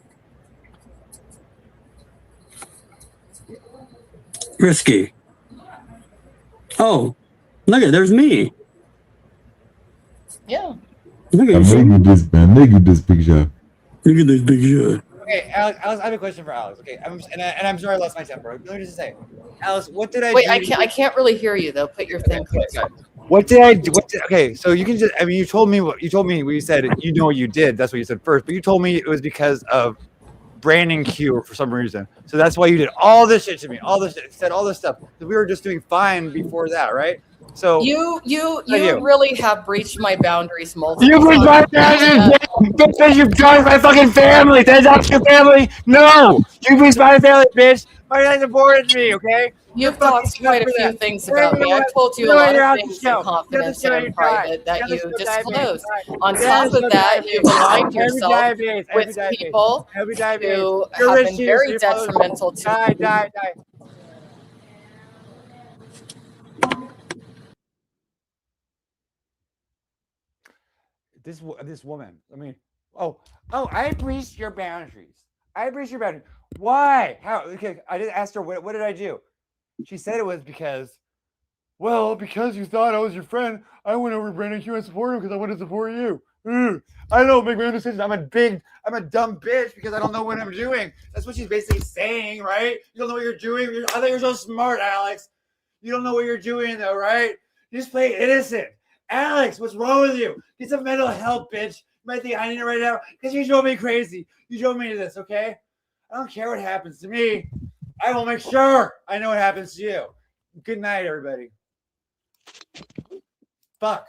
Risky. Oh, look at there's me. Yeah. Look at Look at this, man. Look at this picture. Look at this big shit. Okay, Alex, I have a question for Alex. Okay, I'm sorry I lost my temper. Let me just say, Alex, what did I Wait, do? I can't really hear you though. Put your thing Okay, closer. What did I do? Okay, so you can just, I mean, you told me what you said, you know what you did. That's what you said first, but you told me it was because of Brandon Q for some reason. So that's why you did all this shit to me, all this shit, said all this stuff. We were just doing fine before that, right? So You really have breached my boundaries multiple you breached my times. boundaries, bitch! You joined my fucking family. That's not your family. No, you breached my family, bitch. My dad supported me, okay? You've talked quite a few things about me. I've told you a lot of things in confidence and in private that you disclosed. On top of that, you've aligned yourself with people who have been very detrimental to Die. This woman. I mean, I breached your boundaries. Why? How? Okay, I didn't ask her. What did I do? She said it was because you thought I was your friend. I went over to Brandon Q and supported him because I wanted to support you. I don't make my own decisions. I'm a dumb bitch because I don't know what I'm doing. That's what she's basically saying, right? You don't know what you're doing. I thought you were so smart, Alex. You don't know what you're doing, though, right? You just play innocent. Alex, what's wrong with you? Get some mental help, bitch. You might think I need it right now because you drove me crazy. You drove me to this, okay? I don't care what happens to me. I will make sure I know what happens to you. Good night, everybody. Fuck.